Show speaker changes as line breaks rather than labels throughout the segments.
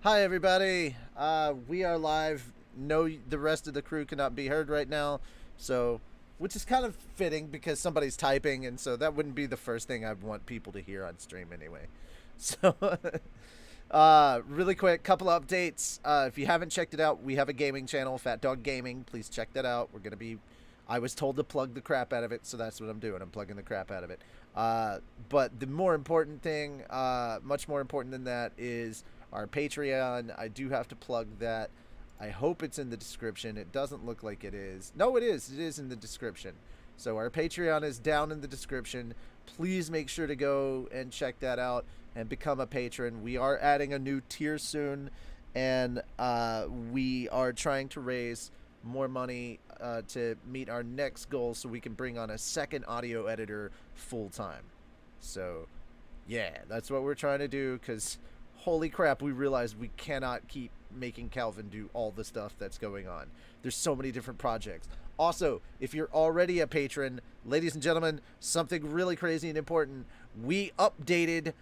Hi, everybody. We are live. No, the rest of the crew cannot be heard right now, so which is kind of fitting because somebody's typing, and so that wouldn't be the first thing I'd want people to hear on stream anyway. So, really quick, couple of updates. If you haven't checked it out, we have a gaming channel, Fat Dog Gaming. Please check that out. We're gonna be. I was told to plug the crap out of it, so that's what I'm doing. I'm plugging the crap out of it. But the more important thing, much more important than that, is our Patreon. I do have to plug that. I hope it's in the description. It doesn't look like it is. No, it is. It is in the description. So our Patreon is down in the description. Please make sure to go and check that out and become a patron. We are adding a new tier soon, and we are trying to raise more money to meet our next goal so we can bring on a second audio editor full time. So yeah, that's what we're trying to do, because holy crap, we realized we cannot keep making Calvin do all the stuff that's going on. There's so many different projects. Also, if you're already a patron, ladies and gentlemen, something really crazy and important, we updated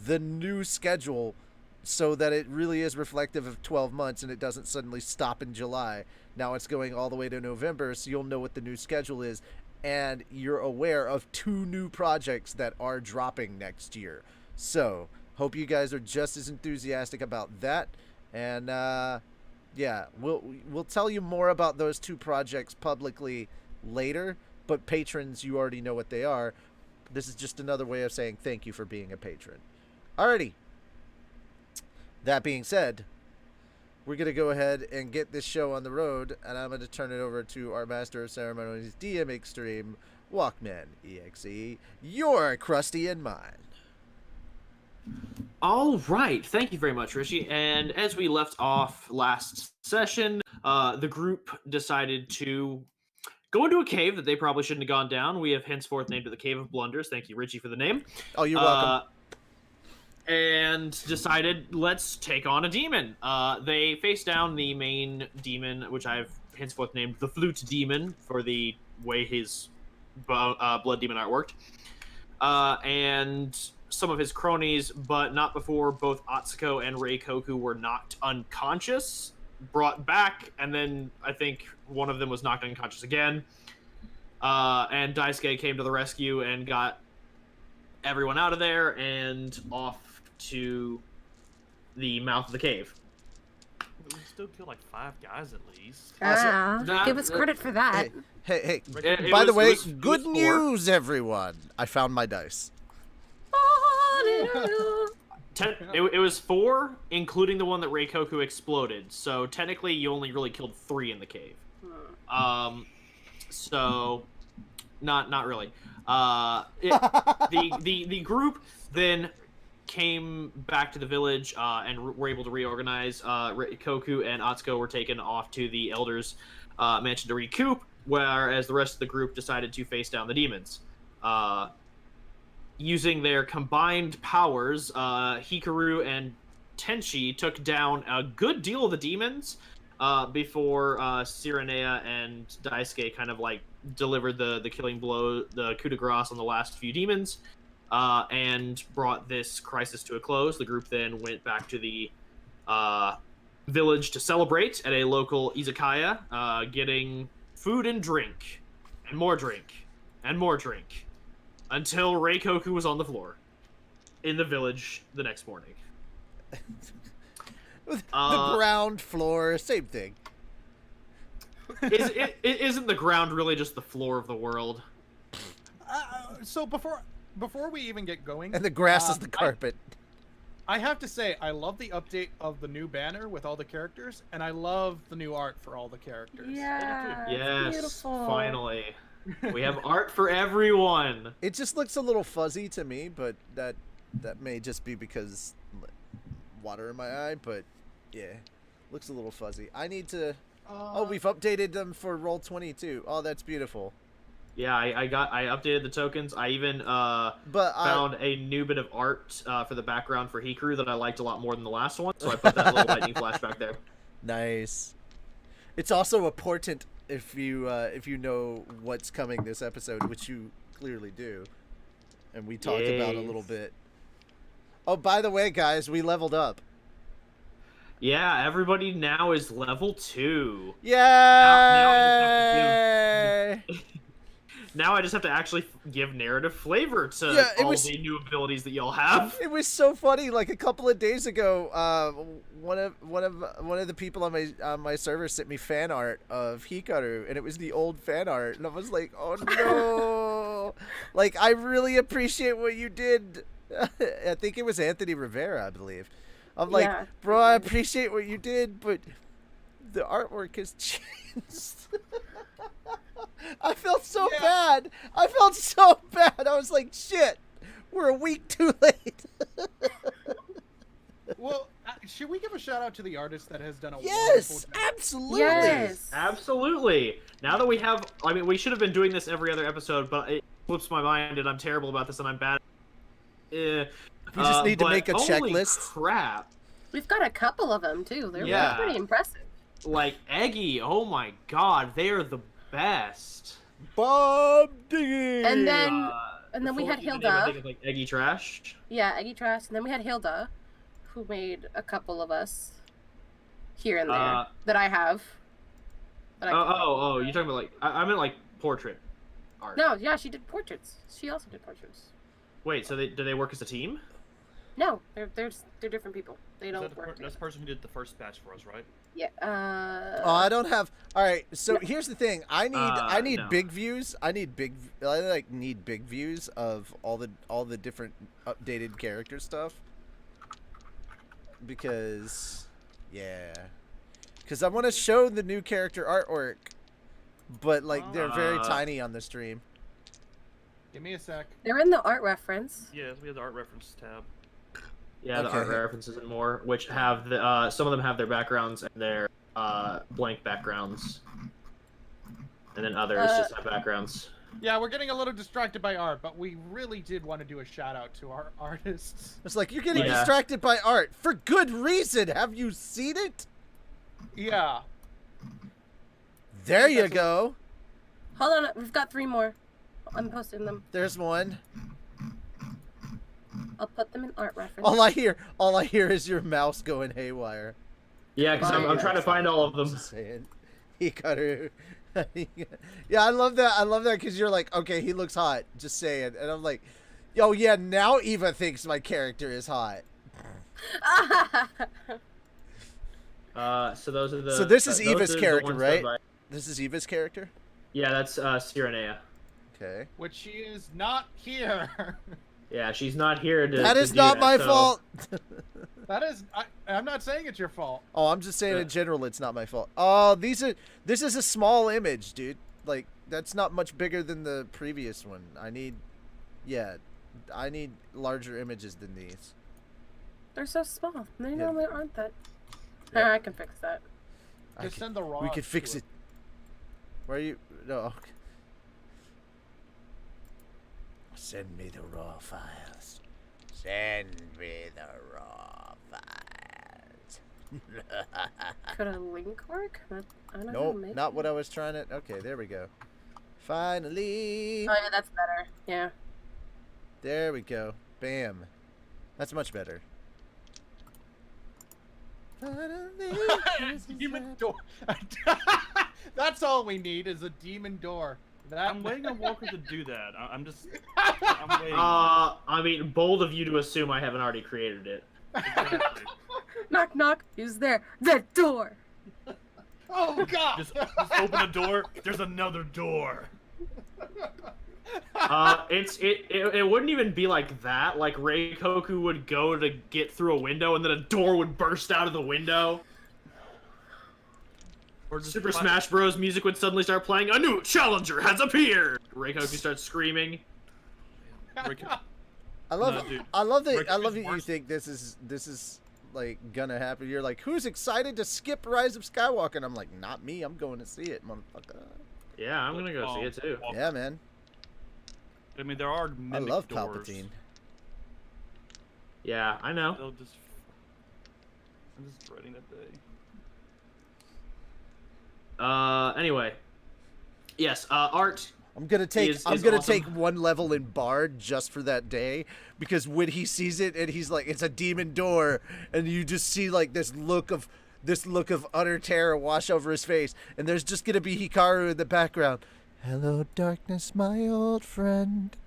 the new schedule so that it really is reflective of 12 months and it doesn't suddenly stop in July. Now it's going all the way to November, so you'll know what the new schedule is, and you're aware of 2 new projects that are dropping next year. So hope you guys are just as enthusiastic about that. And yeah, we'll tell you more about those 2 projects publicly later, but patrons, you already know what they are. This is just another way of saying thank you for being a patron. Alrighty. That being said, we're going to go ahead and get this show on the road, and I'm going to turn it over to our Master of Ceremonies, DM Extreme, WalkmanEXE, your crusty and mine.
All right, thank you very much, Richie. And as we left off last session, the group decided to go into a cave that they probably shouldn't have gone down. We have henceforth named it the Cave of Blunders. Thank you, Richie, for the name.
Oh, you're welcome.
And decided, let's take on a demon. They faced down the main demon, which I've henceforth named the Flute Demon for the way his blood demon art worked. And some of his cronies, but not before both Atsuko and Reikoku were knocked unconscious, brought back, and then I think one of them was knocked unconscious again. And Daisuke came to the rescue and got everyone out of there and off to the mouth of the cave.
We still killed like 5 guys at least.
Give us credit for that.
Hey. By the way, good news, everyone. I found my dice.
It was 4, including the one that Reikoku exploded. So technically, you only really killed 3 in the cave. So not really. The group then came back to the village and were able to reorganize. Reikoku and Atsuko were taken off to the elders' mansion to recoup, whereas the rest of the group decided to face down the demons. Using their combined powers, Hikaru and Tenshi took down a good deal of the demons before Sirinea and Daisuke kind of like delivered the killing blow, the coup de grace on the last few demons, and brought this crisis to a close. The group then went back to the village to celebrate at a local izakaya, getting food and drink, and more drink, and more drink, until Reikoku was on the floor in the village the next morning.
The ground floor, same thing.
Isn't the ground really just the floor of the world?
So before we even get going,
And the grass is the carpet.
I have to say, I love the update of the new banner with all the characters, and I love the new art for all the characters.
Yeah,
Yes,
beautiful.
finally. We have art for everyone.
It just looks a little fuzzy to me, but that may just be because water in my eye, but yeah, looks a little fuzzy. I need to... Oh, we've updated them for Roll20 Oh, that's beautiful.
Yeah, I updated the tokens. I even found a new bit of art for the background for Hikaru that I liked a lot more than the last one, so I put that little lightning flash back there.
Nice. It's also a portent if you know what's coming this episode, which you clearly do, and we talked about a little bit. Oh, by the way, guys, we leveled up.
Yeah, everybody now is level 2.
Yay!
Now I just have to actually give narrative flavor to
Yeah, it
all
was-
the new abilities that y'all have.
It was so funny. Like a couple of days ago, one of the people on my server sent me fan art of Hikaru, and it was the old fan art, and I was like, oh no! Like, I really appreciate what you did. I think it was Anthony Rivera, I believe. I'm like,
Yeah.
bro, I appreciate what you did, but the artwork has changed. I felt so bad. I felt so bad. I was like, shit, we're a week too late.
Well, should we give a shout out to the artist that has done a
Yes,
wonderful job?
absolutely.
Yes.
Absolutely. Now that we have, I mean, we should have been doing this every other episode, but it flips my mind, and I'm terrible about this, and I'm bad.
You just need to
but
make a
holy
checklist.
Crap!
We've got a couple of them too. They're
Yeah.
pretty impressive.
Like Eggy, oh my God, they are the best.
Bob Diggy.
And then we
before
had
you even name, I
Hilda.
think it's like Eggy Trash.
Yeah, Eggy Trash. And then we had Hilda, who made a couple of us here and there that I have. That I can-
You're talking about like I meant like portrait art.
No, yeah, she did portraits. She also did portraits.
Wait, so do they work as a team?
No, they're different people. They
Is
don't
that
work
that's the
together.
person who did the first batch for us, right?
Yeah.
Oh, I don't have. All right, so here's the thing. I need
No.
big views. I need big views of all the different updated character stuff. Because I want to show the new character artwork, but like they're very tiny on the stream.
Give me a sec.
They're in the art reference.
Yeah, we have the art reference tab.
Yeah, the art
Okay.
references and more, which have the some of them have their backgrounds and their blank backgrounds, and then others just have backgrounds.
Yeah, we're getting a little distracted by art, but we really did want to do a shout out to our artists.
It's like you're getting
Yeah.
distracted by art for good reason. Have you seen it?
Yeah.
There you go.
Hold on, we've got 3 more. I'm posting them.
There's one.
I'll put them in art reference.
All I hear is your mouse going haywire.
Yeah, because I'm trying to find all of them.
Just saying. Hikaru. Yeah, I love that. I love that because you're like, okay, he looks hot. Just saying. And I'm like, oh yeah, now Eva thinks my character is hot.
So those are the.
So this is
those
Eva's
are the
character,
ones
right?
that
This is Eva's character?
Yeah, that's Sirinea.
Okay.
Which she is not here.
Yeah, she's not here to.
That
to
is
do
not
that,
my
so-
fault.
That is, I'm not saying it's your fault.
Oh, I'm just saying in general it's not my fault. Oh, this is a small image, dude. Like, that's not much bigger than the previous one. I need larger images than these.
They're so small. They
Yeah.
normally aren't that.
Yeah.
I can fix that.
Just send the raw.
We could fix it. Where are you? No. Okay. Send me the raw files. Send me the raw files.
Could a link work? I don't know.
Nope,
Maybe.
not what I was trying to. Okay, there we go. Finally.
Oh yeah, that's better. Yeah.
There we go. Bam. That's much better.
Demon door. That's all we need is a demon door. That
I'm waiting on Walker to do that. I'm waiting.
I mean, bold of you to assume I haven't already created it.
Exactly.
Knock knock. Who's there? The door.
Oh God!
Just open a door. There's another door.
It wouldn't even be like that. Like Reikoku would go to get through a window, and then a door would burst out of the window.
Or just
Super Smash Bros. Music would suddenly start playing. A new challenger has appeared. Reikoku starts screaming.
I love
No, dude.
I love that
Rick
I love
is
that you
worse.
think this is like gonna happen. You're like, who's excited to skip Rise of Skywalker? And I'm like, not me. I'm going to see it, motherfucker.
Yeah, I'm gonna go see it too.
Yeah, man.
I mean, there are
I
mimic
love
doors.
Palpatine.
Yeah, I know.
They'll just. I'm just dreading that day.
Anyway. Yes, art.
I'm gonna take
awesome.
take one level in Bard just for that day, because when he sees it and he's like, it's a demon door, and you just see like this look of utter terror wash over his face, and there's just gonna be Hikaru in the background. Hello, darkness, my old friend.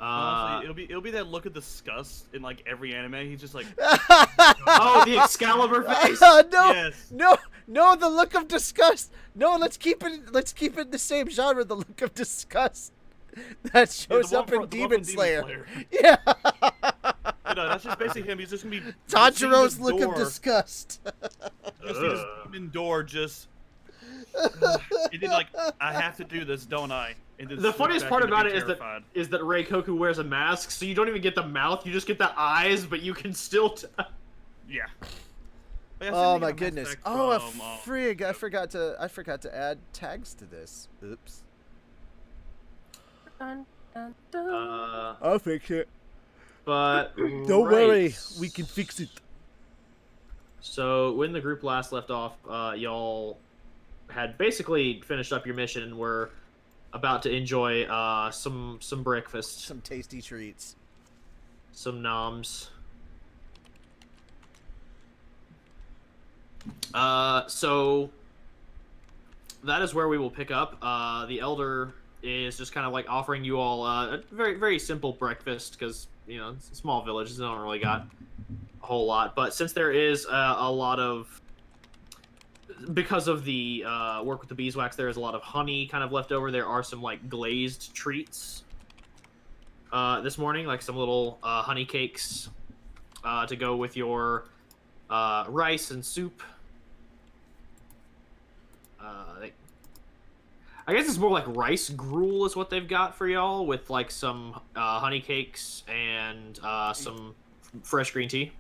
Honestly, it'll be that look of disgust in like every anime. He's just like,
oh, the Excalibur face.
No,
yes.
no, the look of disgust. No, let's keep it in the same genre. The look of disgust that shows up in Demon Slayer. Yeah.
That's just basically him. He's just gonna be
Tanjiro's look of disgust.
You see this demon door just. And then, like, I have to do this, don't I? And then
The funniest part about it is that
terrified.
Reikoku wears a mask, so you don't even get the mouth, you just get the eyes, but you can still
Yeah.
Oh my goodness! Oh, frig! I forgot to add tags to this. Oops.
Dun, dun, dun.
I'll fix it.
But
Don't worry, we can fix it.
So when the group last left off, y'all had basically finished up your mission and were about to enjoy some breakfast,
some tasty treats,
some noms. So that is where we will pick up. The elder is just kind of like offering you all a very, very simple breakfast, because it's a small village, they don't really got a whole lot. But since there is a lot of, because of the work with the beeswax, there is a lot of honey kind of left over. There are some like glazed treats this morning, like some little honey cakes to go with your rice and soup. I guess it's more like rice gruel is what they've got for y'all, with like some honey cakes and some fresh green tea.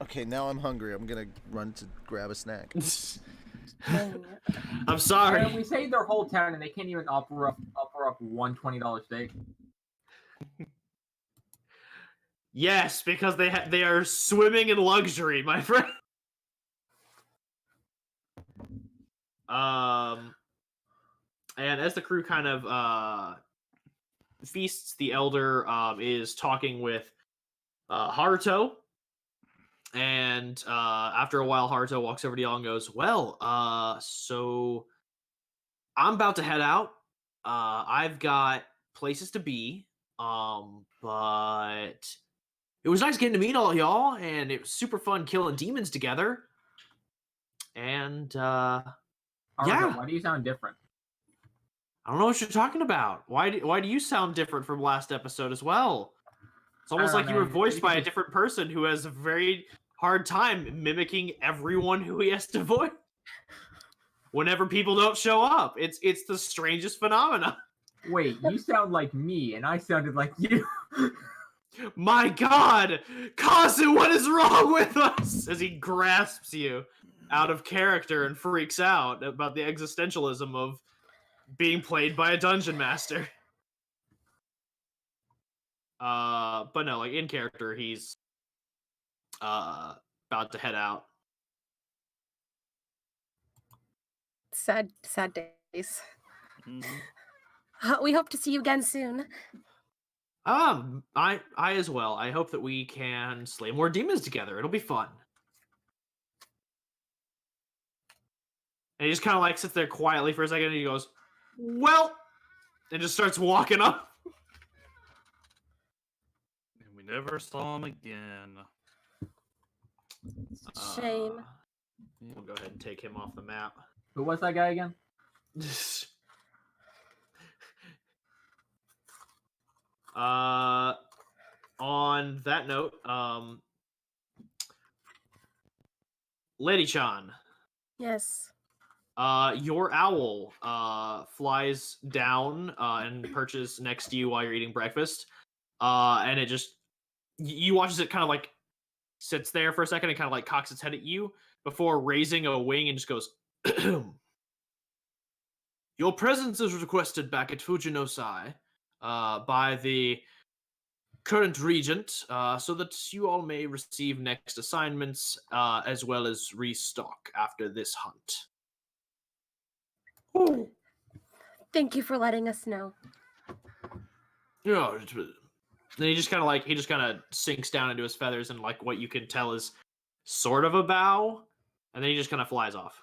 Okay, now I'm hungry. I'm gonna run to grab a snack.
I'm sorry.
We saved their whole town and they can't even offer up one $20 steak.
Yes, because they are swimming in luxury, my friend. And as the crew kind of feasts, the elder is talking with Haruto. And after a while, Haruto walks over to y'all and goes, well, so I'm about to head out. I've got places to be, but it was nice getting to meet all y'all, and it was super fun killing demons together. And,
Haruto,
yeah.
why do you sound different?
I don't know what you're talking about. Why do you sound different from last episode as well? It's almost like you were voiced by a different person who has a very hard time mimicking everyone who he has to voice whenever people don't show up. It's the strangest phenomena.
Wait, you sound like me, and I sounded like you.
My God! Kazu, what is wrong with us? As he grasps you out of character and freaks out about the existentialism of being played by a dungeon master. But no, like in character, he's about to head out.
Sad days.
Mm-hmm.
We hope to see you again soon.
I as well. I hope that we can slay more demons together. It'll be fun. And he just kind of like sits there quietly for a second, and he goes, well, and just starts walking up.
And we never saw him again.
Shame.
We'll go ahead and take him off the map.
Who was that guy again?
On that note, Lady-chan.
Yes.
Your owl flies down and perches next to you while you're eating breakfast. And it just, you watch as it kind of like sits there for a second and kind of like cocks its head at you before raising a wing and just goes, your presence is requested back at Fujinosai by the current regent, so that you all may receive next assignments as well as restock after this hunt.
Thank you for letting us know.
Yeah. Then he just kind of sinks down into his feathers, and like what you can tell is sort of a bow, and then he just kind of flies off.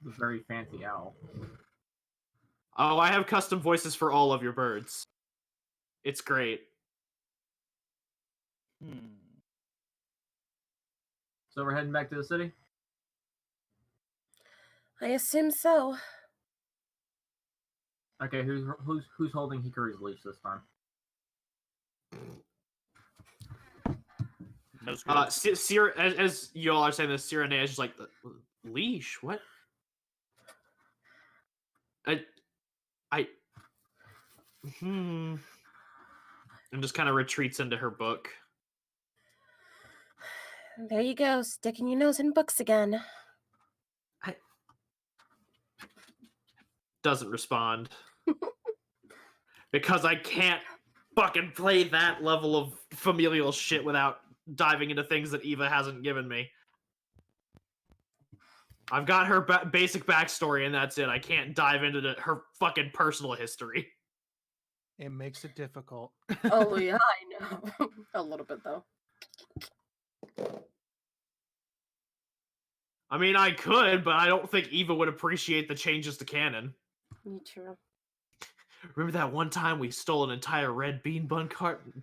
A very fancy owl.
Oh, I have custom voices for all of your birds. It's great.
So we're heading back to the city?
I assume so.
Okay, who's holding Hikaru's leash this time?
No
as you all are saying this, Sirinea is just like, leash? What? And just kind of retreats into her book.
There you go, sticking your nose in books again.
Doesn't respond. Because I can't fucking play that level of familial shit without diving into things that Eva hasn't given me. I've got her basic backstory and that's it. I can't dive into her fucking personal history.
It makes it difficult.
Oh, yeah, I know. A little bit, though.
I mean, I could, but I don't think Eva would appreciate the changes to canon.
Me too.
Remember that one time we stole an entire red bean bun carton?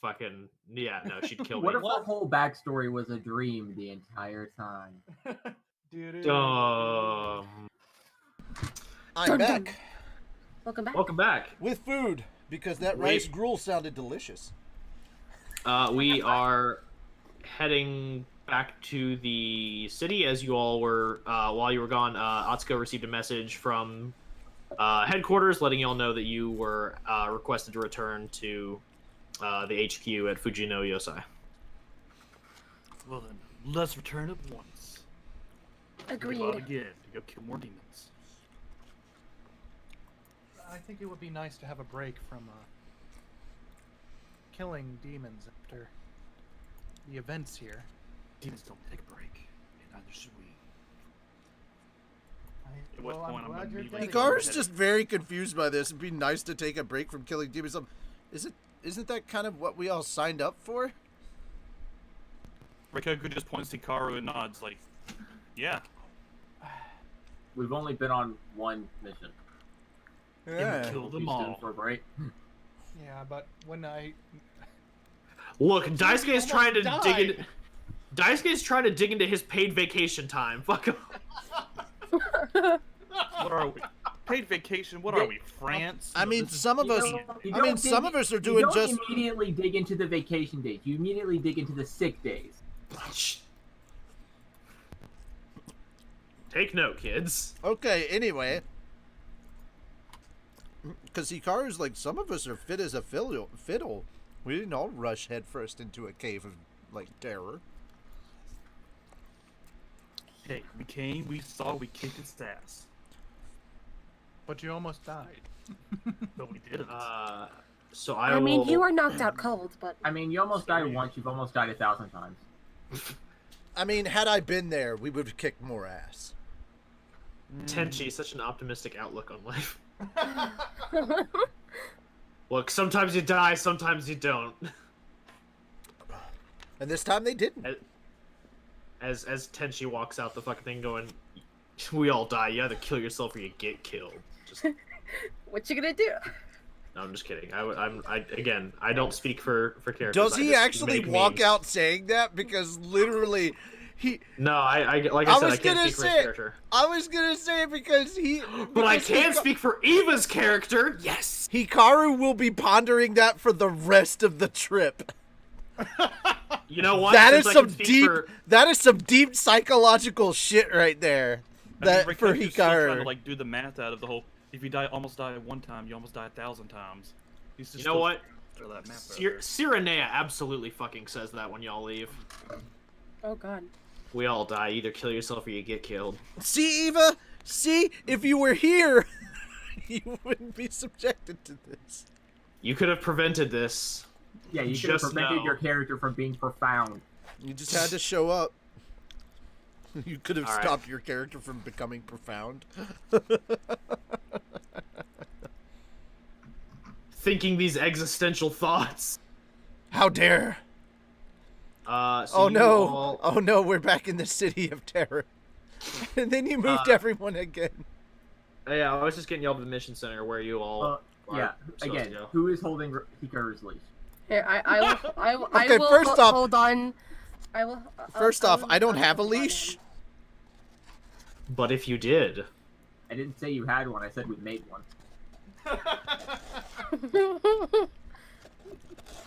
Fucking, yeah, no, she'd kill me.
What if our whole backstory was a dream the entire time?
I'm back.
Welcome back.
Welcome back.
With food, because that rice gruel sounded delicious.
We are heading back to the city as you all were, while you were gone. Atsuko received a message from headquarters letting you all know that you were requested to return to the HQ at Fuji no Yosai.
Well then, let's return at once.
Agreed.
Go out again to go kill more demons.
I think it would be nice to have a break from killing demons after the events here.
Demons don't take a break, and neither should we.
I'm glad you're getting it.
Hikaru's just very confused by this. It'd be nice to take a break from killing demons. Isn't that kind of what we all signed up for?
Reikoku just points to Hikaru and nods like, yeah.
We've only been on one mission.
Yeah.
Kill them
He's
all.
due for a break.
Yeah, but when I...
Look, Daisuke is trying to
died.
dig into... Daisuke is trying to dig into his paid vacation time. Fuck him.
What are we? Paid vacation? What are we? France?
I mean, some of us.
You
I mean,
don't
some of us are doing
you don't
just.
immediately dig into the vacation days. You immediately dig into the sick days.
Take note, kids.
Okay. Anyway, because Hikaru's like, some of us are fit as a fiddle. We didn't all rush headfirst into a cave of like terror.
Hey, we came, we saw, we kicked its ass.
But you almost died.
But we didn't.
So
I mean, you are knocked out cold, but...
I mean, you almost died once. You've almost died 1,000 times.
I mean, had I been there, we would have kicked more ass.
Tenchi, such an optimistic outlook on life. Look, sometimes you die, sometimes you don't.
And this time they didn't.
As Tenchi walks out the fucking thing going, we all die. You either kill yourself or you get killed. Just...
What you gonna do?
No, I'm just kidding. I don't speak for characters.
Does he actually walk
memes.
out saying that? Because literally, he.
No, I can't speak for his character.
I was gonna say because he.
But I can speak for Eva's character. Yes.
Hikaru will be pondering that for the rest of the trip.
You know what?
That
Since
is
I
some
can speak
deep.
for-
That is some deep psychological shit right there. That
Rikoku's
for
still trying
Hikaru.
to like do the math out of the whole. If you almost die one time, you almost die 1,000 times. He's just
You know what?
throw that math out there.
Sirinea absolutely fucking says that when y'all leave.
Oh, God.
We all die. Either kill yourself or you get killed.
See, Eva. See, if you were here, you wouldn't be subjected to this.
You could have prevented this.
Yeah, you could have
Just
prevented
know.
your character from being profound.
You just had to show up. You could have
All right.
stopped your character from becoming profound.
Thinking these existential thoughts.
How dare!
So
Oh
you
no!
all-
Oh no! We're back in the city of terror. And then you moved everyone again.
Yeah, I was just getting y'all to the mission center where you all.
Yeah.
supposed
Again,
to go.
who is holding Hikaru's leash?
Here, I will.
Okay,
I will
first off-
hold on. I will.
First off,
will-
I don't
will
have a
hold on
leash.
But if you did,
I didn't say you had one. I said we made one.
him.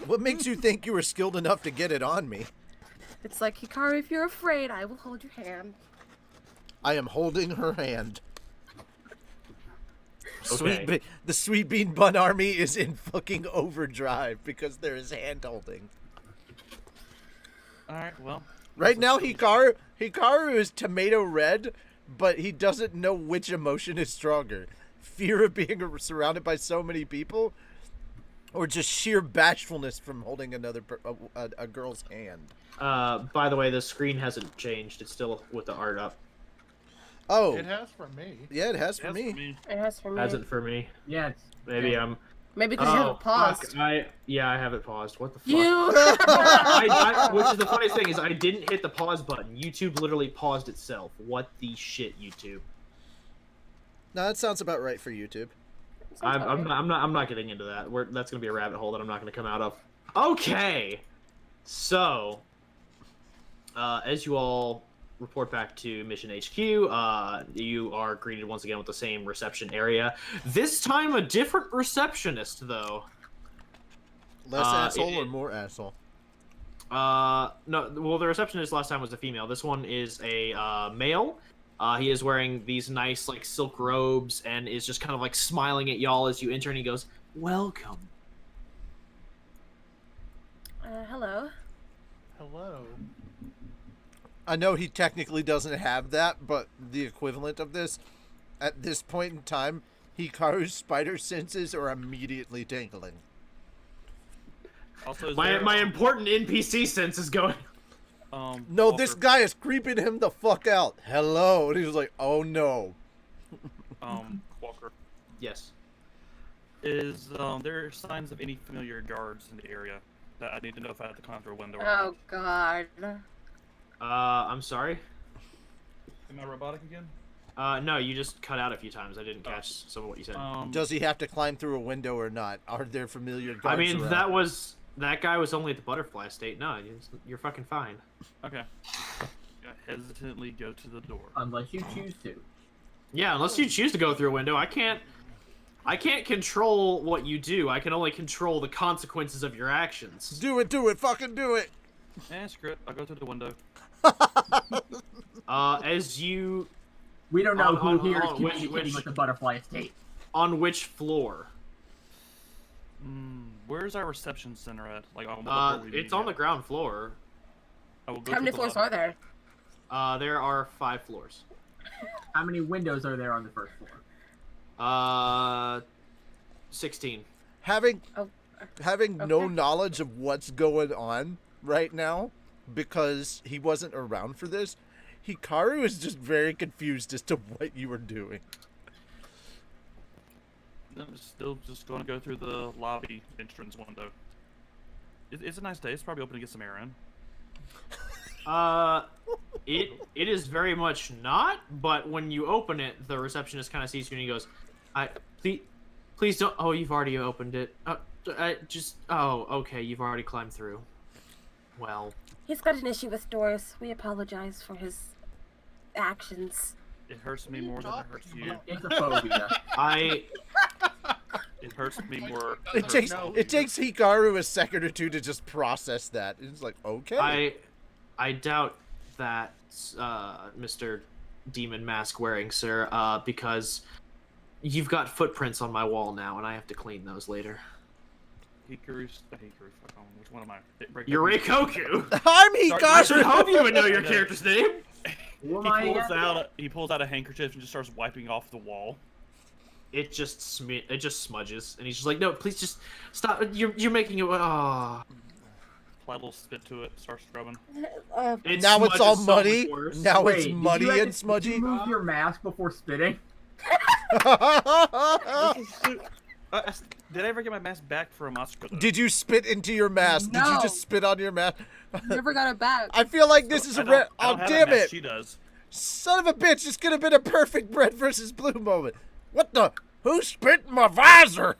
What makes you think you were skilled enough to get it on me?
It's like, Hikaru, if you're afraid, I will hold your hand.
I am holding her hand.
Okay.
The Sweet Bean Bun Army is in fucking overdrive because there is hand holding.
All right, well.
Right now, Hikaru is tomato red, but he doesn't know which emotion is stronger. Fear of being surrounded by so many people, or just sheer bashfulness from holding a girl's hand.
by the way, the screen hasn't changed. It's still with the art up.
Oh,
It has for me.
yeah, it has for me.
It has for me.
Hasn't for me.
Yeah, it's
Maybe
yeah.
I'm.
Maybe because you have it paused.
Fuck. I have it paused. What the fuck?
You.
Which is the funniest thing is I didn't hit the pause button. YouTube literally paused itself. What the shit, YouTube?
No, that sounds about right for YouTube.
I'm not getting into that. That's gonna be a rabbit hole that I'm not gonna come out of. Okay, so as you all report back to Mission HQ, you are greeted once again with the same reception area. This time, a different receptionist, though.
Less asshole or more asshole?
No, well, the receptionist last time was a female. This one is a male. He is wearing these nice, like, silk robes and is just kind of, like, smiling at y'all as you enter, and he goes, "Welcome."
Hello.
Hello.
I know he technically doesn't have that, but the equivalent of this, at this point in time, Hikaru's spider senses are immediately tingling.
Also, is
My
there,
important NPC sense is going.
No,
Walker,
this guy is creeping him the fuck out. Hello. And he was like, oh no.
Walker,
Yes.
is there signs of any familiar guards in the area that I need to know if I have to climb through a window? Or
Oh God.
I'm sorry.
Am I robotic again?
No, you just cut out a few times. I didn't catch some of what you said.
Does he have to climb through a window or not? Are there familiar guards
I mean,
around?
that guy was only at the butterfly state. No, you're fucking fine.
Okay. I hesitantly go to the door.
Unless you choose to.
Yeah, unless you choose to go through a window, I can't control what you do. I can only control the consequences of your actions.
Do it, fucking do it.
Screw it. I'll go through the window.
As you
We don't know
On-
who here is
on
communicating
which-
with the butterfly estate.
on which floor?
Where's our reception center at? Like, on what floor we
It's on the
meeting
ground floor.
at? I will go
How
to
many
the
floors
lobby.
are there?
There are 5 floors.
How many windows are there on the first floor?
16.
Having
Oh,
no
okay.
knowledge of what's going on right now, because he wasn't around for this, Hikaru is just very confused as to what you were doing.
I'm still just going to go through the lobby entrance window. It's a nice day. It's probably open to get some air in.
It is very much not, but when you open it, the receptionist kind of sees you and he goes, please don't, oh, you've already opened it. Okay, you've already climbed through. Well,
He's got an issue with doors. We apologize for his actions.
It hurts me more than it hurts you.
It's a phobia.
It hurts me more.
It takes Hikaru a second or two to just process that. It's like, okay.
I doubt that, Mr. Demon Mask wearing, sir, because you've got footprints on my wall now, and I have to clean those later.
Hikaru's fuck on. Which one am I?
You're Reikoku!
I'm
I should
Hikaru!
hope you would know your character's name!
Who am I again?
He pulls out a handkerchief and just starts wiping off the wall.
It just smudges, and he's just like, no, please just stop. You're making it. Oh.
little spit to it, start scrubbing.
Now it's all
so
muddy.
much worse.
Now
Wait,
it's
did you
muddy
have
and
to-
smudgy.
Did you move your mask before spitting?
Did I ever get my mask back from Atsuko? Though?
Did you spit into your mask? Did you
No.
just spit on your mask?
Never got it back.
I feel like this is
I
a
don't
oh
have
damn
a mask,
it!
She does.
Son of a bitch! This could have been a perfect red versus blue moment. What the? Who spit in my visor?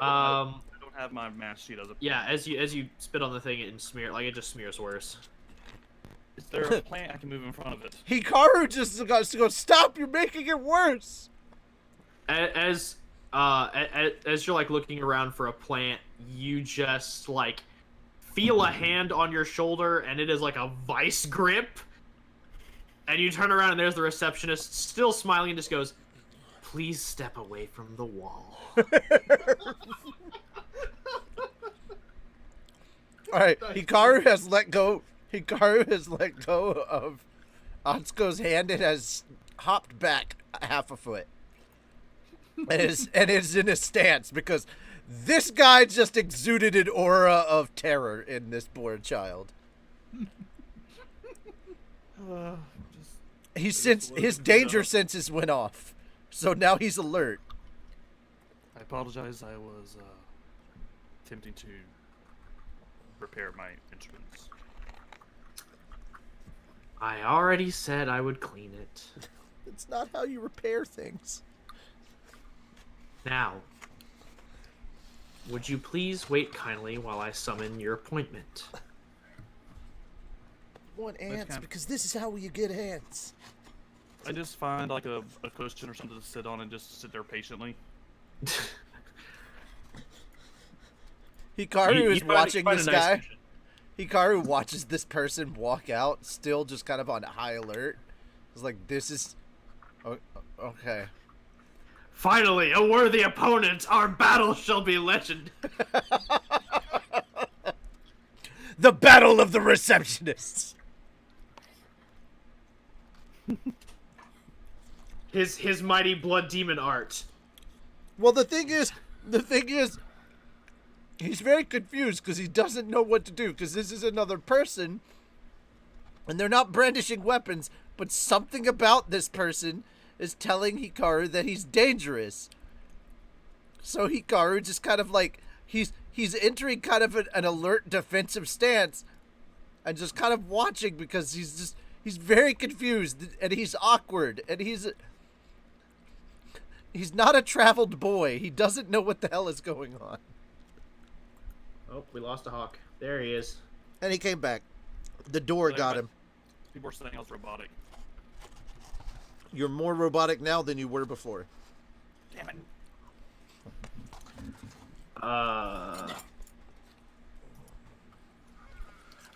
I don't have my mask. She does it.
Yeah, as you spit on the thing and smear, like it just smears worse.
Is there a plant I can move in front of it?
Hikaru just goes to go. Stop! You're making it worse.
As you're like looking around for a plant, you just like feel a hand on your shoulder, and it is like a vice grip. And you turn around, and there's the receptionist, still smiling, and just goes, "Please step away from the wall."
All right, Hikaru has let go. Hikaru has let go of Atsuko's hand and has hopped back half a foot. And is in a stance because this guy just exuded an aura of terror in this poor child. His danger senses went off, so now he's alert.
I apologize. I was attempting to repair my instruments.
I already said I would clean it.
It's not how you repair things.
Now, would you please wait kindly while I summon your appointment?
I want ants
kind of-
because this is how you get ants.
I just find like a cushion or something to sit on and just sit there patiently.
Hikaru is watching
find
this
a nice
guy.
cushion.
Hikaru watches this person walk out, still just kind of on high alert. It's like, this is... okay.
Finally, a worthy opponent! Our battle shall be legend!
The Battle of the Receptionists!
His mighty blood demon art.
Well, the thing is, he's very confused because he doesn't know what to do because this is another person and they're not brandishing weapons, but something about this person is telling Hikaru that he's dangerous. So Hikaru just kind of like, he's entering kind of an alert defensive stance and just kind of watching because he's very confused and he's awkward and he's not a traveled boy. He doesn't know what the hell is going on.
Oh, we lost a hawk. There he is.
And he came back. The door got him.
People are saying I was robotic.
You're more robotic now than you were before.
Damn it.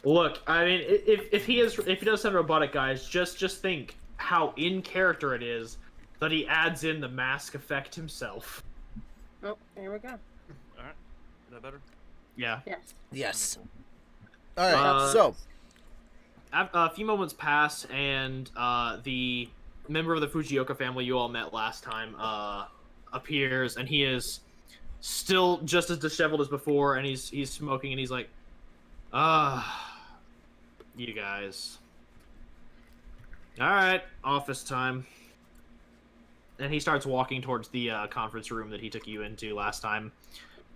Look, I mean, if he does have robotic eyes, just think how in character it is that he adds in the mask effect himself.
Oh, here we go.
All right. Is that better?
Yeah.
Yes.
Yes. All right. So
A few moments pass, and the member of the Fujioka family you all met last time appears, and he is still just as disheveled as before, and he's smoking, and he's like, you guys. All right, office time. And he starts walking towards the conference room that he took you into last time,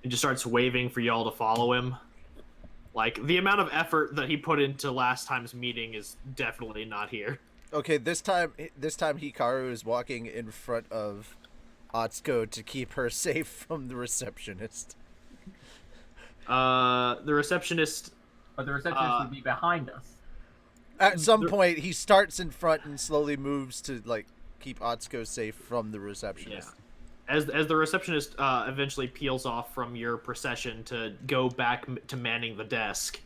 and just starts waving for y'all to follow him. Like, the amount of effort that he put into last time's meeting is definitely not here.
okay, this time Hikaru is walking in front of Atsuko to keep her safe from the receptionist.
The receptionist...
But the receptionist would be behind us.
At some point, he starts in front and slowly moves to like keep Atsuko safe from the receptionist.
Yeah. As the receptionist eventually peels off from your procession to go back to manning the desk,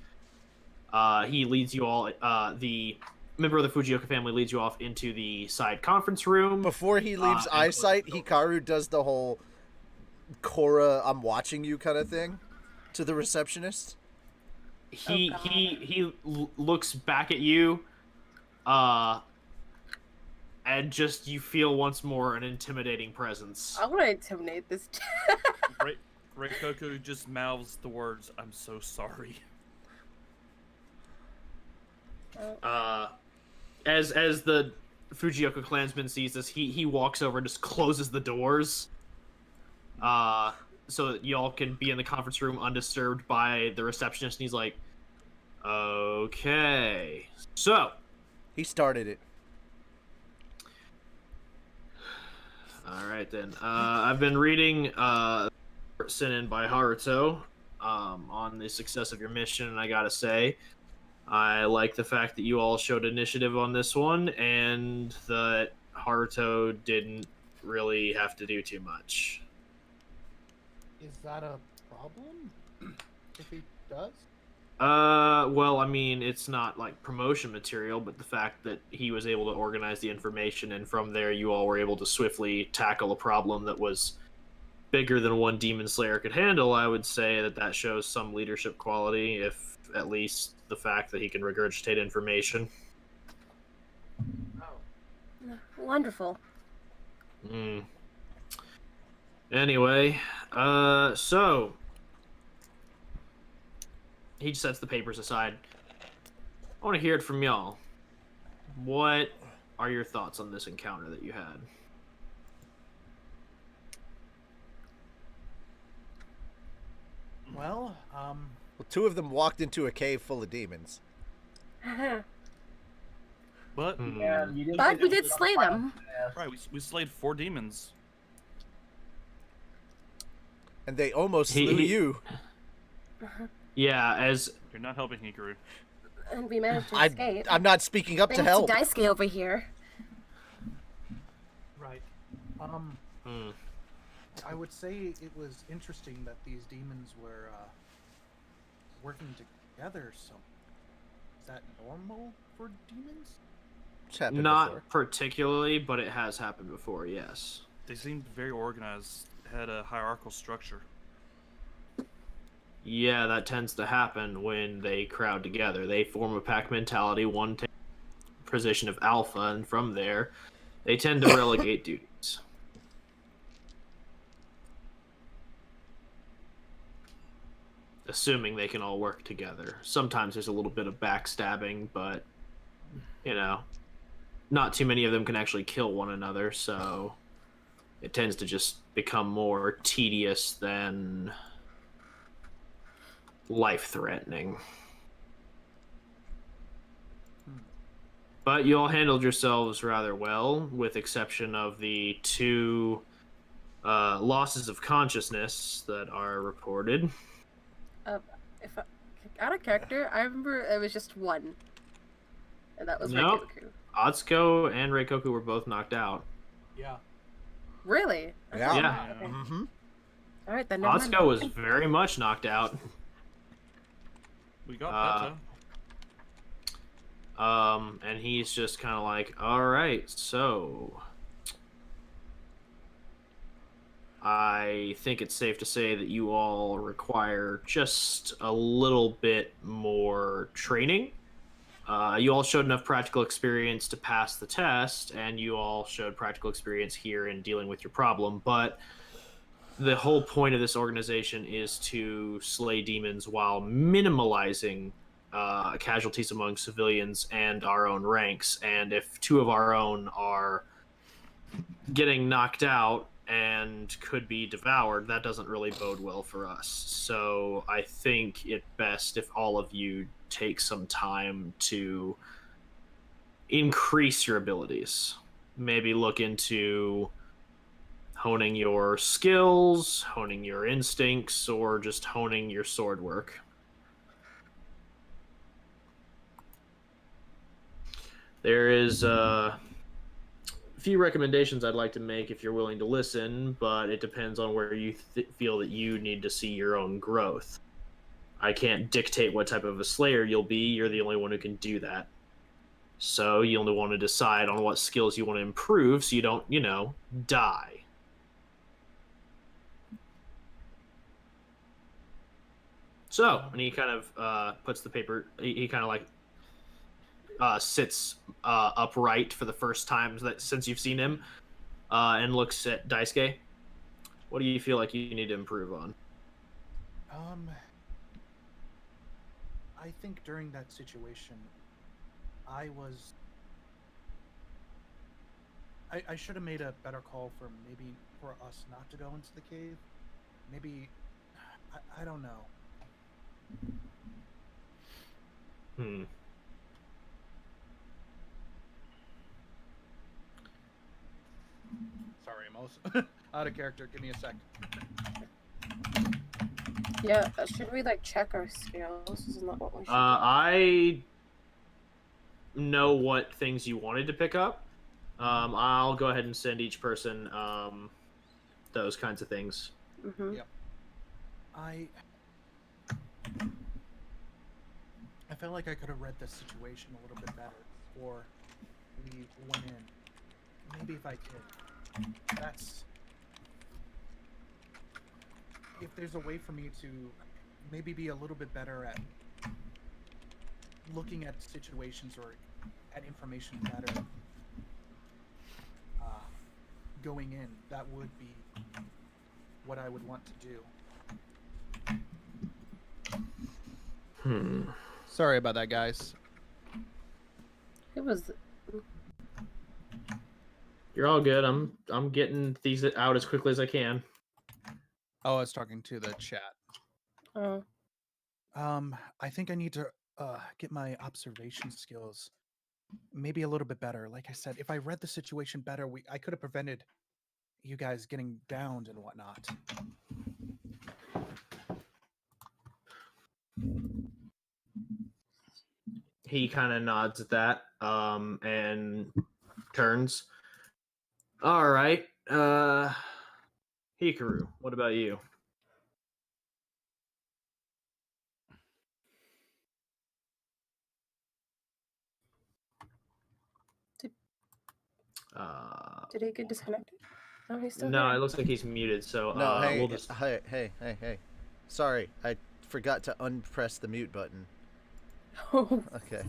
he leads you all. The member of the Fujioka family leads you off into the side conference room.
Before he leaves eyesight, Hikaru does the whole Korra, I'm watching you kind of thing to the receptionist.
He looks back at you, and just you feel once more an intimidating presence.
I want to intimidate this.
Reikoku just mouths the words, "I'm so sorry."
As the Fujioka clansman sees this, he walks over and just closes the doors, so that y'all can be in the conference room undisturbed by the receptionist. And he's like, "Okay, so
He started it.
all right then. I've been reading sent in by Haruto on the success of your mission, and I gotta say, I like the fact that you all showed initiative on this one, and that Haruto didn't really have to do too much."
Is that a problem? If he does?
Well, I mean, it's not like promotion material, but the fact that he was able to organize the information, and from there you all were able to swiftly tackle a problem that was bigger than one Demon Slayer could handle, I would say that shows some leadership quality, if at least the fact that he can regurgitate information.
Wonderful.
Anyway, so he just sets the papers aside. I want to hear it from y'all. What are your thoughts on this encounter that you had?
Well,
Well, two of them walked into a cave full of demons.
But
Yeah, you did
But we did slay them.
right, we slayed 4 demons.
And they almost
He-
slew
he-
you.
Yeah, as
You're not helping Hikaru.
And we managed to
I,
escape.
I'm not speaking up to
Thanks
help.
to Daisuke over here.
right.
hmm,
I would say it was interesting that these demons were working together. So, is that normal for demons?
It's happened
not
before.
particularly, but it has happened before. Yes.
They seemed very organized, had a hierarchical structure.
Yeah, that tends to happen when they crowd together. They form a pack mentality. One takes position of alpha, and from there, they tend to relegate duties. Assuming they can all work together. Sometimes there's a little bit of backstabbing, but, you know, not too many of them can actually kill one another, so it tends to just become more tedious than life-threatening. But you all handled yourselves rather well, with exception of the 2 losses of consciousness that are reported.
If out of character, I remember it was just 1. And that was
Nope.
Reikoku.
Atsuko and Reikoku were both knocked out.
Yeah.
Really?
Yeah.
Yeah.
Okay.
Mm-hmm.
Alright, then never mind.
Atsuko was very much knocked out.
We got better.
And he's just kind of like, all right, so I think it's safe to say that you all require just a little bit more training. You all showed enough practical experience to pass the test, and you all showed practical experience here in dealing with your problem, but the whole point of this organization is to slay demons while minimalizing casualties among civilians and our own ranks. And if 2 of our own are getting knocked out and could be devoured, that doesn't really bode well for us. So I think it best if all of you take some time to increase your abilities. Maybe look into honing your skills, honing your instincts, or just honing your sword work. There is a few recommendations I'd like to make if you're willing to listen, but it depends on where you feel that you need to see your own growth. I can't dictate what type of a slayer you'll be. You're the only one who can do that. So you only want to decide on what skills you want to improve so you don't, die. So, and he kind of puts the paper, he kind of like sits upright for the first time since you've seen him, and looks at Daisuke. What do you feel like you need to improve on?
I think during that situation, I should have made a better call for us not to go into the cave. Maybe, I don't know. Sorry, I'm also out of character. Give me a sec.
Yeah, should we like check our skills? Isn't that what we should do?
I know what things you wanted to pick up. I'll go ahead and send each person those kinds of things.
Mm-hmm.
Yep. I felt like I could have read the situation a little bit better before we went in. Maybe if I could. If there's a way for me to maybe be a little bit better at looking at situations or at information better going in, that would be what I would want to do. Sorry about that, guys.
It was.
You're all good. I'm getting these out as quickly as I can.
Oh, I was talking to the chat.
Oh.
I think I need to get my observation skills maybe a little bit better. Like I said, if I read the situation better, I could have prevented you guys getting downed and whatnot.
He kind of nods at that and turns. All right. Hikaru, what about you?
Did he get disconnected? No, he's still
No,
here.
it looks like he's muted. So
No, hey,
we'll just...
hey. Sorry, I forgot to unpress the mute button.
Oh.
Okay.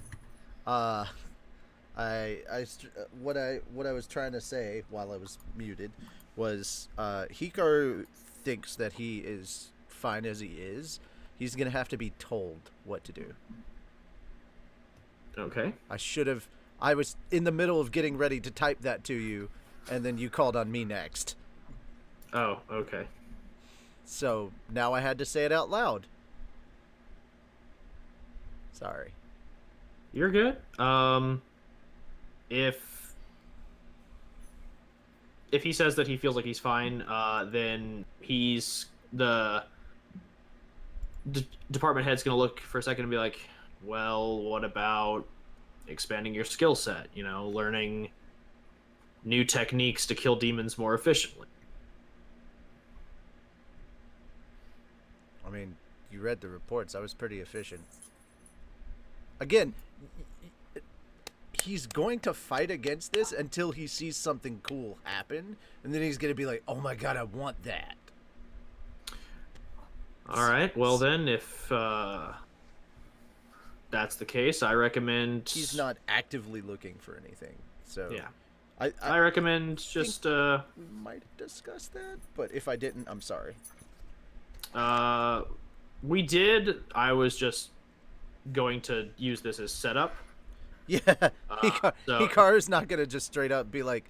What I was trying to say while I was muted was Hikaru thinks that he is fine as he is. He's gonna have to be told what to do.
Okay.
I was in the middle of getting ready to type that to you, and then you called on me next.
Oh, okay.
So now I had to say it out loud. Sorry.
You're good. If he says that he feels like he's fine, then the department head's gonna look for a second and be like, well, what about expanding your skill set? You know, learning new techniques to kill demons more efficiently.
I mean, you read the reports. I was pretty efficient. Again, he's going to fight against this until he sees something cool happen, and then he's going to be like, oh my god, I want that.
All right, well then, if that's the case, I recommend...
He's not actively looking for anything, so...
Yeah.
I
recommend just...
we might have discussed that, but if I didn't, I'm sorry.
We did. I was just going to use this as setup.
Yeah, Hikaru's not gonna just straight up be like,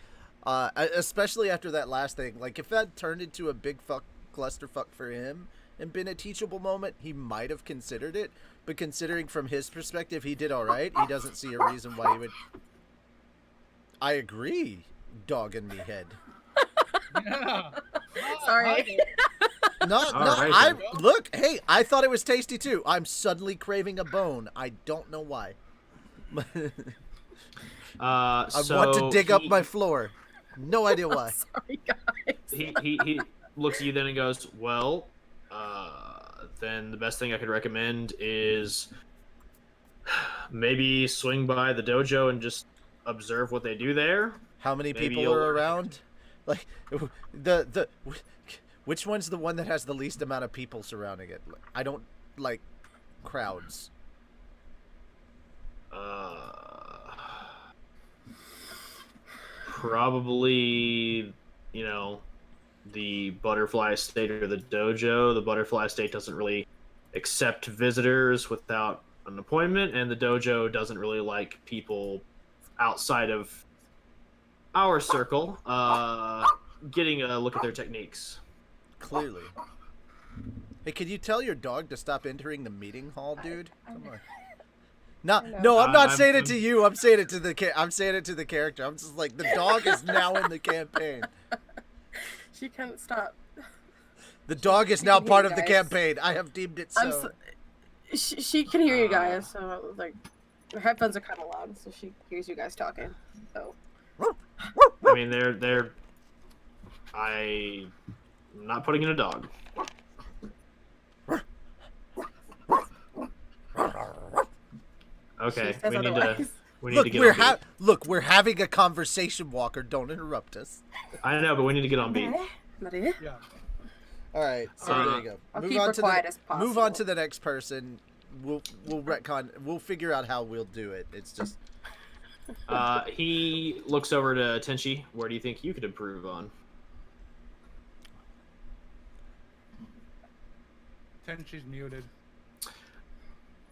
especially after that last thing. Like, if that turned into a big clusterfuck for him and been a teachable moment, he might have considered it. But considering from his perspective, he did all right. He doesn't see a reason why he would. I agree, dog in me head.
Yeah.
Sorry.
Right,
look. Hey, I thought it was tasty too. I'm suddenly craving a bone. I don't know why. I want to dig up my floor. No idea why.
Sorry, guys.
He looks at you then and goes, well, then the best thing I could recommend is maybe swing by the dojo and just observe what they do there.
How many
Maybe
people are around? Like, which one's the one that has the least amount of people surrounding it? I don't like crowds.
Probably, the butterfly state or the dojo. The butterfly state doesn't really accept visitors without an appointment, and the dojo doesn't really like people outside of our circle getting a look at their techniques.
Clearly. Hey, can you tell your dog to stop entering the meeting hall, dude? Come on. No, I'm not saying it to you. I'm saying it to the character. I'm just like, the dog is now in the campaign.
She can't stop.
The dog is now part of the campaign. I have deemed it so.
She can hear you guys, so like, her headphones are kind of loud, so she hears you guys talking. So.
I mean, I'm not putting in a dog. Okay, we need to get on beat.
Look, we're having a conversation, Walker. Don't interrupt us.
I know, but we need to get on beat.
Yeah. All right, so there you go.
I'll keep her quiet as possible.
Move on to the next person. We'll retcon. We'll figure out how we'll do it. It's just.
He looks over to Tenchi. Where do you think you could improve on?
Tenchi's muted.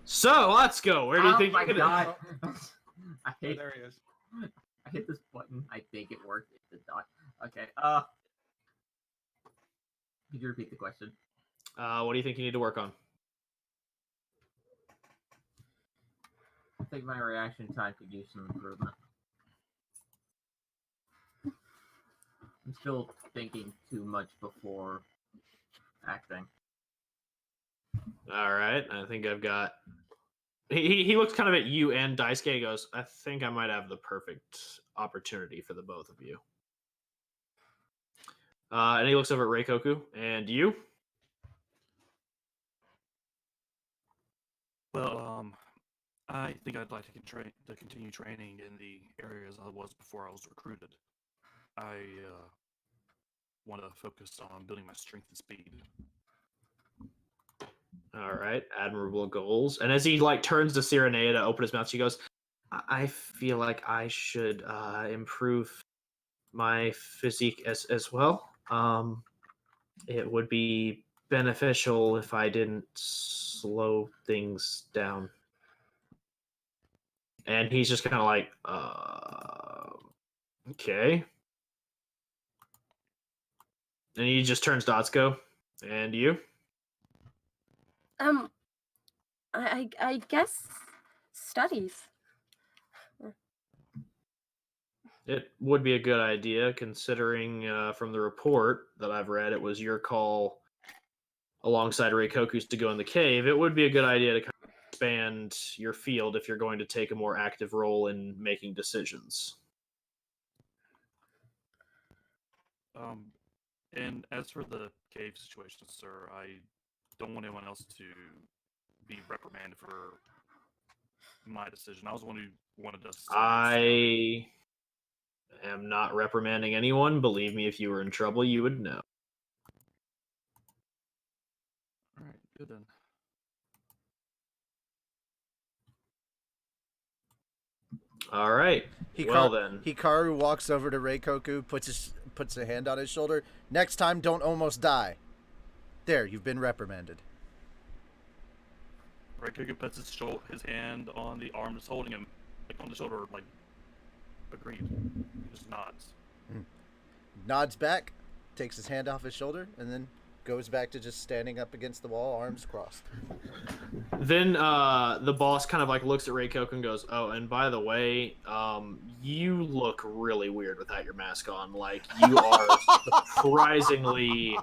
So let's go. Where do you think you could?
God.
There he is.
I hit this button. I think it worked. It did not. Okay. Could you repeat the question?
What do you think you need to work on?
I think my reaction time could use some improvement. I'm still thinking too much before acting.
All right, I think I've got. He looks kind of at you and Daisuke. He goes, I think I might have the perfect opportunity for the both of you. And he looks over at Reikoku. And you?
Well, I think I'd like to continue training in the areas I was before I was recruited. I want to focus on building my strength and speed.
All right, admirable goals. And as he turns to Sirinea to open his mouth, she goes, I feel like I should improve my physique as well. It would be beneficial if I didn't slow things down. And he's just kind of like, okay. And he just turns to Atsuko. And you?
I guess studies.
It would be a good idea, considering from the report that I've read, it was your call alongside Reikoku's to go in the cave. It would be a good idea to kind of expand your field if you're going to take a more active role in making decisions.
And as for the cave situation, sir, I don't want anyone else to be reprimanded for my decision. I was the one who wanted us.
I am not reprimanding anyone. Believe me, if you were in trouble, you would know.
All right, good then.
All right. Well then,
Hikaru walks over to Reikoku, puts a hand on his shoulder. Next time, don't almost die. There, you've been reprimanded.
Reikoku puts his hand on the arm that's holding him, on the shoulder, agreed. He just nods.
Nods back, takes his hand off his shoulder, and then goes back to just standing up against the wall, arms crossed.
Then the boss kind of looks at Reikoku and goes, oh, and by the way, you look really weird without your mask on. You are surprisingly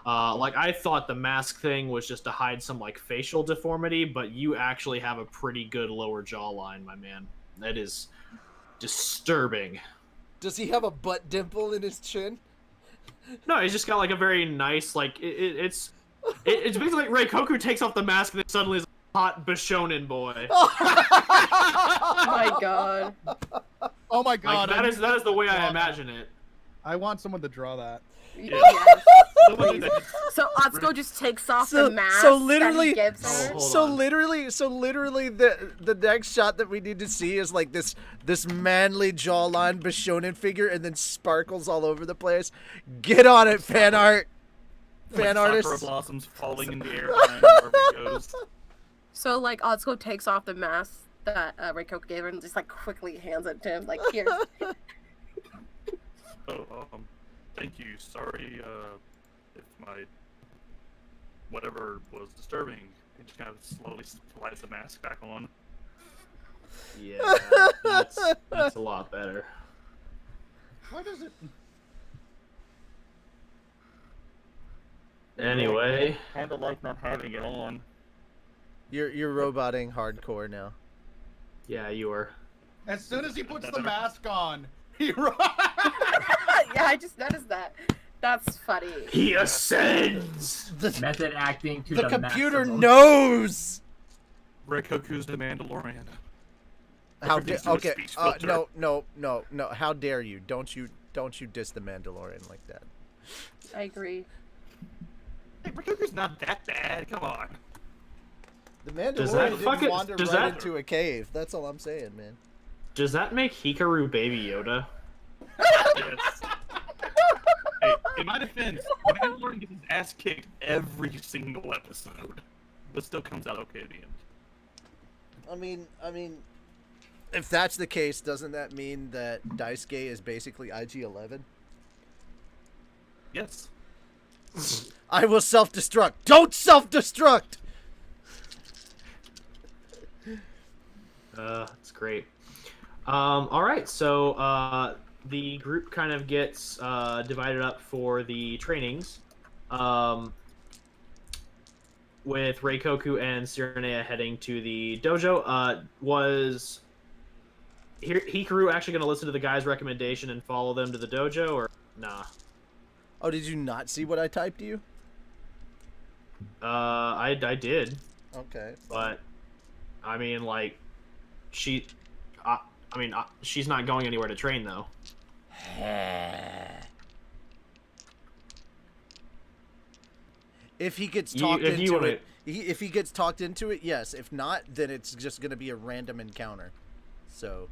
I thought the mask thing was just to hide some facial deformity, but you actually have a pretty good lower jawline, my man. That is disturbing.
Does he have a butt dimple in his chin?
No, he's just got a very nice it's basically Reikoku takes off the mask and then suddenly is a hot Bishonen boy.
Oh my god.
Oh my god.
That is the way I imagine it.
I want someone to draw that.
Yes.
Someone that
So Atsuko just takes off
So-
the mask
so literally-
that he gives her.
Hold
So
on.
literally, the next shot that we need to see is like this manly jawline Bishonen figure, and then sparkles all over the place. Get on it, fan art, fan
sakura
artists.
blossoms falling in the air behind wherever he goes.
So like Atsuko takes off the mask that Reikoku gave her and just like quickly hands it to him. Like here.
Oh, thank you. Sorry, if my whatever was disturbing. It just kind of slowly slides the mask back on.
Yeah, that's a lot better.
Why does it?
Anyway,
Kind of like not having it on.
You're roboting hardcore now.
yeah, you were.
As soon as he puts the mask on, he.
Yeah, I just noticed that. That's funny.
He ascends.
Method acting to
The
the
computer
maximum.
knows.
Reikoku's the Mandalorian.
How
Everything's
dare?
through a
Okay.
speech filter.
No. How dare you? Don't you diss the Mandalorian like that?
I agree.
Hey, Reikoku's not that bad. Come on.
The Mandalorian
Does that
didn't
fucking-
wander
does
right
that-
into a cave. That's all I'm saying, man.
Does that make Hikaru Baby Yoda?
Yes. Hey, in my defense, the Mandalorian gets his ass kicked every single episode, but still comes out okay at the end.
I mean, if that's the case, doesn't that mean that Daisuke is basically IG-11?
Yes.
I will self-destruct. Don't self-destruct.
That's great. All right, so the group kind of gets divided up for the trainings, with Reikoku and Sirinea heading to the dojo. Was Hikaru actually going to listen to the guy's recommendation and follow them to the dojo, or nah?
Oh, did you not see what I typed to you?
I did,
Okay.
but I mean, like, she's not going anywhere to train though.
If he gets
You-
talked
if you
into
wanna-
it, if he gets talked into it, yes. If not, then it's just gonna be a random encounter. So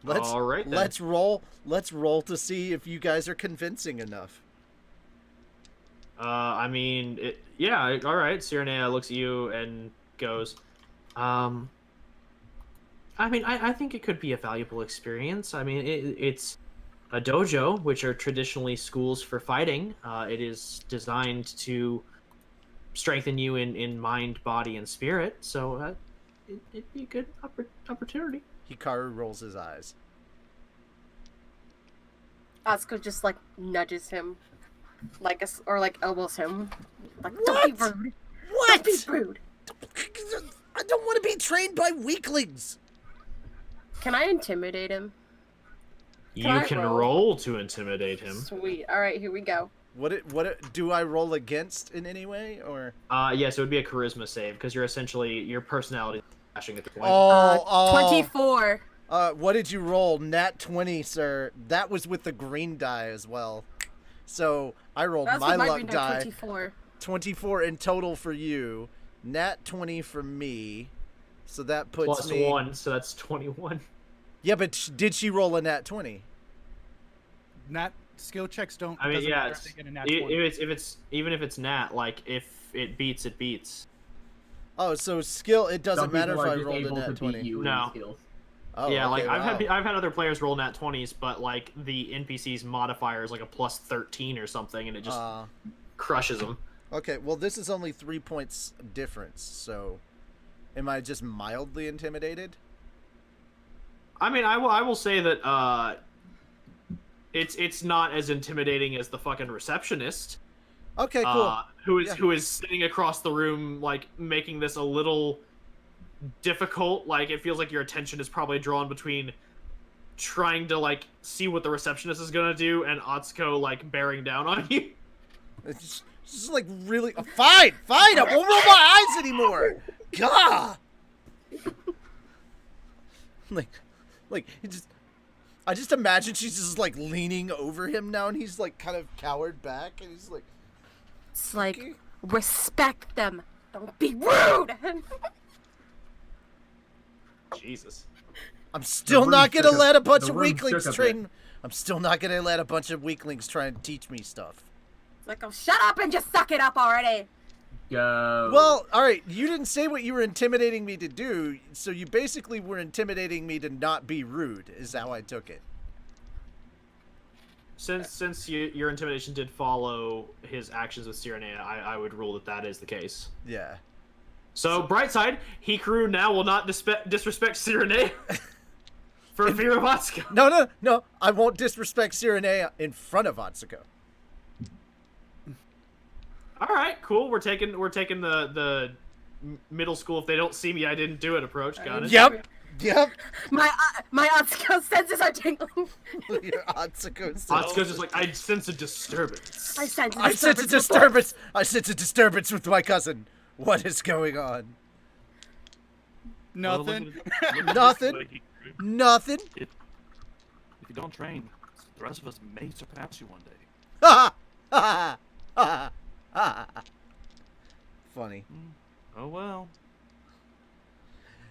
let's
All right, then.
let's roll. Let's roll to see if you guys are convincing enough.
I mean, yeah, all right. Sirinea looks at you and goes, I mean, I think it could be a valuable experience. I mean, it's a dojo, which are traditionally schools for fighting. It is designed to strengthen you in mind, body, and spirit. So it'd be a good opportunity.
Hikaru rolls his eyes.
Atsuko just like nudges him, or like elbows him. Like, don't be
What?
rude.
What?
Don't be rude.
I don't want to be trained by weaklings.
Can I intimidate him?
You
I
can
roll?
roll to intimidate him.
Sweet. All right, here we go.
Do I roll against in any way or?
Yes, it would be a charisma save because you're essentially your personality is flashing at the point.
Oh,
24.
What did you roll? Nat 20, sir. That was with the green die as well. So I rolled
That's
my
with my
luck
green die,
die.
24.
24 in total for you. Nat 20 for me. So that puts
Plus
me.
1, so that's 21.
Yeah, but did she roll a nat 20?
Nat skill checks don't.
I mean,
doesn't
yeah,
matter
it's,
if they get a nat
if
20.
it's even if it's nat, like if it beats, it beats.
Oh, so skill. It doesn't
Some
matter if
people are
I
just
rolled a
able to
nat
beat
20.
you in
No.
skills.
Oh,
Yeah, like
okay,
I've had other players roll nat 20s, but like the NPC's modifier is like a plus 13 or something, and it just crushes them.
Okay, well this is only 3 points difference. So, am I just mildly intimidated?
I mean, I will say that it's not as intimidating as the fucking receptionist.
Okay, cool.
Who is sitting across the room, like making this a little difficult. Like it feels like your attention is probably drawn between trying to like see what the receptionist is gonna do and Atsuko like bearing down on you.
It's just like really. Fine. I won't roll my eyes anymore. God. like, it just. I just imagine she's just like leaning over him now, and he's like kind of cowered back, and he's like,
It's like, respect them. Don't be rude.
Jesus.
I'm still
room
not gonna
shook a-
let a bunch
the
of
room
weaklings
shook a
train. I'm still not gonna let a bunch of weaklings try and teach me stuff.
It's like, oh, shut up and just suck it up already.
Go.
Well, all right, you didn't say what you were intimidating me to do, so you basically were intimidating me to not be rude, is how I took it.
Since your intimidation did follow his actions with Sirinea, I would rule that is the case.
Yeah.
So, bright side, Hikaru now will not disrespect Sirinea for fear of Atsuko.
No, I won't disrespect Sirinea in front of Atsuko.
All right, cool. We're taking the middle school. If they don't see me, I didn't do it approach. Got it.
Yep.
My Atsuko senses are tingling.
Your Atsuko
Atsuko's just like, I sense a disturbance.
I sense
a disturbance. I sense a disturbance with my cousin. What is going on?
Nothing.
Nothing.
If you don't train, the rest of us may surpass you one day.
Ha ha ha ha. Funny.
Oh well.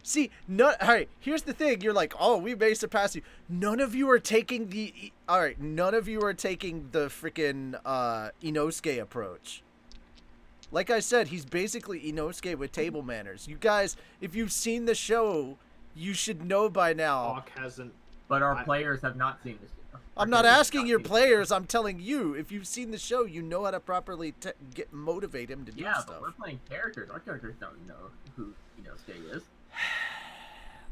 See, all right, here's the thing. You're like, oh, we may surpass you. None of you are taking the freaking Inosuke approach. Like I said, he's basically Inosuke with table manners. You guys, if you've seen the show, you should know by now.
Hawk hasn't.
But our players have not seen this.
I'm not asking your players. I'm telling you. If you've seen the show, you know how to properly motivate him to do
Yeah,
stuff.
but we're playing characters. Our characters don't know who Inosuke is.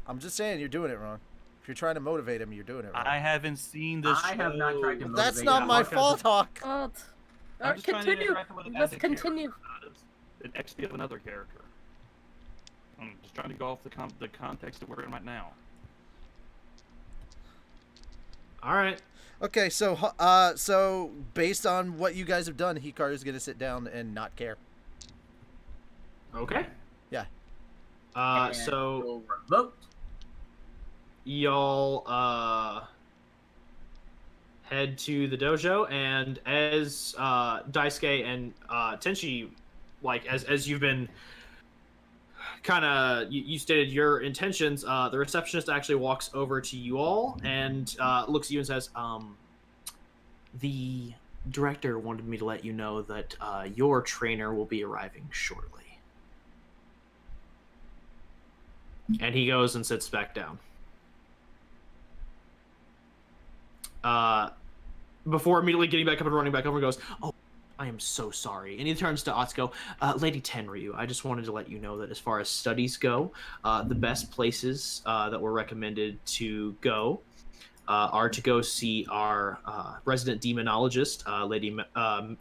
I'm just saying you're doing it wrong. If you're trying to motivate him, you're doing it wrong.
I haven't seen this
I have not tried to motivate
That's not
him.
my
Hawk
fault, Hawk.
Oh,
I'm just trying to
continue.
interact with it
Let's
as a
continue.
character, not as an XP of another character. I'm just trying to go off the context that we're in right now.
All right.
Okay, so so based on what you guys have done, Hikaru's gonna sit down and not care.
Okay.
Yeah.
And
So
we'll revoke.
y'all head to the dojo, and as Daisuke and Tenshi, like as you've been kind of you stated your intentions, the receptionist actually walks over to you all and looks at you and says, the director wanted me to let you know that your trainer will be arriving shortly. And he goes and sits back down. Before immediately getting back up and running back over, and goes, oh, I am so sorry. And he turns to Atsuko, Lady Tenryuu, I just wanted to let you know that as far as studies go, the best places that were recommended to go are to go see our resident demonologist,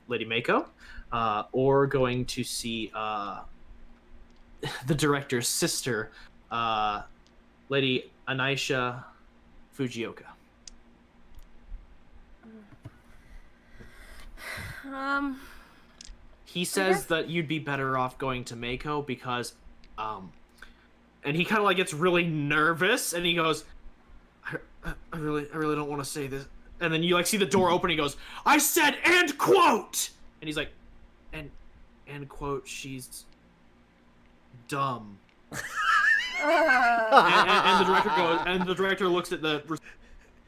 Lady Mako, or going to see the director's sister, Lady Anisha Fujioka. He says that you'd be better off going to Mako because, and he kind of like gets really nervous, and he goes, I really don't want to say this. And then you like see the door open, and he goes, I said end quote! And he's like, end quote, she's dumb. and the director goes, and the director looks at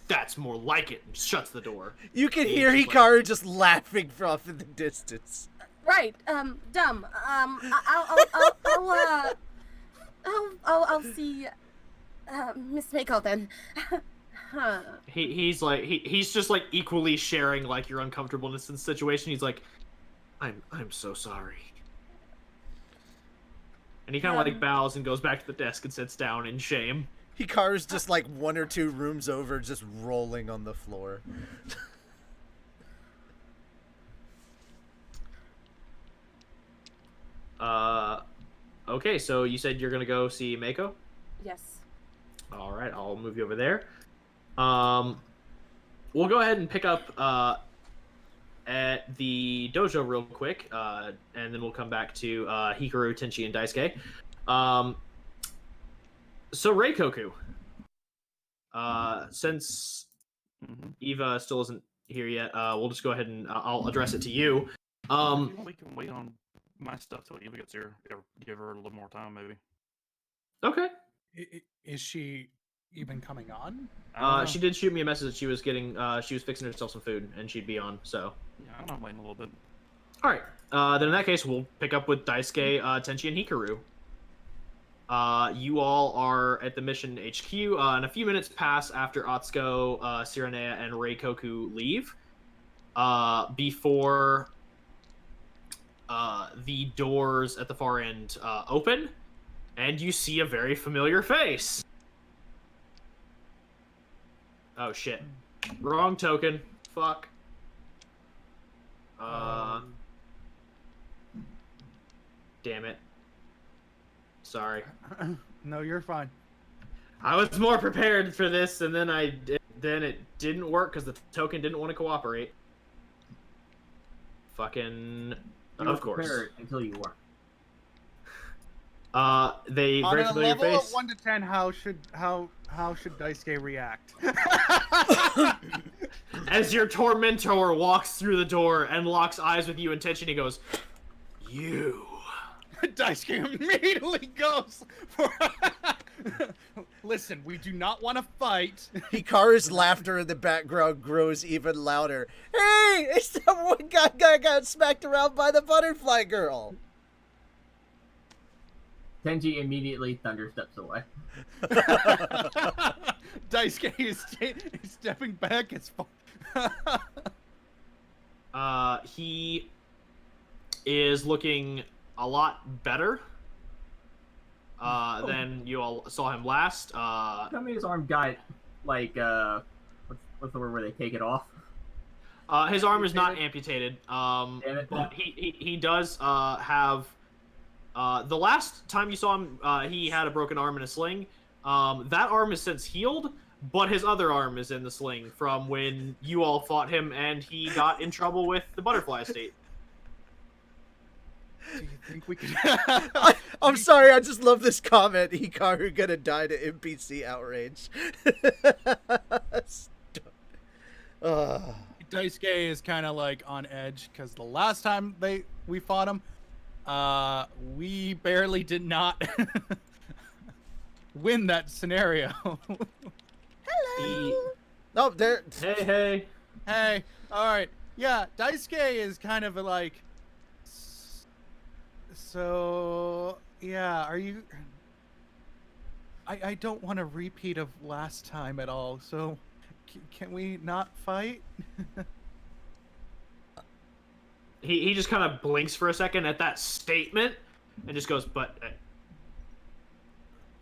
that's more like it, and shuts the door.
You can hear Hikaru just laughing off in the distance.
Right. Dumb. I'll see Miss Mako then. Huh.
He's like he's just like equally sharing like your uncomfortableness in the situation. He's like, I'm so sorry. And he kind of like bows and goes back to the desk and sits down in shame.
Hikaru's just like one or two rooms over, just rolling on the floor.
Okay, so you said you're gonna go see Mako?
Yes.
All right, I'll move you over there. We'll go ahead and pick up at the dojo real quick, and then we'll come back to Hikaru, Tenshi, and Daisuke. So Reikoku, since Eva still isn't here yet. We'll just go ahead and I'll address it to you.
We can wait on my stuff till Eva gets here. Give her a little more time, maybe.
Okay.
Is she even coming on?
She did shoot me a message that she was getting. She was fixing herself some food, and she'd be on. So.
Yeah, I'm not waiting a little bit.
All right. Then in that case, we'll pick up with Daisuke, Tenchi, and Hikaru. You all are at the mission HQ, and a few minutes pass after Atsuko, Sirinea, and Reikoku leave. Before the doors at the far end open, and you see a very familiar face. Oh shit. Wrong token. Fuck. Damn it. Sorry.
No, you're fine.
I was more prepared for this, and then it didn't work because the token didn't want to cooperate. Fucking. Of course.
Until you weren't.
They
On
very
a
familiar
level
face.
of 1 to 10, how should Daisuke react?
As your tormentor walks through the door and locks eyes with you, intention, he goes, "You."
Daisuke immediately goes for. Listen, we do not want to fight.
Hikaru's laughter in the background grows even louder. Hey, it's that one guy got smacked around by the butterfly girl.
Tenji immediately thundersteps away.
Daisuke is stepping back as far.
He is looking a lot better than you all saw him last.
Tell me his arm got, like, what's the word where they take it off?
His arm is not amputated, but he does have... the last time you saw him, he had a broken arm in a sling. That arm is since healed, but his other arm is in the sling from when you all fought him and he got in trouble with the butterfly estate.
Do you think we could?
I'm sorry, I just love this comment. Hikaru gonna die to NPC outrage.
Daisuke is kind of like on edge because the last time we fought him, we barely did not win that scenario.
Hello. No, there.
Hey.
Hey, all right, yeah, Daisuke is kind of like. So yeah, are you? I don't want a repeat of last time at all. So can we not fight?
He just kind of blinks for a second at that statement and just goes, but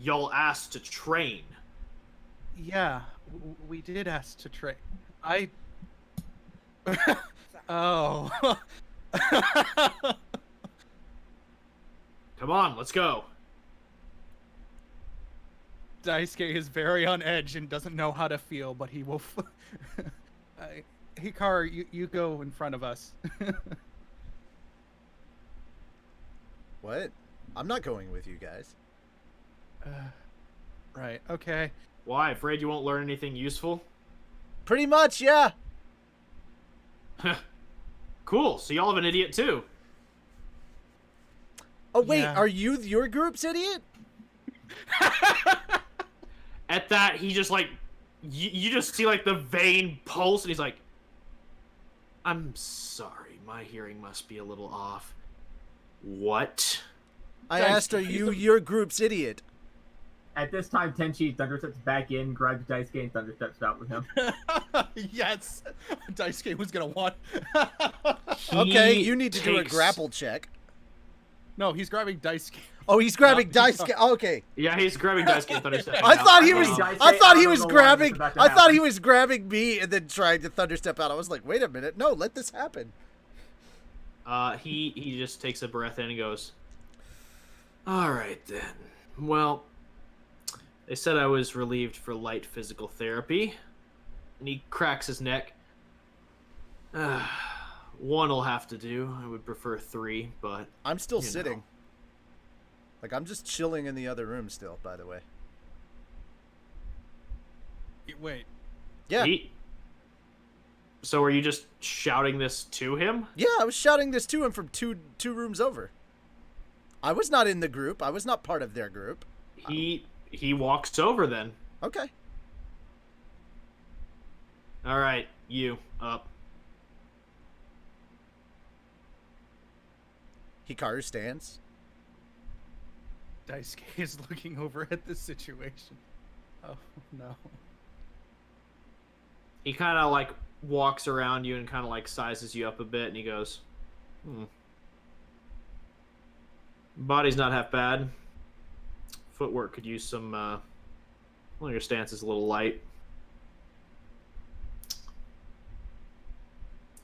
y'all asked to train.
Yeah, we did ask to train. Oh.
Come on, let's go.
Daisuke is very on edge and doesn't know how to feel, but he will. Hikaru, you go in front of us.
What? I'm not going with you guys.
Right. Okay.
Why? Afraid you won't learn anything useful?
Pretty much, yeah.
Cool. So y'all have an idiot too.
Oh wait,
Yeah.
are you your group's idiot?
At that, he just like, you just see like the vein pulse, and he's like, "I'm sorry, my hearing must be a little off." What?
I asked, are you your group's idiot?
At this time, Tenchi thundersteps back in, grabs Daisuke, and thundersteps out with him.
Yes, Daisuke was gonna want.
Okay, you need to do a
takes-
grapple check.
No, he's grabbing Daisuke.
Oh, he's grabbing
No,
Daisuke. Okay.
Yeah, he's grabbing Daisuke and thunderstepping
I
out.
thought he was.
Daisuke,
I thought he
I
was
don't know why this
grabbing.
is about to
I thought he
happen.
was grabbing me and then trying to thunderstep out. I was like, wait a minute, no, let this happen.
He just takes a breath in and goes, "All right then. Well, they said I was relieved for light physical therapy." And he cracks his neck. One'll have to do. I would prefer 3, but
I'm still
You
sitting.
know.
Like I'm just chilling in the other room still. By the way.
Wait.
Yeah.
So are you just shouting this to him?
Yeah, I was shouting this to him from two rooms over. I was not in the group. I was not part of their group.
He walks over then.
Okay.
All right, you up.
Hikaru stands.
Daisuke is looking over at the situation. Oh, no.
He kind of like walks around you and kind of like sizes you up a bit, and he goes, body's not half bad. Footwork could use some, well, your stance is a little light.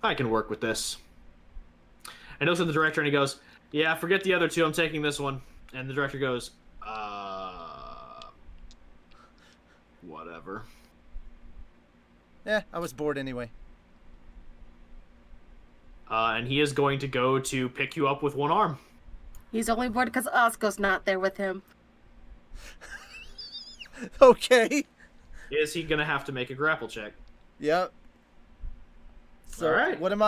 I can work with this. And he looks at the director and he goes, yeah, forget the other two, I'm taking this one. And the director goes, whatever.
Yeah, I was bored anyway.
And he is going to go to pick you up with one arm.
He's only bored because Asuko's not there with him.
Okay.
Is he going to have to make a grapple check?
Yep. So
All right.
Am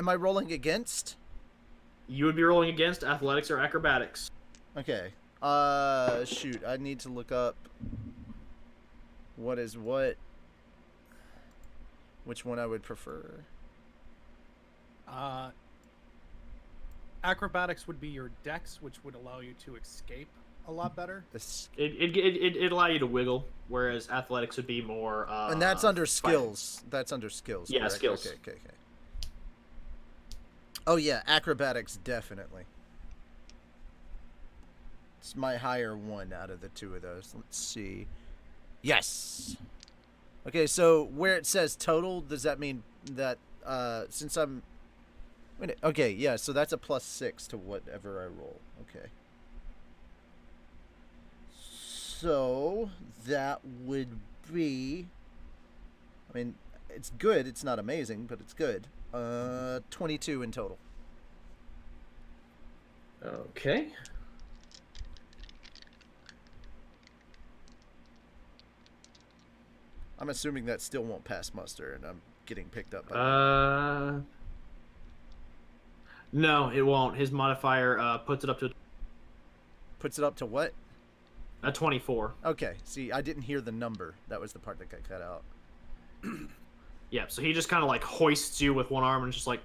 I rolling against?
You would be rolling against athletics or acrobatics.
Okay. Shoot, I need to look up what is what. Which one I would prefer.
Acrobatics would be your dex, which would allow you to escape a lot better.
It'd allow you to wiggle, whereas athletics would be more.
And that's under
fighting.
skills. That's under skills.
Yeah,
correct?
skills.
Okay. Oh yeah, acrobatics definitely. It's my higher one out of the two of those. Let's see. Yes. Okay, so where it says total, does that mean that since I'm... Okay, yeah, so that's a +6 to whatever I roll. Okay. So that would be... I mean, it's good. It's not amazing, but it's good. 22 in total.
Okay.
I'm assuming that still won't pass muster, and I'm getting picked up by...
No, it won't. His modifier puts it up to...
Puts it up to what?
A 24.
Okay, see, I didn't hear the number. That was the part that got cut out.
Yeah, so he just kind of like hoists you with one arm and just like,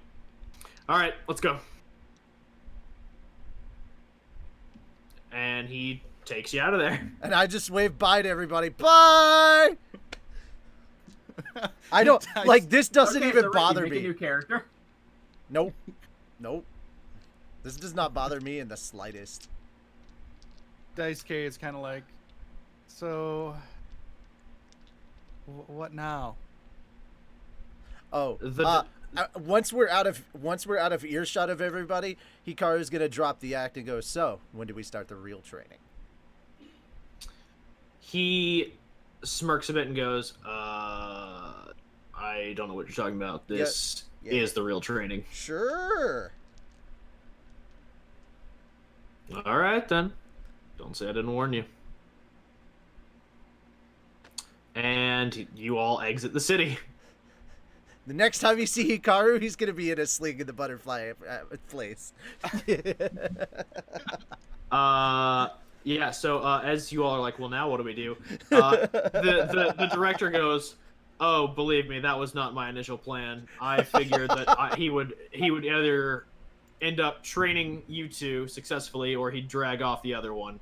all right, let's go. And he takes you out of there.
And I just wave bye to everybody. Bye! I don't... Like, this doesn't
Okay,
even
so Ricky,
bother
make
me.
a new character.
Nope. Nope. This does not bother me in the slightest.
Daisuke is kind of like, so... what now?
Oh, once we're out of earshot of everybody, Hikaru's gonna drop the act and go, so, when do we start the real training?
He smirks a bit and goes, I don't know what you're talking about. This is the real training.
Sure.
All right, then. Don't say I didn't warn you. And you all exit the city.
The next time you see Hikaru, he's gonna be in a Sling in the Butterfly place.
Yeah, so as you all are like, well, now what do we do? The director goes, oh, believe me, that was not my initial plan. I figured that he would either end up training you two successfully or he'd drag off the other one.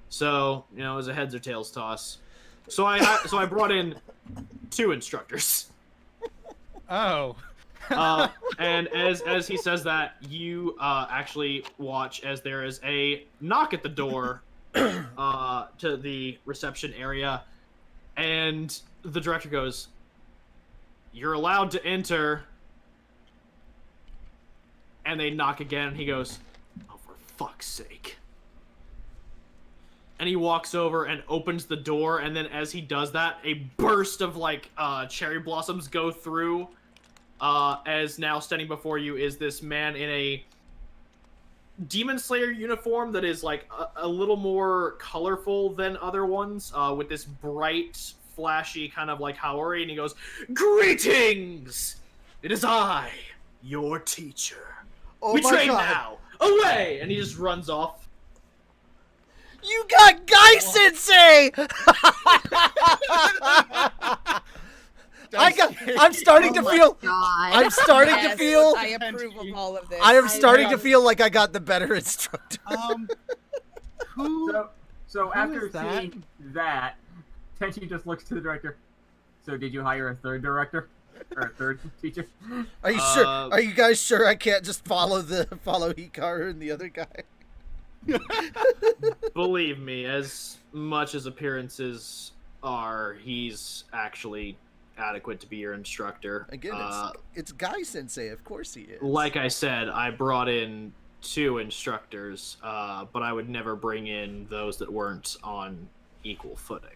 So, you know, it was a heads or tails toss. So I brought in 2 instructors.
Oh.
And as he says that, you actually watch as there is a knock at the door to the reception area, and the director goes, "You're allowed to enter." And they knock again, and he goes, "Oh, for fuck's sake." And he walks over and opens the door, and then as he does that, a burst of like cherry blossoms go through. As now standing before you is this man in a Demon Slayer uniform that is like a little more colorful than other ones, with this bright flashy kind of like Haori, and he goes, "Greetings! It is I, your teacher.
Oh
We
my
train
God.
now. Away!" And he just runs off.
You got Guy Sensei! I'm starting to feel. I'm starting to
Yes,
feel.
I approve of all of this.
I am starting to feel like I got the better instructor.
Who?
So after
is that?
seeing that, Tenchi just looks to the director. So did you hire a third director? Or a third teacher?
Are you sure? Are you guys sure I can't just follow Hikaru and the other guy?
Believe me, as much as appearances are, he's actually adequate to be your instructor.
Again, it's Guy Sensei. Of course he is.
Like I said, I brought in 2 instructors, but I would never bring in those that weren't on equal footing.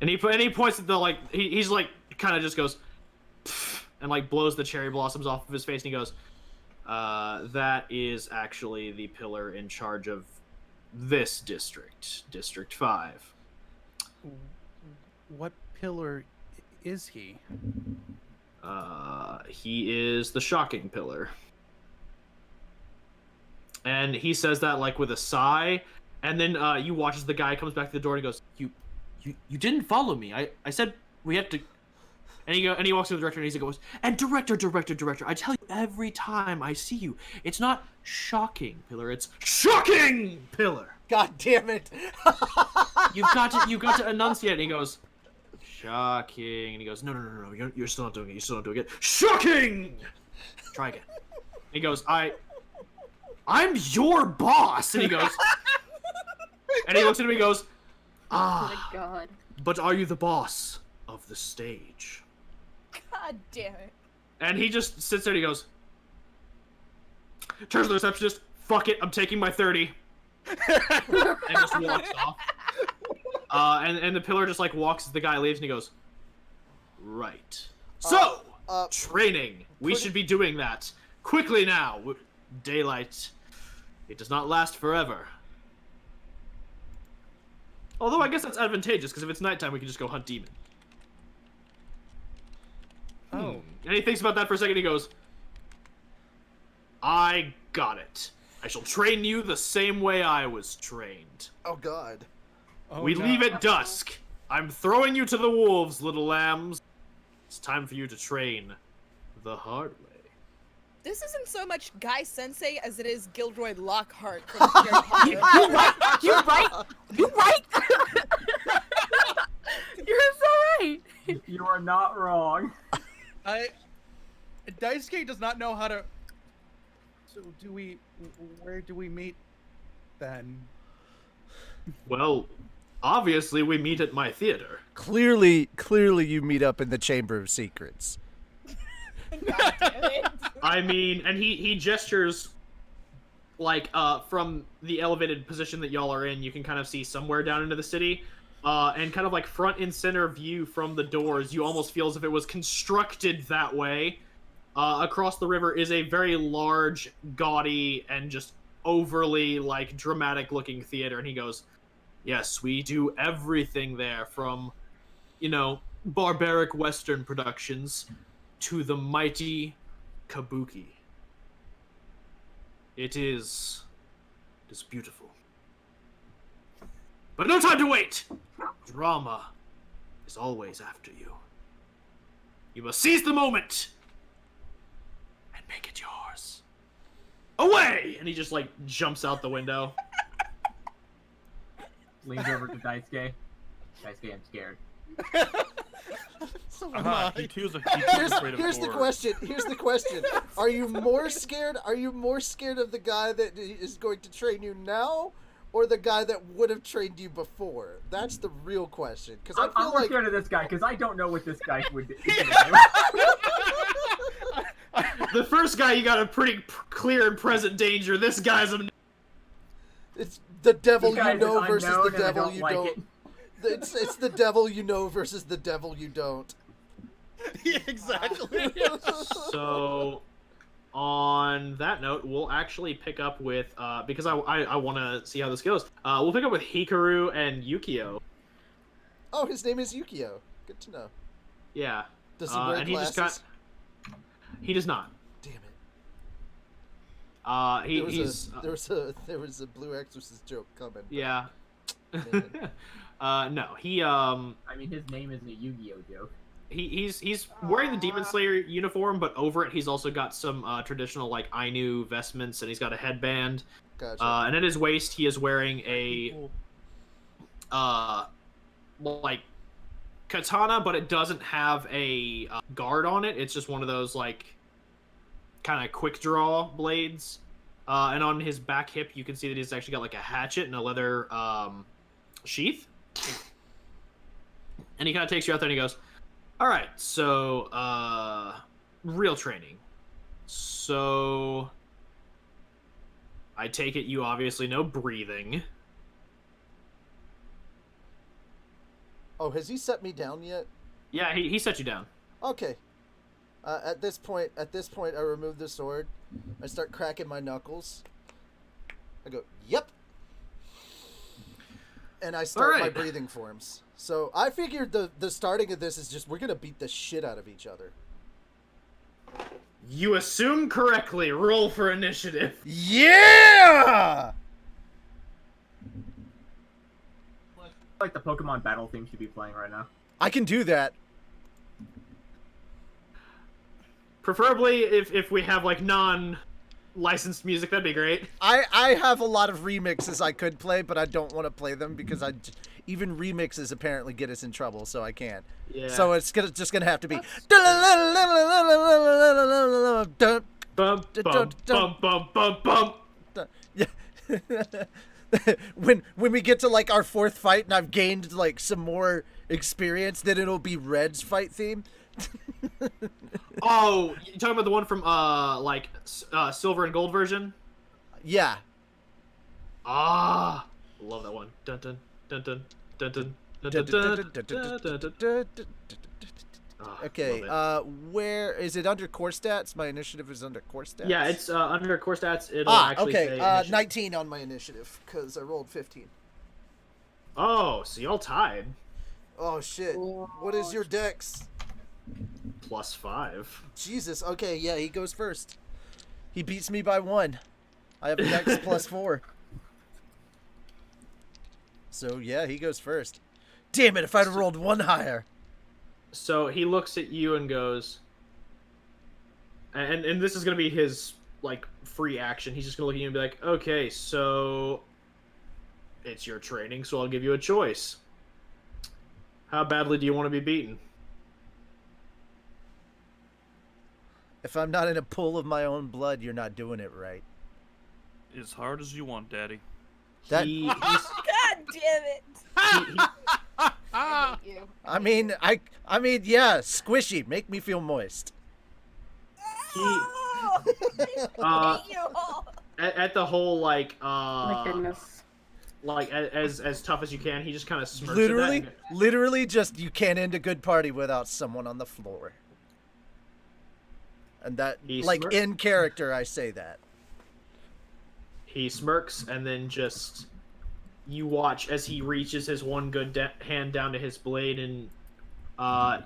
And he points at the, like, he's like, kind of just goes, "Pfft," and like blows the cherry blossoms off of his face, and he goes, that is actually the pillar in charge of this district, District 5.
What pillar is he?
He is the shocking pillar. And he says that like with a sigh, and then you watch as the guy comes back to the door and he goes, You didn't follow me. I said we have to. And he walks to the director and he goes, "And director, I tell you every time I see you, it's not shocking pillar, it's shocking pillar.
God damn it!
You've got to enunciate." And he goes, "Shocking," and he goes, No, you're still not doing it. You're still not doing it. Shocking. Try again. And he goes, I'm your boss. And he goes, and he looks at him and he goes,
Oh my God.
But are you the boss of the stage?
God damn it.
And he just sits there and he goes, turns to the receptionist, "Fuck it, I'm taking my 30. And just walks off. And the pillar just like walks as the guy leaves and he goes, "Right. So, training. We should be doing that. Quickly now. Daylight. It does not last forever. Although I guess that's advantageous, because if it's nighttime, we can just go hunt demon."
Oh.
And he thinks about that for a second, he goes, "I got it. I shall train you the same way I was trained.
Oh God.
We leave at dusk. I'm throwing you to the wolves, little lambs. It's time for you to train the hard way."
This isn't so much Guy Sensei as it is Gilroy Lockhart. From the
You're right. You're right. You're so right.
You are not wrong.
Daisuke does not know how to. So where do we meet then?
Well, obviously we meet at my theater.
Clearly, you meet up in the Chamber of Secrets.
God damn it.
I mean, and he gestures, like, from the elevated position that y'all are in, you can kind of see somewhere down into the city, and kind of like front and center view from the doors, you almost feel as if it was constructed that way. Across the river is a very large, gaudy, and just overly, like, dramatic-looking theater, and he goes, "Yes, we do everything there, from, you know, barbaric Western productions to the mighty kabuki. It is beautiful. But no time to wait! Drama is always after you. You must seize the moment and make it yours. Away!" And he just, like, jumps out the window.
Leans over to Daisuke. Daisuke, I'm scared.
He too's afraid of
Here's the
doors.
question. Are you more scared? Are you more scared of the guy that is going to train you now, or the guy that would have trained you before? That's the real question. Because I
I'm
feel
more
like
scared of this guy because I don't know what this guy would do.
The first guy, you got a pretty clear and present danger. This guy's a...
it's the devil
This guy
you know
is
versus
unknown
the
and I
devil
don't
you
like
don't.
it.
It's the devil you know versus the devil you don't.
Yeah, exactly.
So, on that note, we'll actually pick up with, because I want to see how this goes. We'll pick up with Hikaru and Yukio.
Oh, his name is Yukio. Good to know.
Yeah.
Does he wear
and
glasses?
He does not.
Damn it. There was a Blue Exorcist joke coming.
Yeah. No, he
I mean, his name isn't a Yu-Gi-Oh joke.
He's wearing the Demon Slayer uniform, but over it he's also got some traditional like Ainu vestments, and he's got a headband.
Gotcha.
And at his waist he is wearing a like katana, but it doesn't have a guard on it. It's just one of those like kind of quick draw blades. And on his back hip you can see that he's actually got like a hatchet and a leather sheath. And he kind of takes you out there and he goes, all right, so real training. So I take it you obviously know breathing.
Oh, has he set me down yet?
Yeah, he set you down.
Okay. At this point, I remove the sword. I start cracking my knuckles. I go, yep. And I start my breathing forms. So I figured the starting of this is just we're gonna beat the shit out of each other.
You assume correctly. Roll for initiative.
Yeah!
Like the Pokemon battle theme should be playing right now.
I can do that.
Preferably if we have like non-licensed music, that'd be great.
I have a lot of remixes I could play, but I don't want to play them because even remixes apparently get us in trouble, so I can't.
Yeah.
So it's just gonna have to be.
Bum bum bum bum bum bum.
Yeah. when we get to like our fourth fight and I've gained like some more experience, then it'll be Red's fight theme.
Oh, you talking about the one from like silver and gold version?
Yeah.
Ah, love that one. Dun dun dun dun dun dun dun dun dun dun dun.
Okay, where is it under core stats? My initiative is under core stats.
Yeah, it's under core stats. It'll actually say initiative.
19 on my initiative because I rolled 15.
Oh, so y'all tied.
Oh shit! What is your dex?
+5.
Jesus. Okay, yeah, he goes first. He beats me by 1. I have a dex +4. So yeah, he goes first. Damn it! If I'd rolled 1 higher.
So he looks at you and goes, and this is gonna be his like free action. He's just gonna look at you and be like, okay, so it's your training, so I'll give you a choice. How badly do you want to be beaten?
If I'm not in a pool of my own blood, you're not doing it right.
As hard as you want, Daddy.
God damn it!
I mean, yeah, squishy. Make me feel moist.
At the whole like
My goodness.
like as tough as you can, he just kind of smirks
Literally,
at that.
literally, just you can't end a good party without someone on the floor. And that, like in character, I say that.
He smirks and then just. You watch as he reaches his one good hand down to his blade, and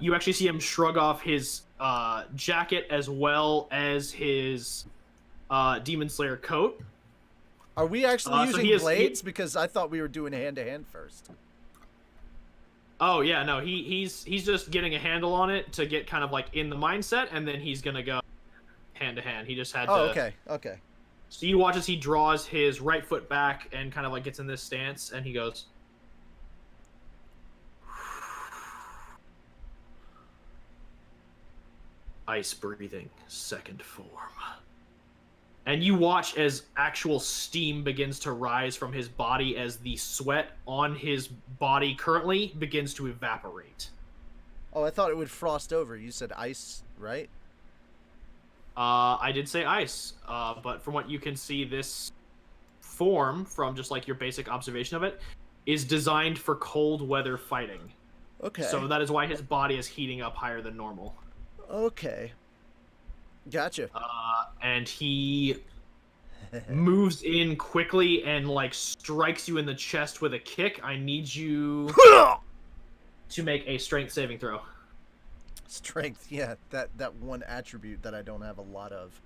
you actually see him shrug off his jacket as well as his Demon Slayer coat.
Are we actually using blades?
He...
Because I thought we were doing hand-to-hand first.
Oh, yeah, no, he's just getting a handle on it to get kind of like in the mindset, and then he's going to go hand-to-hand. He just had to...
Oh, okay, okay.
So you watch as he draws his right foot back and kind of like gets in this stance, and he goes, ice breathing, second form. And you watch as actual steam begins to rise from his body as the sweat on his body currently begins to evaporate.
Oh, I thought it would frost over. You said ice, right?
I did say ice, but from what you can see, this form, from just like your basic observation of it, is designed for cold weather fighting.
Okay.
So that is why his body is heating up higher than normal.
Okay. Gotcha.
And he moves in quickly and like strikes you in the chest with a kick. I need you to make a strength saving throw.
Strength, yeah, that one attribute that I don't have a lot of.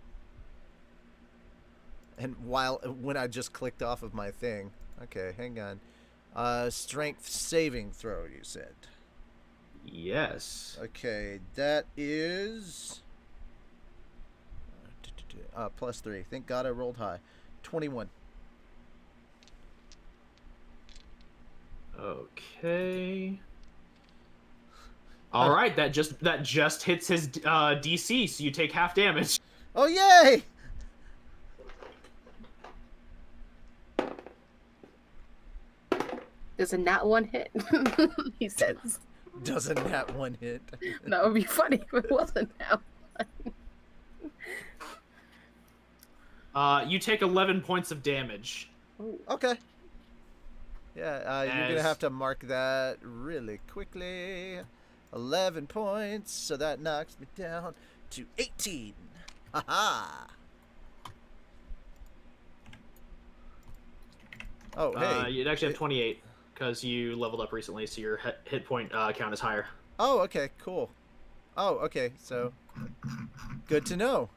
And when I just clicked off of my thing. Okay, hang on. Strength saving throw, you said.
Yes.
Okay, that is +3. Thank God I rolled high. 21.
Okay. All right, that just hits his DC, so you take half damage.
Oh yay!
There's a nat 1 hit, he says.
Doesn't that one hit?
That would be funny if it wasn't nat 1.
You take 11 points of damage.
Okay. Yeah, you're gonna have to mark that really quickly. 11 points, so that knocks me down to 18. Haha. Oh, hey.
You'd actually have 28 because you leveled up recently, so your hit point count is higher.
Oh, okay, cool. Oh, okay, so good to know.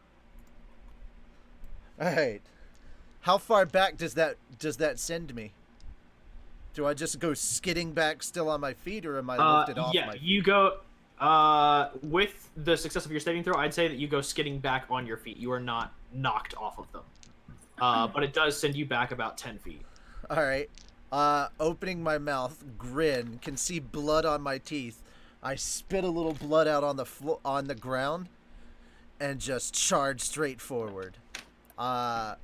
All right. How far back does that send me? Do I just go skidding back still on my feet, or am I lifted off my feet?
Yeah, you go... with the success of your saving throw, I'd say that you go skidding back on your feet. You are not knocked off of them. But it does send you back about 10 feet.
All right. Opening my mouth, grin, can see blood on my teeth. I spit a little blood out on the ground, and just charge straight forward. What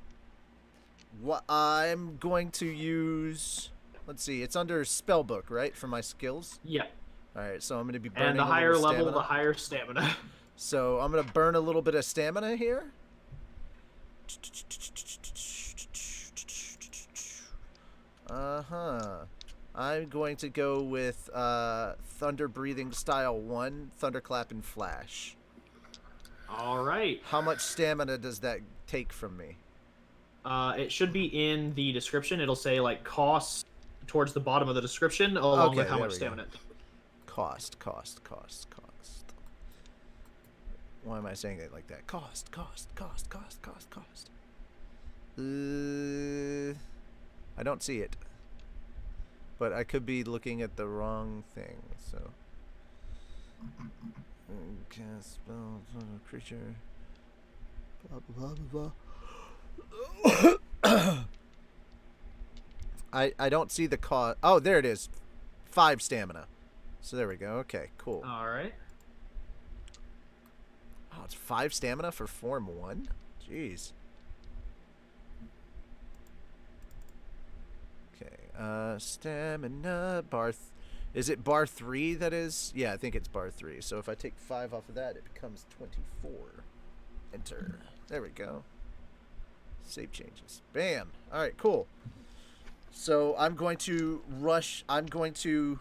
I'm going to use... Let's see, it's under spellbook, right, for my skills?
Yeah.
All right, so I'm going to be burning
and the
a
higher
little
level,
stamina.
the higher stamina.
So I'm going to burn a little bit of stamina here. I'm going to go with Thunder Breathing Style 1, Thunderclap and Flash.
All right.
How much stamina does that take from me?
It should be in the description. It'll say, like, cost towards the bottom of the description, along with how much stamina.
Cost. Why am I saying it like that? Cost. I don't see it. But I could be looking at the wrong thing, so. Cast spell, creature. Blah, blah, blah, blah. I don't see the cost. Oh, there it is. 5 stamina. So there we go. Okay, cool.
All right.
Oh, it's 5 stamina for Form 1? Jeez. Okay, stamina, bar... Is it bar 3 that is? Yeah, I think it's bar 3. So if I take 5 off of that, it becomes 24. Enter. There we go. Save changes. Bam. All right, cool. So I'm going to rush. I'm going to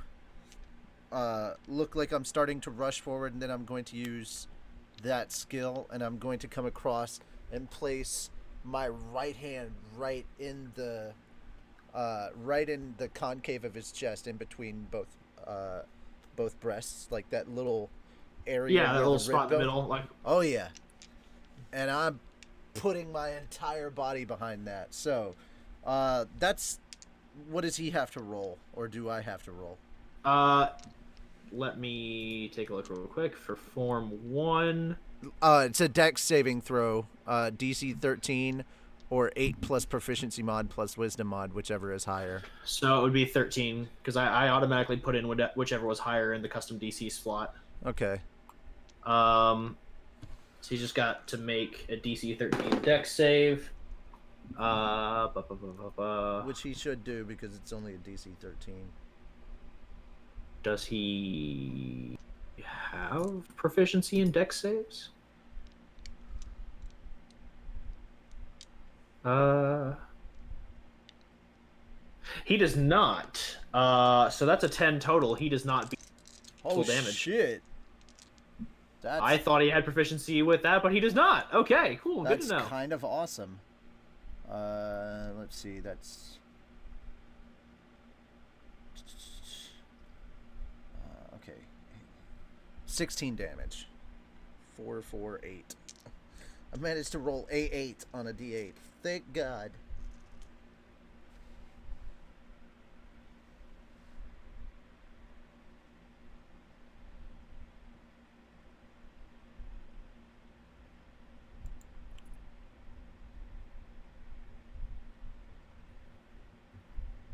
look like I'm starting to rush forward, and then I'm going to use that skill, and I'm going to come across and place my right hand right in the concave of his chest, in between both breasts, like that little area.
Yeah, that little spot in the middle. Like.
Oh yeah. And I'm putting my entire body behind that. So, that's... What does he have to roll? Or do I have to roll?
Let me take a look real quick for Form 1.
It's a dex saving throw. DC 13 or 8 plus proficiency mod plus wisdom mod, whichever is higher.
So it would be 13, because I automatically put in whichever was higher in the custom DC slot.
Okay.
So you just got to make a DC 13 dex save.
Which he should do, because it's only a DC 13.
Does he have proficiency in dex saves? He does not. So that's a 10 total. He does not beat full damage.
Shit.
I thought he had proficiency with that, but he does not. Okay, cool. Good to know.
That's kind of awesome. Let's see. That's 16 damage. 4, 4, 8. I managed to roll A8 on a D8. Thank God.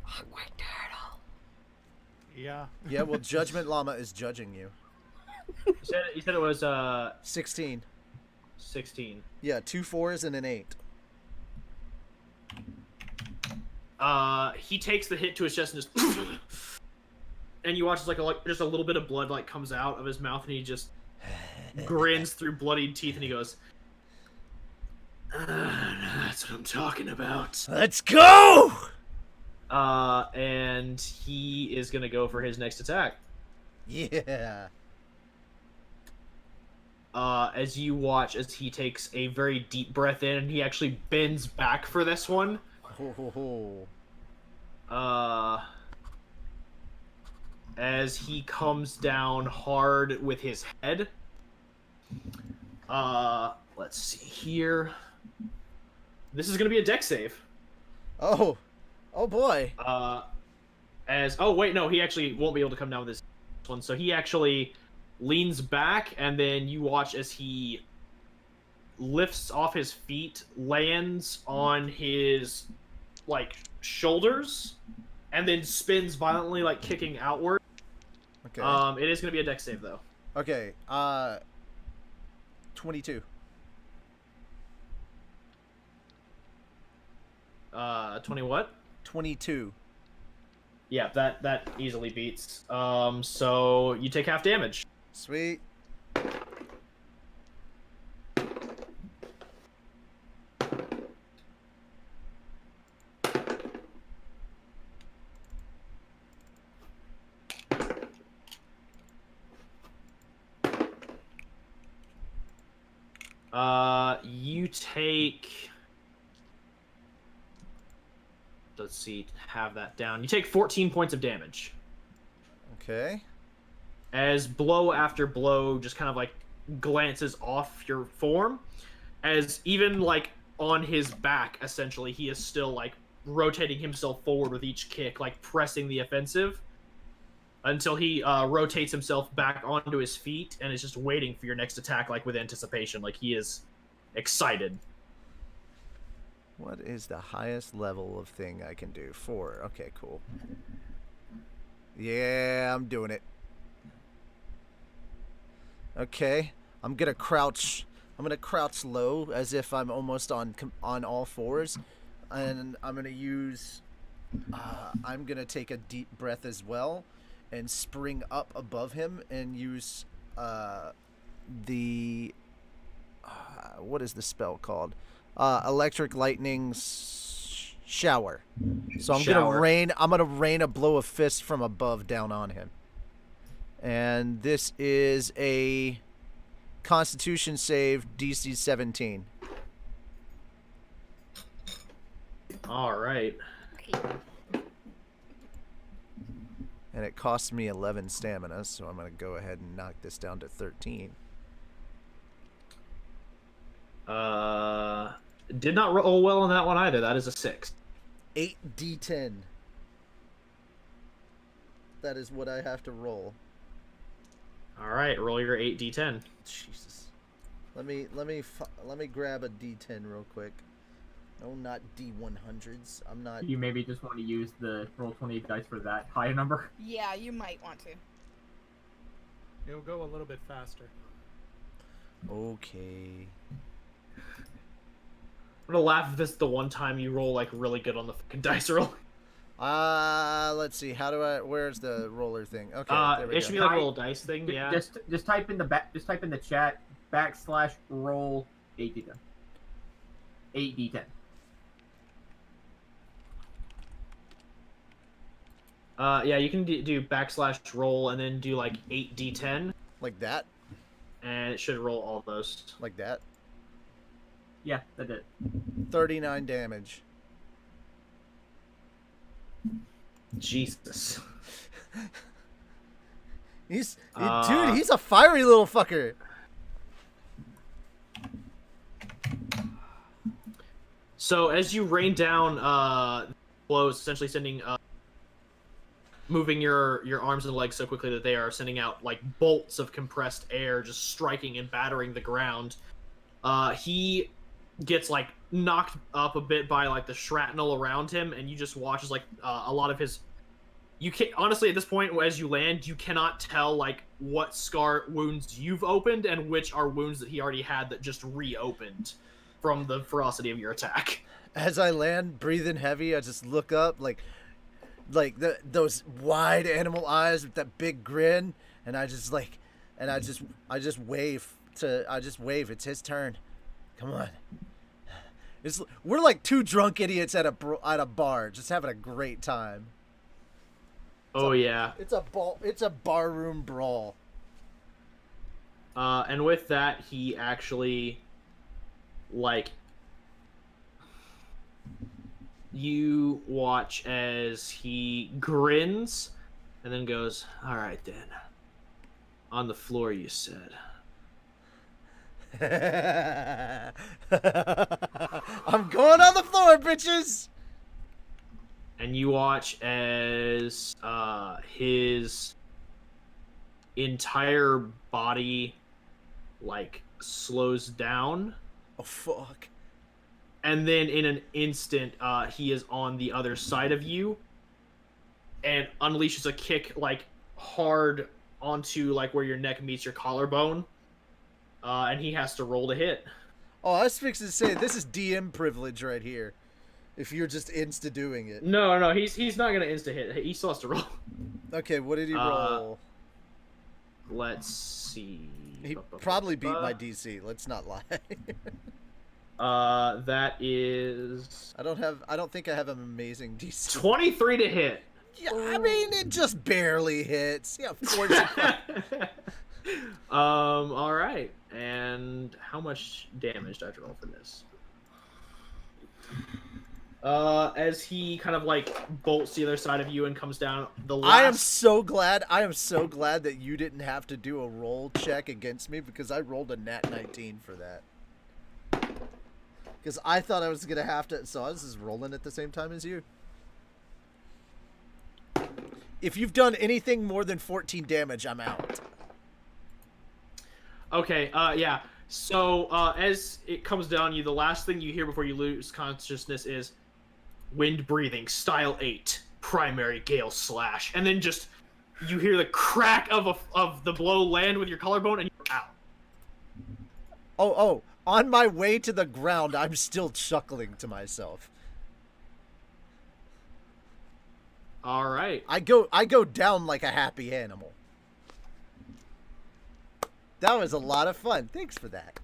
Awkward turtle.
Yeah.
Yeah, well, Judgment Llama is judging you.
You said it was
16.
16.
Yeah, 2 4s and an 8.
He takes the hit to his chest and just and you watch as like just a little bit of blood like comes out of his mouth, and he just grins through bloodied teeth, and he goes, "That's what I'm talking about."
Let's go!
And he is gonna go for his next attack.
Yeah.
As you watch as he takes a very deep breath in, and he actually bends back for this one. As he comes down hard with his head. Let's see here. This is gonna be a dex save.
Oh boy.
Oh wait, no, he actually won't be able to come down with this one. So he actually leans back, and then you watch as he lifts off his feet, lands on his like shoulders, and then spins violently, like kicking outward.
Okay.
It is gonna be a dex save though.
Okay. 22.
20 what?
22.
Yeah, that easily beats. So you take half damage.
Sweet.
You take... Let's see, have that down. You take 14 points of damage.
Okay.
As blow after blow just kind of like glances off your form, as even like on his back, essentially, he is still like rotating himself forward with each kick, like pressing the offensive, until he rotates himself back onto his feet and is just waiting for your next attack, like with anticipation, like he is excited.
What is the highest level of thing I can do? 4. Okay, cool. Yeah, I'm doing it. Okay, I'm gonna crouch. I'm gonna crouch low as if I'm almost on all fours, and I'm gonna use. I'm gonna take a deep breath as well, and spring up above him and use the. What is the spell called? Electric lightning shower. So I'm gonna rain a blow of fist from above down on him. And this is a Constitution save, DC 17.
All right.
And it costs me 11 stamina, so I'm gonna go ahead and knock this down to 13.
Did not roll well on that one either. That is a 6.
8d10. That is what I have to roll.
All right, roll your 8d10.
Jesus. Let me grab a d10 real quick. No, not d100s. I'm not.
You maybe just want to use the roll 20 dice for that high number.
Yeah, you might want to.
It'll go a little bit faster.
Okay.
I'm gonna laugh if this is the one time you roll like really good on the fucking dice roll.
Let's see. How do I? Where's the roller thing? Okay, there we
It
go.
should be like a little dice thing. Yeah.
Just type in the chat /roll 8d10. 8d10.
Yeah, you can do /roll and then do like 8d10,
Like that?
and it should roll all those.
Like that?
Yeah, that did.
39 damage.
Jesus.
Dude, he's a fiery little fucker.
So as you rain down blows, essentially sending moving your arms and legs so quickly that they are sending out like bolts of compressed air, just striking and battering the ground. He gets like knocked up a bit by like the shrapnel around him, and you just watch as like a lot of his. You can't honestly at this point as you land, you cannot tell like what scar wounds you've opened and which are wounds that he already had that just reopened from the ferocity of your attack.
As I land, breathing heavy, I just look up like those wide animal eyes with that big grin, and I just wave. It's his turn. Come on. We're like two drunk idiots at a bar, just having a great time.
Yeah.
It's a barroom brawl.
And with that, he actually, like, you watch as he grins and then goes, "All right, then. On the floor, you said."
I'm going on the floor, bitches!
And you watch as his entire body, like, slows down.
Oh, fuck.
And then in an instant, he is on the other side of you and unleashes a kick, like, hard onto, like, where your neck meets your collarbone. And he has to roll to hit.
Oh, I was fixing to say, this is DM privilege right here. If you're just insta doing it.
No, he's not gonna insta hit. He still has to roll.
Okay, what did he roll?
Let's see.
He probably beat my DC. Let's not lie.
That is.
I don't think I have an amazing DC.
23 to hit.
Yeah, I mean it just barely hits. Yeah, of course.
All right. And how much damage do I have to roll for this? As he kind of like bolts the other side of you and comes down the last...
I am so glad that you didn't have to do a roll check against me because I rolled a nat 19 for that. Because I thought I was going to have to... So I was just rolling at the same time as you. If you've done anything more than 14 damage, I'm out.
Okay, yeah. So, as it comes down on you, the last thing you hear before you lose consciousness is wind breathing, style 8, primary gale slash. And then just, you hear the crack of the blow land with your collarbone and you're out.
Oh, on my way to the ground, I'm still chuckling to myself.
All right.
I go down like a happy animal. That was a lot of fun. Thanks for that.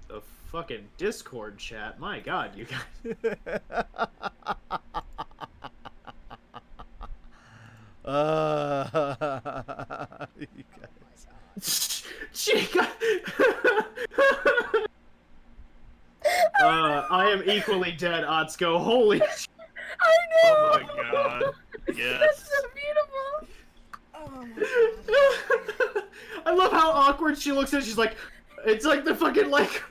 The fucking Discord chat. My God, you guys.
You guys.
I am equally dead, Atsuko. Holy shit.
I know.
Oh my god. Yes.
That's so beautiful.
Oh my god.
I love how awkward she looks at it. She's like, it's like the fucking, like,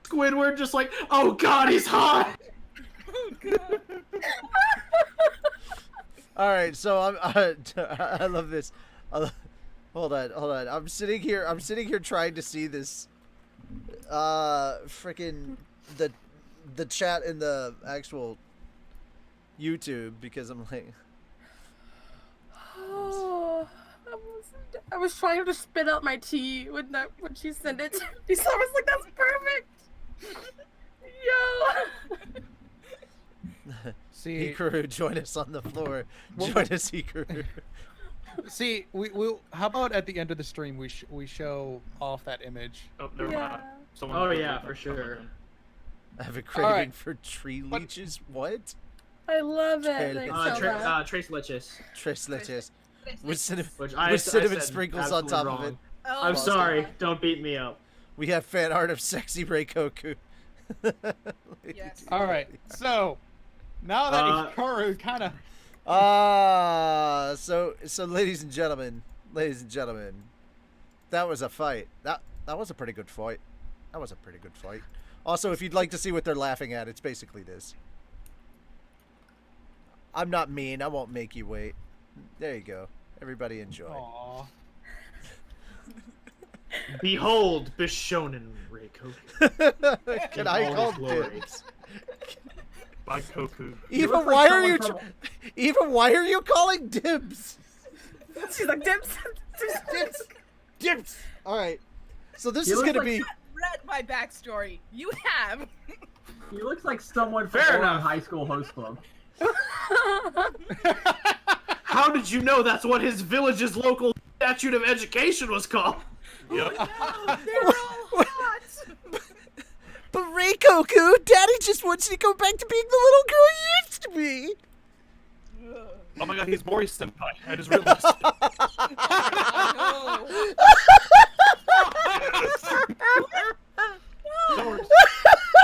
Squidward just like, oh god, he's hot!
Oh god.
Alright, so I love this. Hold on. I'm sitting here trying to see this, freaking, the chat in the actual YouTube, because I'm like...
Oh, I was trying to spit out my tea when she sent it to me, so I was like, that's perfect! Yo!
See,
Hikaru, join us on the floor. Join us, Hikaru.
see, we'll. How about at the end of the stream we show off that image?
Oh, never
Yeah.
mind. Someone
Oh
put
yeah,
it
for
up.
sure.
I have a craving
right.
for tree leeches. What?
I love it.
Trace-
Like, so bad.
Trace leches.
Tres leches. With cinnamon
Which
cinnamon
said
sprinkles on top
absolutely
of it.
Oh,
I'm
my
sorry,
God.
don't beat me up.
We have fan art of sexy Reikoku.
Yes.
All right, so now that Hikaru kind of
So ladies and gentlemen, that was a fight. That was a pretty good fight. That was a pretty good fight. Also, if you'd like to see what they're laughing at, it's basically this. I'm not mean. I won't make you wait. There you go. Everybody enjoy.
Aww.
Behold, Bishonen Reikoku.
Can I call dibs?
By Koku.
Eva,
looks
why
like
are you?
someone
Eva, why are you calling dibs?
She's like, dibs.
Dibs. Dibs. All right. So this
He
is
looks
gonna
like
be.
Read my backstory. You have.
He looks like someone from
Fair
Oregon
enough.
High School Host Club.
How did you know that's what his village's local statute of education was called?
Yep.
No, they're all hot.
But Reikoku, Daddy just wants you to go back to being the little girl you used to be.
Oh my god, he's Mori Senpai. I just realized.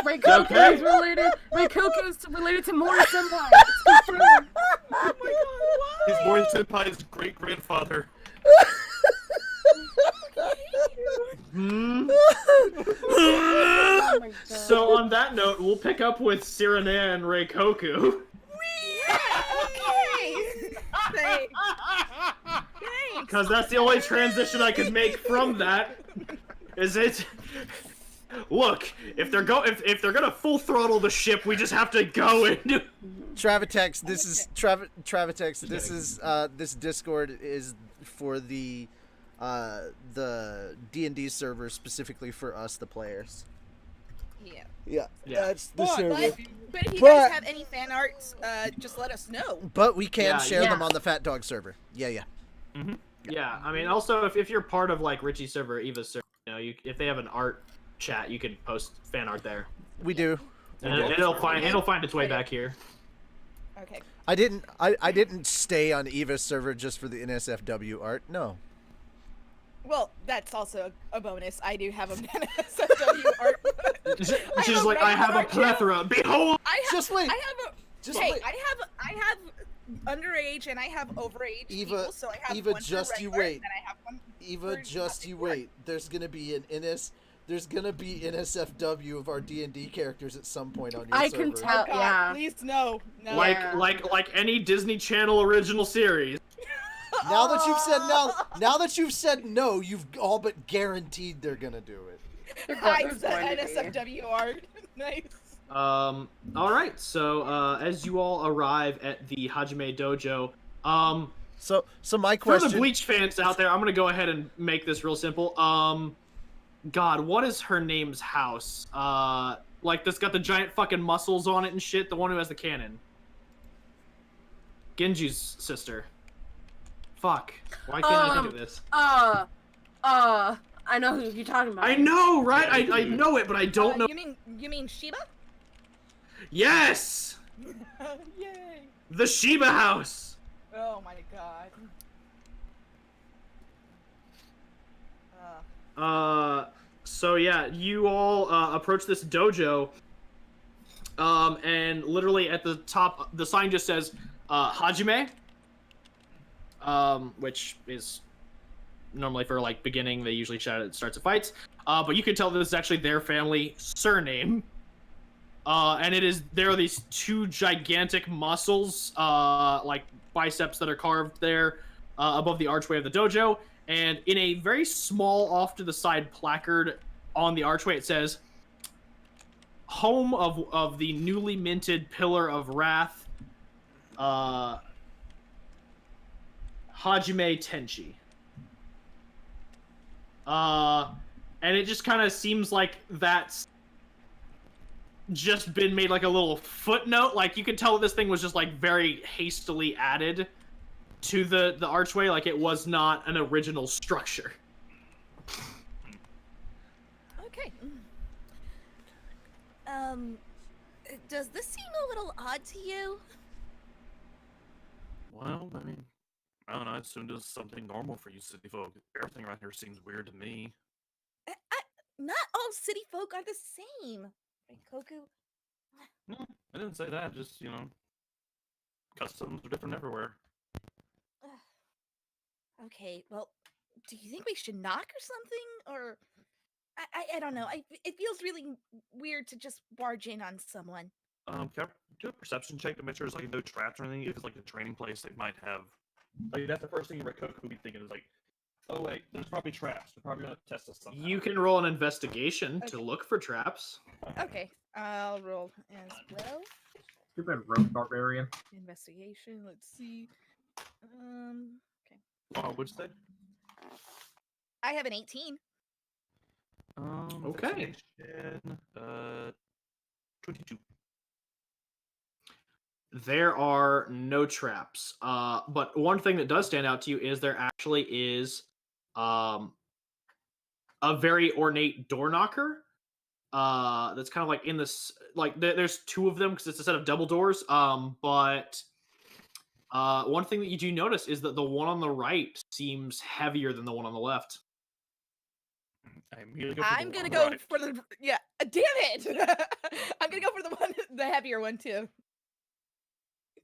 Reikoku is related. Reikoku is related to Mori Senpai. It's confirmed.
He's Mori Senpai's great grandfather.
Oh my God.
So on that note, we'll pick up with Sirinea and Reikoku.
Okay. Thanks.
Because that's the only transition I could make from that. Is it? Look, if they're gonna full throttle the ship, we just have to go into.
Travatex, this is Travatex. This is this Discord is for the D&D server specifically for us, the players.
Yeah.
Yeah,
Yeah.
that's the server.
But if you
But-
guys have any fan arts, just let us know.
But we can
Yeah,
share
yeah.
them on the Fat Dog server. Yeah.
Yeah, I mean, also if you're part of like Richie's server, Eva's server, if they have an art chat, you can post fan art there,
We do.
and it'll find its way back here.
Okay.
I didn't stay on Eva's server just for the NSFW art. No.
Well, that's also a bonus. I do have a NSFW art.
She's like, I have a plethora. Behold.
I have,
Just wait.
I have a.
Just
hey,
wait.
I have underage and I have overage
Eva,
people, so I have
Eva,
one
just
for
you
regular,
wait.
And I have one
Eva,
for
just
not
you
regular.
wait. There's gonna be NSFW of our D&D characters at some point on your
I
server.
can tell.
God,
Yeah.
please no.
Yeah.
Like any Disney Channel original series.
Now that you've said no, you've all but guaranteed they're gonna do it.
I
There's
said
going to be.
NSFW art. Nice.
All right. So as you all arrive at the Hajime Dojo,
So my
for the
question.
Bleach fans out there, I'm gonna go ahead and make this real simple. God, what is her name's house? Like this got the giant fucking muscles on it and shit. The one who has the cannon. Genji's sister. Fuck. Why can't I think of this?
I know who you're talking about.
I know, right? I know it, but I don't know.
You mean Shiba?
Yes,
Yay!
the Shiba house.
Oh my god.
So yeah, you all approach this dojo, and literally at the top, the sign just says Hajime, which is normally for like beginning. They usually shout it at starts of fights, but you can tell this is actually their family surname. And there are these two gigantic muscles, like biceps that are carved there above the archway of the dojo. And in a very small, off to the side placard on the archway, it says, "Home of the newly minted Pillar of Wrath, Hajime Tenchi." And it just kind of seems like that's just been made like a little footnote. Like you can tell this thing was just like very hastily added to the archway. Like it was not an original structure.
Okay. Does this seem a little odd to you?
Well, I mean, I don't know. I assumed it was something normal for you city folk. Everything around here seems weird to me.
Not all city folk are the same. Right, Koku?
No, I didn't say that. Just, customs are different everywhere.
Okay, well, do you think we should knock or something? Or I don't know. It feels really weird to just barge in on someone.
Can I do a perception check to make sure there's like no traps or anything? If it's like a training place, they might have. Like that's the first thing Reikoku would be thinking is like, oh wait, there's probably traps. They're probably gonna test us somehow.
You can roll an investigation to look for traps.
Okay, I'll roll as well.
Stupid rogue barbarian.
Investigation. Let's see. Okay.
Oh, what'd you say?
I have an 18.
Okay.
22.
There are no traps. But one thing that does stand out to you is there actually is a very ornate door knocker. That's kind of like in this, like there's two of them because it's a set of double doors. But one thing that you do notice is that the one on the right seems heavier than the one on the left.
I'm gonna go for the yeah. Damn it! I'm gonna go for the heavier one too.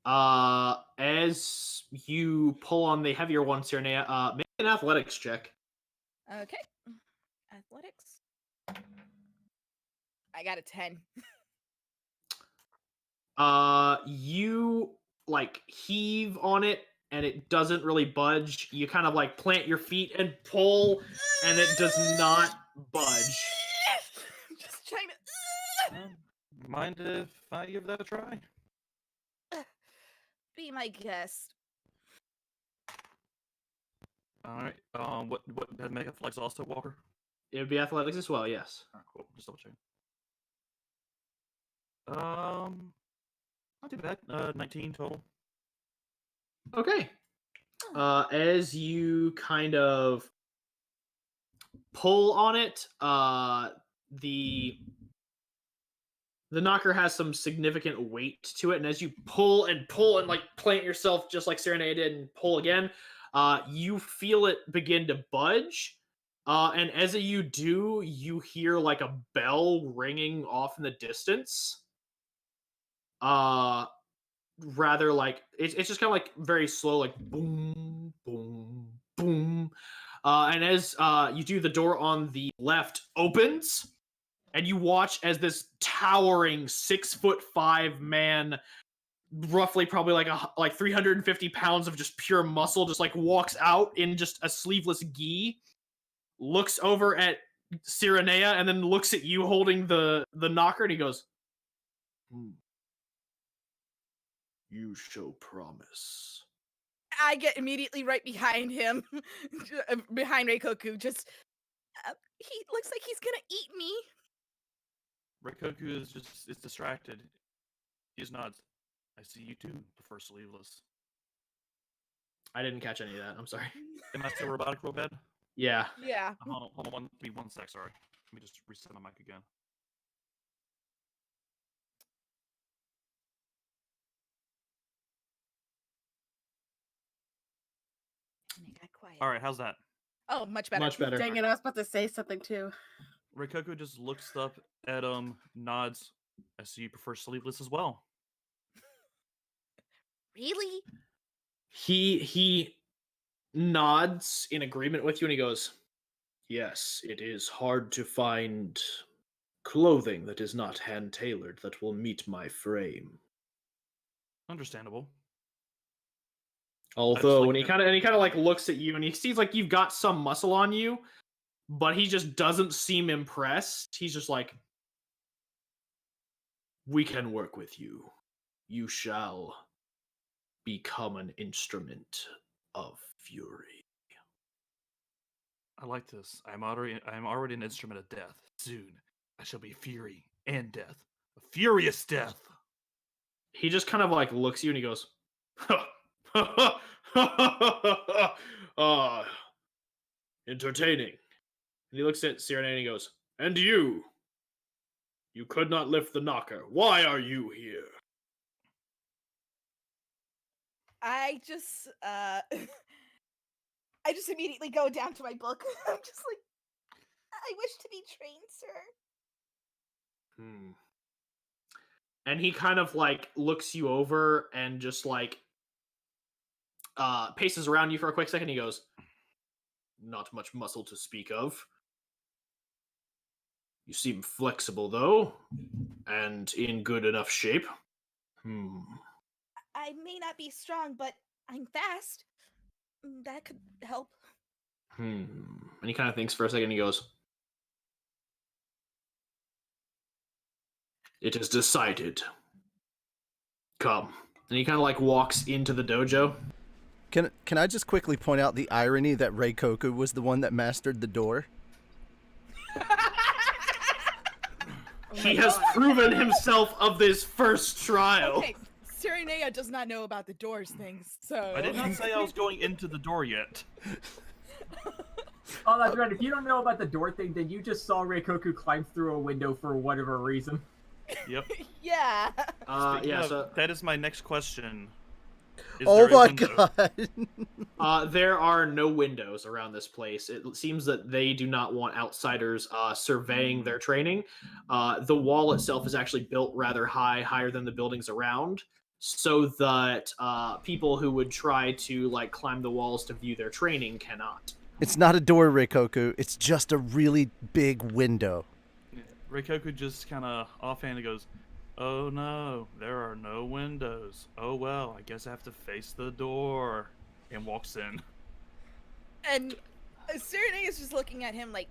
As you pull on the heavier one, Sirinea, make an athletics check.
Okay. Athletics. I got a 10.
You like heave on it and it doesn't really budge. You kind of like plant your feet and pull and it does not budge.
I'm just trying to
Mind if I give that a try?
be my guest.
Alright. What that make athletics also, Walker?
It would be athletics as well, yes.
Alright, cool. Just double check. Not too bad. 19 total.
Okay. As you kind of pull on it, the knocker has some significant weight to it, and as you pull and like plant yourself just like Sirinea did and pull again, you feel it begin to budge. And as you do, you hear like a bell ringing off in the distance. Rather like it's just kind of like very slow, like boom, boom, boom. And as you do, the door on the left opens, and you watch as this towering 6'5" man, roughly probably like 350 pounds of just pure muscle, just like walks out in just a sleeveless gi, looks over at Sirinea, and then looks at you holding the knocker, and he goes, "You show promise."
I get immediately right behind him, behind Reikoku. Just he looks like he's gonna eat me.
Reikoku is distracted. He just nods. I see you too, prefer sleeveless.
I didn't catch any of that. I'm sorry.
Am I still robotic real bad?
Yeah.
Yeah.
Hold on, give me 1 sec, sorry. Let me just reset my mic again.
And it got quiet.
Alright, how's that?
Oh, much better.
Much better.
Dang it, I was about to say something too.
Reikoku just looks up at nods. I see you prefer sleeveless as well.
Really?
He nods in agreement with you, and he goes, "Yes, it is hard to find clothing that is not hand-tailored that will meet my frame."
Understandable.
Although
like
when he kind of like looks at you and he sees like you've got some muscle on you, but he just doesn't seem impressed. He's just like, "We can work with you. You shall become an instrument of fury."
I like this. I'm already an instrument of death. Soon, I shall be fury and death. A furious death.
He just kind of like looks at you and he goes, entertaining. And he looks at Sirinea and he goes, "And you could not lift the knocker. Why are you here?"
I just immediately go down to my book. I'm just like, I wish to be trained, sir.
And he kind of like looks you over and just like paces around you for a quick second. He goes, "Not much muscle to speak of. You seem flexible, though, and in good enough shape.
I may not be strong, but I'm fast. That could help."
And he kind of thinks for a second. He goes, "It is decided. Come." And he kind of like walks into the dojo.
Can I just quickly point out the irony that Reikoku was the one that mastered the door?
He has proven himself of this first trial.
Okay, Sirinea does not know about the doors things, so...
I did not say I was going into the door yet.
Oh, that's right. If you don't know about the door thing, then you just saw Reikoku climb through a window for whatever reason.
Yep.
Yeah.
So
that is my next question.
Oh my god!
There are no windows around this place. It seems that they do not want outsiders surveying their training. The wall itself is actually built rather high, higher than the buildings around, so that people who would try to like climb the walls to view their training cannot.
It's not a door, Reikoku. It's just a really big window.
Reikoku just kind of offhand goes, "Oh no, there are no windows. Oh well, I guess I have to face the door," and walks in.
And Sirinea is just looking at him like,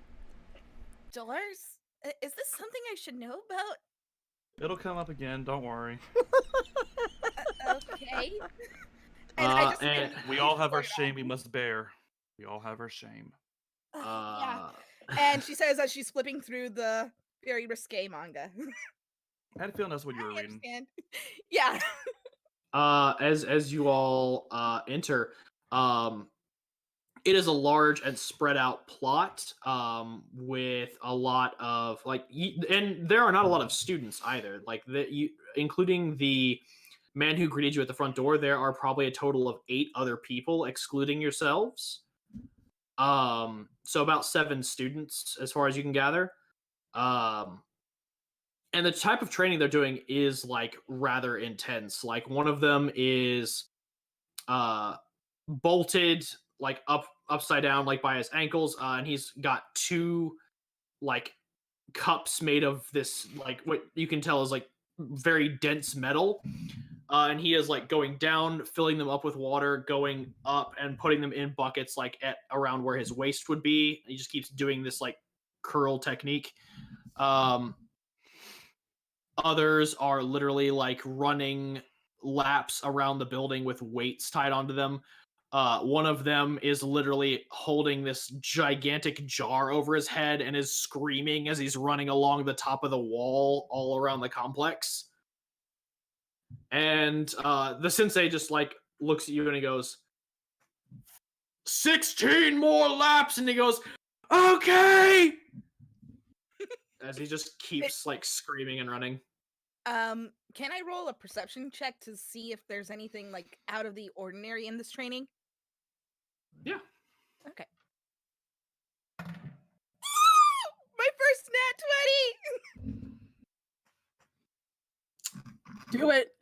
"Doors? Is this something I should know about?"
It'll come up again, don't worry.
Okay. And
we all have our shame we must bear. We all have our shame.
Yeah. And she says as she's flipping through the very risque manga.
I had a feeling that's what you were reading.
Understand. Yeah.
As you all enter, it is a large and spread out plot with a lot of and there are not a lot of students either. Like including the man who greeted you at the front door, there are probably a total of 8 other people, excluding yourselves. So about 7 students, as far as you can gather. And the type of training they're doing is like rather intense. Like one of them is bolted like upside down, like by his ankles, and he's got 2 like cups made of this like what you can tell is like very dense metal. And he is like going down, filling them up with water, going up and putting them in buckets like at around where his waist would be. He just keeps doing this like curl technique. Others are literally like running laps around the building with weights tied onto them. One of them is literally holding this gigantic jar over his head and is screaming as he's running along the top of the wall all around the complex. And the sensei just like looks at you and he goes, 16 more laps, and he goes, "Okay." As he just keeps like screaming and running.
Can I roll a perception check to see if there's anything like out of the ordinary in this training?
Yeah.
Okay. My first nat 20.
Do it.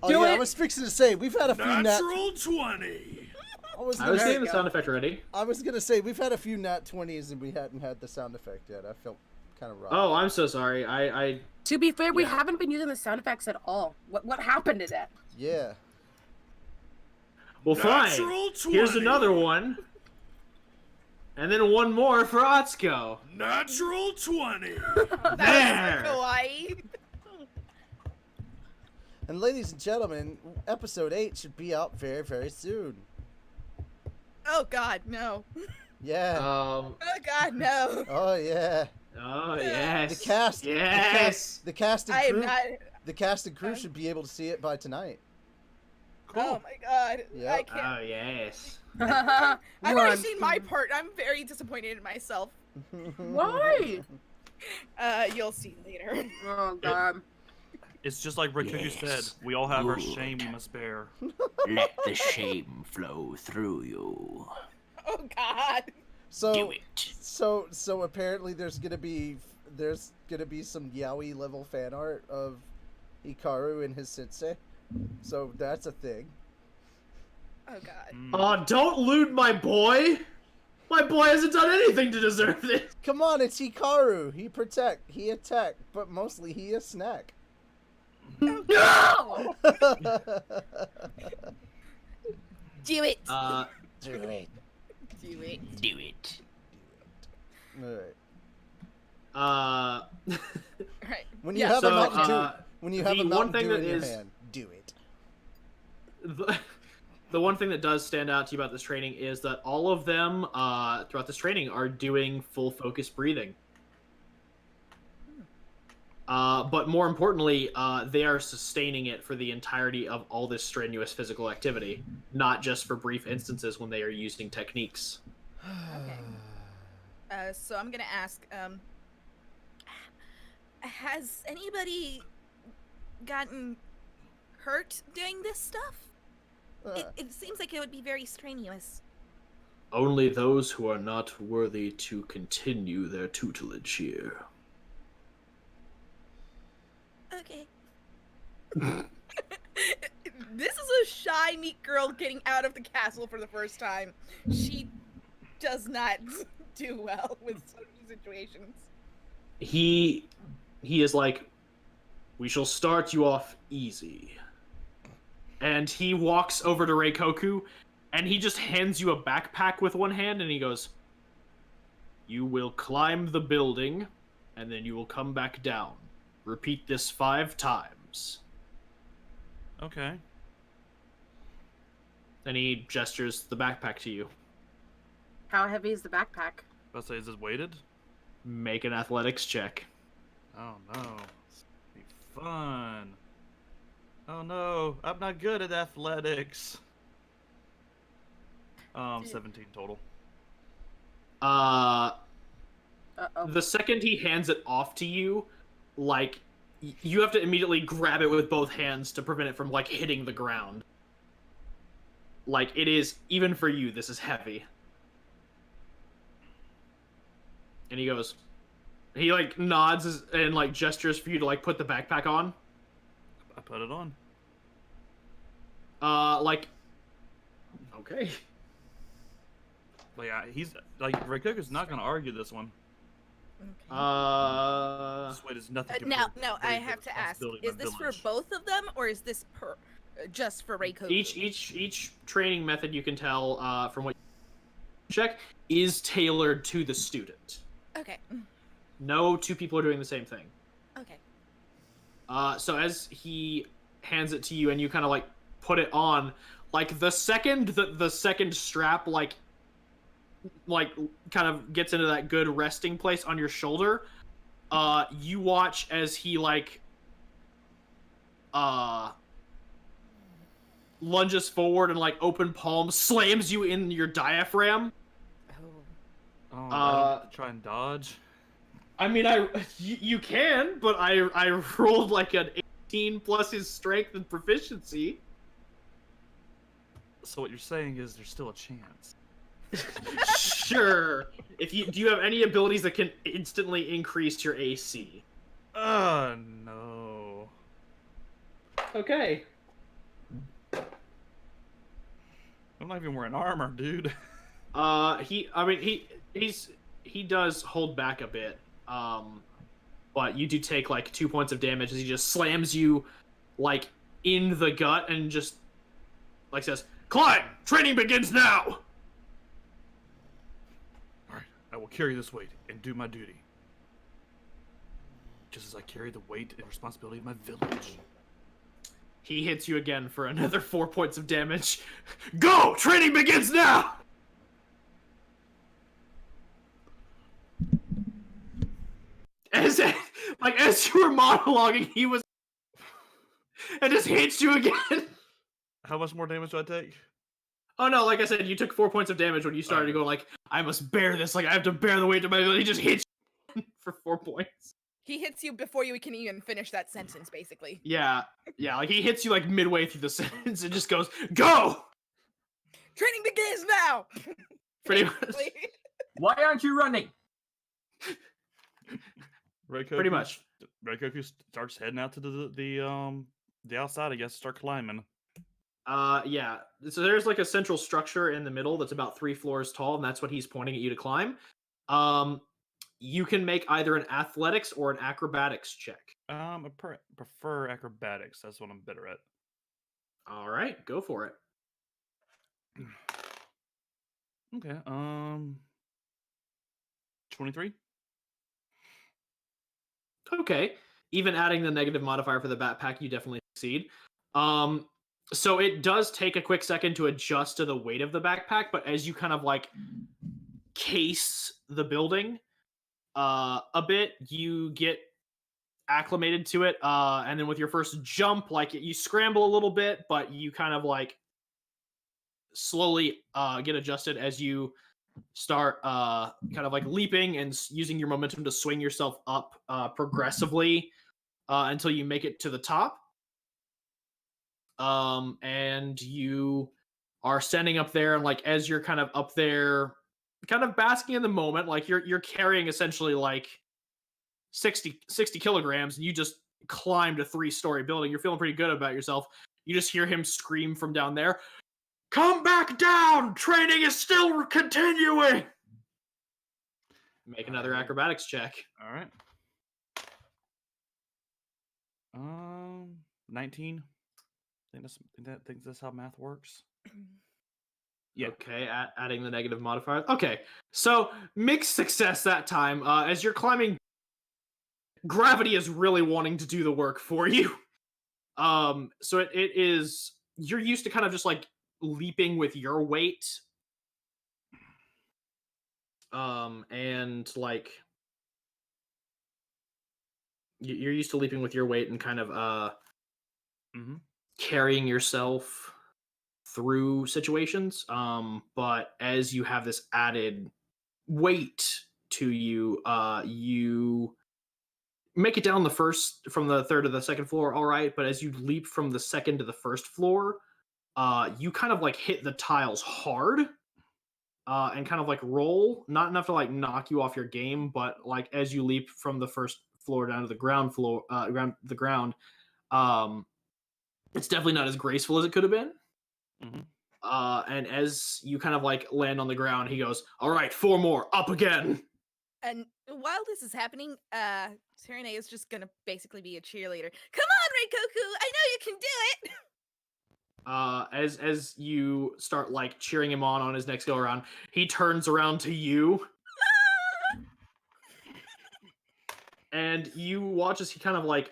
Oh
Do
yeah,
it.
I was fixing to say we've had a few
Natural 20.
I was
getting the sound effect ready.
I was gonna say we've had a few nat 20s and we hadn't had the sound effect yet. I felt kind of rough.
Oh, I'm so sorry. I
To be fair, we haven't been using the sound effects at all. What happened to that?
Yeah.
Well, fine.
Natural 20.
Here's another one. And then one more for Atsuko.
Natural 20.
There.
Kawaii.
And ladies and gentlemen, episode 8 should be out very, very soon.
Oh God, no.
Yeah.
Oh God, no.
Oh yeah.
Oh yes.
The cast.
Yes.
The cast and
I am
crew.
not.
The cast and crew should be able to see it by tonight.
Oh my God.
Yep.
I can't.
Oh yes.
I've already
Run.
seen my part. I'm very disappointed in myself.
Why?
You'll see later.
Oh God.
It's just like Rikuku said. We all have our shame we must bear.
Let the shame flow through you.
Oh God.
So,
Do it.
so apparently there's gonna be some yaoi level fan art of Hikaru and his sensei. So that's a thing.
Oh god.
Don't loot my boy! My boy hasn't done anything to deserve this!
Come on, it's Hikaru. He protect, he attack, but mostly he a snack.
No! Do it!
Do it.
Do it.
Do it.
Alright.
Right.
When you have a Mountain Dew, when you have
the
a
one
Mountain
thing
Dew
that
in your
is-
hand, do it.
The one thing that does stand out to you about this training is that all of them throughout this training are doing full focus breathing. But more importantly, they are sustaining it for the entirety of all this strenuous physical activity, not just for brief instances when they are using techniques.
Okay. So I'm gonna ask, has anybody gotten hurt doing this stuff? It seems like it would be very strenuous.
Only those who are not worthy to continue their tutelage here.
Okay. This is a shy, meek girl getting out of the castle for the first time. She does not do well with social situations.
He is like, we shall start you off easy. And he walks over to Reikoku, and he just hands you a backpack with one hand, and he goes, you will climb the building, and then you will come back down. Repeat this 5 times.
Okay.
Then he gestures the backpack to you.
How heavy is the backpack?
Let's say, is this weighted?
Make an athletics check.
Oh no. It's gonna be fun. Oh no, I'm not good at athletics. 17 total.
Uh-oh.
The second he hands it off to you, like, you have to immediately grab it with both hands to prevent it from, like, hitting the ground. Like, it is, even for you, this is heavy. And he goes, he, like, nods and, like, gestures for you to, like, put the backpack on.
I put it on.
Like, okay.
Like, he's, like, Reikoku's not gonna argue this one.
Okay.
This weight is nothing
Now,
compared
no,
to
I
the
have to ask:
responsibility of
is
my
this for
village.
both of them, or is this per just for Reikoku?
Each training method, you can tell from what you check, is tailored to the student.
Okay.
No two people are doing the same thing.
Okay.
So as he hands it to you and you kind of like put it on, like the second the second strap like kind of gets into that good resting place on your shoulder, you watch as he like lunges forward and like open palm slams you in your diaphragm.
Oh, I don't have to try and dodge.
I mean, you can, but I rolled like an 18 plus his strength and proficiency.
So what you're saying is there's still a chance.
Sure. Do you have any abilities that can instantly increase your AC?
No.
Okay.
I'm not even wearing armor, dude.
He does hold back a bit. But you do take like 2 points of damage as he just slams you like in the gut and just like says, "Climb! Training begins now!"
Alright, I will carry this weight and do my duty. Just as I carry the weight and responsibility of my village.
He hits you again for another 4 points of damage. Go! Training begins now! As you were monologuing, he was and just hits you again.
How much more damage do I take?
Oh no, like I said, you took 4 points of damage when you started to go like, I must bear this, like I have to bear the weight of my ability. He just hits you for 4 points.
He hits you before you can even finish that sentence, basically.
Yeah, like he hits you like midway through the sentence and just goes, go!
Training begins now!
Pretty much.
Why aren't you running?
Pretty much.
Reikoku starts heading out to the outside, I guess, start climbing.
Yeah. So there's like a central structure in the middle that's about 3 floors tall, and that's what he's pointing at you to climb. You can make either an athletics or an acrobatics check.
I prefer acrobatics. That's what I'm better at.
All right, go for it.
Okay. 23.
Okay. Even adding the negative modifier for the backpack, you definitely succeed. So it does take a quick second to adjust to the weight of the backpack, but as you kind of like case the building a bit, you get acclimated to it, and then with your first jump, like you scramble a little bit, but you kind of like slowly get adjusted as you start kind of like leaping and using your momentum to swing yourself up progressively until you make it to the top. And you are standing up there, and like as you're kind of up there, kind of basking in the moment, like you're carrying essentially like 60 kilograms, and you just climbed a 3-story building. You're feeling pretty good about yourself. You just hear him scream from down there, "Come back down! Training is still continuing!" Make another acrobatics check.
All right. 19. Think that's how math works.
Yeah. Okay, adding the negative modifier. Okay, so mixed success that time. As you're climbing, gravity is really wanting to do the work for you. So it is, you're used to kind of just like leaping with your weight. And like you're used to leaping with your weight and kind of carrying yourself through situations. But as you have this added weight to you, you make it down from the 3rd to the 2nd floor, all right. But as you leap from the 2nd to the 1st floor, you kind of like hit the tiles hard, and kind of like roll, not enough to like knock you off your game, but like as you leap from the 1st floor down to the ground, it's definitely not as graceful as it could have been. And as you kind of like land on the ground, he goes, "All right, 4 more, up again."
And while this is happening, Sirinea is just gonna basically be a cheerleader. Come on, Reikoku! I know you can do it!
As you start like cheering him on his next go around, he turns around to you. And you watch as he kind of like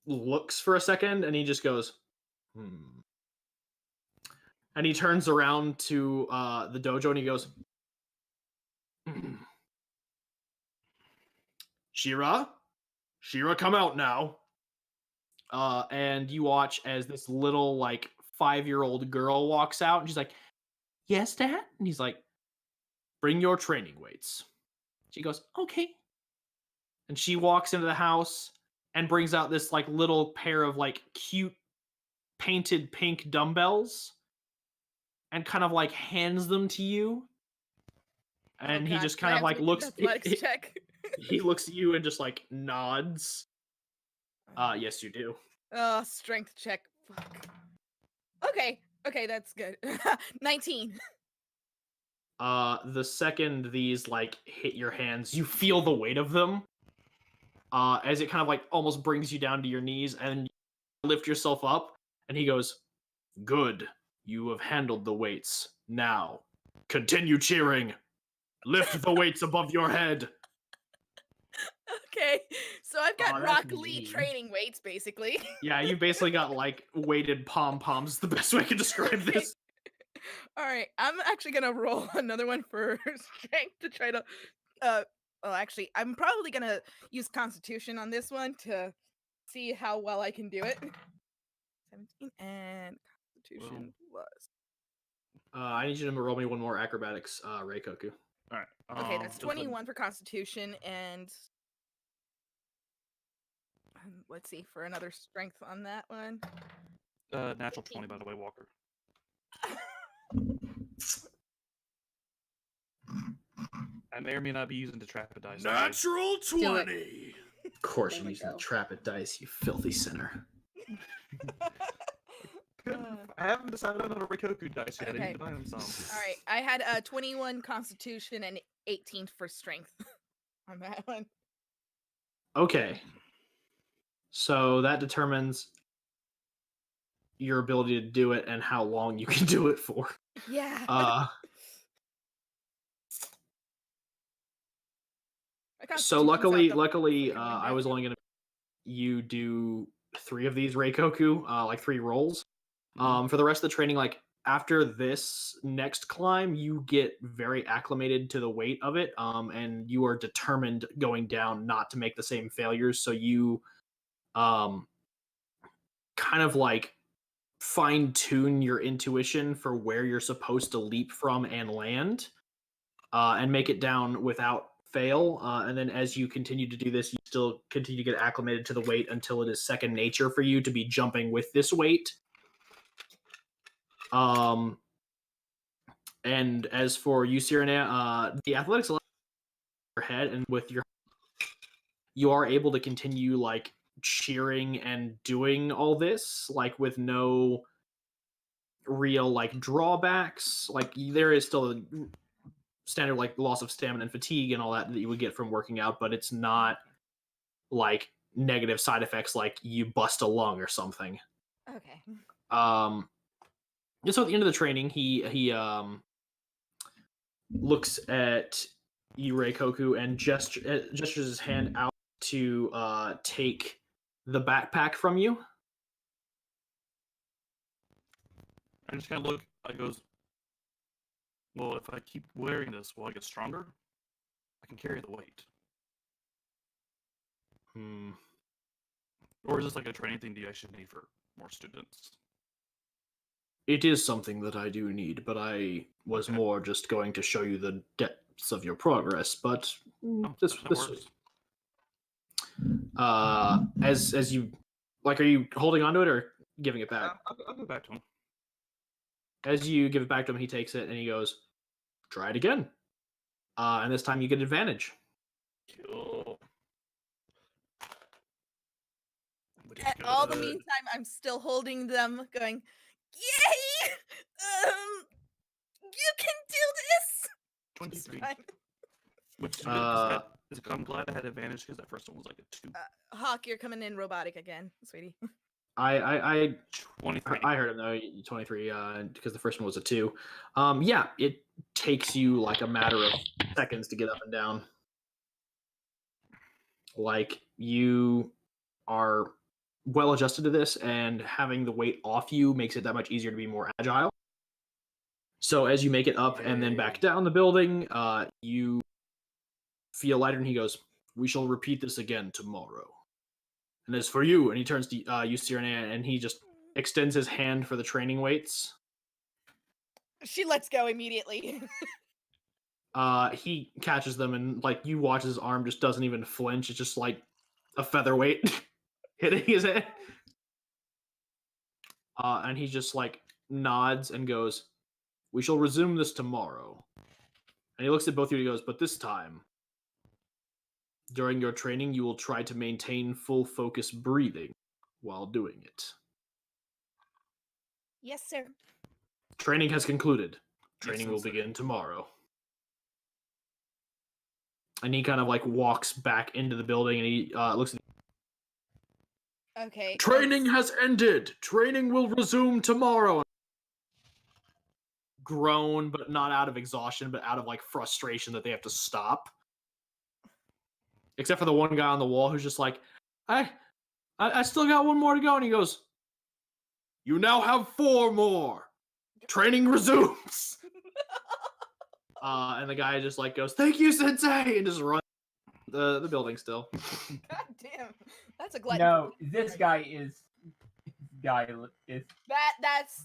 looks for a second, and he just goes, and he turns around to the dojo, and he goes, Shira, come out now. And you watch as this little like 5-year-old girl walks out, and she's like, "Yes, Dad?" And he's like, "Bring your training weights." She goes, "Okay." And she walks into the house and brings out this like little pair of like cute painted pink dumbbells and kind of like hands them to you. And he just kind of like looks. He looks at you and just like nods. Yes, you do.
Oh, strength check. Fuck. Okay, that's good. 19.
The second these like hit your hands, you feel the weight of them. As it kind of like almost brings you down to your knees, and you lift yourself up, and he goes, "Good. You have handled the weights. Now, continue cheering. Lift the weights above your head."
Okay, so I've got Rock Lee training weights, basically.
Yeah, you basically got like weighted pom-poms, the best way I can describe this.
Alright, I'm actually gonna roll another one for strength to try to, well, actually, I'm probably gonna use Constitution on this one to see how well I can do it. 17 and Constitution plus.
I need you to roll me one more acrobatics, Reikoku.
Alright.
Okay, that's 21 for Constitution, and let's see, for another strength on that one.
Natural 20, by the way, Walker. I may or may not be using the trap of dice.
Natural 20!
Of course you're using the trap of dice, you filthy sinner.
I haven't decided on a Reikoku dice yet. I
Okay.
need to buy him some.
All right, I had 21 Constitution and 18 for Strength on that one.
Okay. So that determines your ability to do it and how long you can do it for.
Yeah.
Uh,
My
so
Constitution's out
luckily,
the freaking
I
window.
was only gonna you do 3 of these Reikoku, like 3 rolls. For the rest of the training, like after this next climb, you get very acclimated to the weight of it, and you are determined going down not to make the same failures. So you, kind of like fine tune your intuition for where you're supposed to leap from and land, and make it down without fail. And then as you continue to do this, you still continue to get acclimated to the weight until it is second nature for you to be jumping with this weight. And as for you, Sirinea, the athletics allows your head, and with you are able to continue like cheering and doing all this like with no real like drawbacks. Like there is still a standard like loss of stamina and fatigue and all that you would get from working out, but it's not like negative side effects like you bust a lung or something.
Okay.
And so at the end of the training, he looks at you, Reikoku, and gestures his hand out to take the backpack from you.
I just kind of look. I goes, well, if I keep wearing this, will I get stronger? I can carry the weight. Or is this like a training thing that I should need for more students?
It is something that I do need, but I was more just going to show you the depths of your progress. But this as you like, are you holding onto it or giving it back?
I'll go back to him.
As you give it back to him, he takes it and he goes, "Try it again." And this time you get advantage.
Cool.
All the meantime, I'm still holding them, going, "Yay! You can do this."
23.
Fine.
Which is good, I'm glad I had advantage because that first one was like a 2.
Hawk, you're coming in robotic again, sweetie.
I
23.
I heard him though. 23. Because the first one was a 2. Yeah, it takes you like a matter of seconds to get up and down. Like you are well adjusted to this, and having the weight off you makes it that much easier to be more agile. So as you make it up and then back down the building, you feel lighter, and he goes, "We shall repeat this again tomorrow." And as for you, and he turns to you, Sirinea, and he just extends his hand for the training weights.
She lets go immediately.
He catches them, and like you watch his arm just doesn't even flinch. It's just like a featherweight hitting his head. And he just like nods and goes, "We shall resume this tomorrow." And he looks at both of you and he goes, "But this time, during your training, you will try to maintain full focus breathing while doing it."
Yes, sir.
Training has concluded. Training will begin tomorrow. And he kind of like walks back into the building and he looks at
Okay.
Training has ended. Training will resume tomorrow. Groan, but not out of exhaustion, but out of like frustration that they have to stop. Except for the one guy on the wall who's just like, I still got one more to go. And he goes, "You now have 4 more. Training resumes." And the guy just like goes, "Thank you, Sensei," and just runs the building still.
God damn, that's a glutton.
No, this guy is.
That's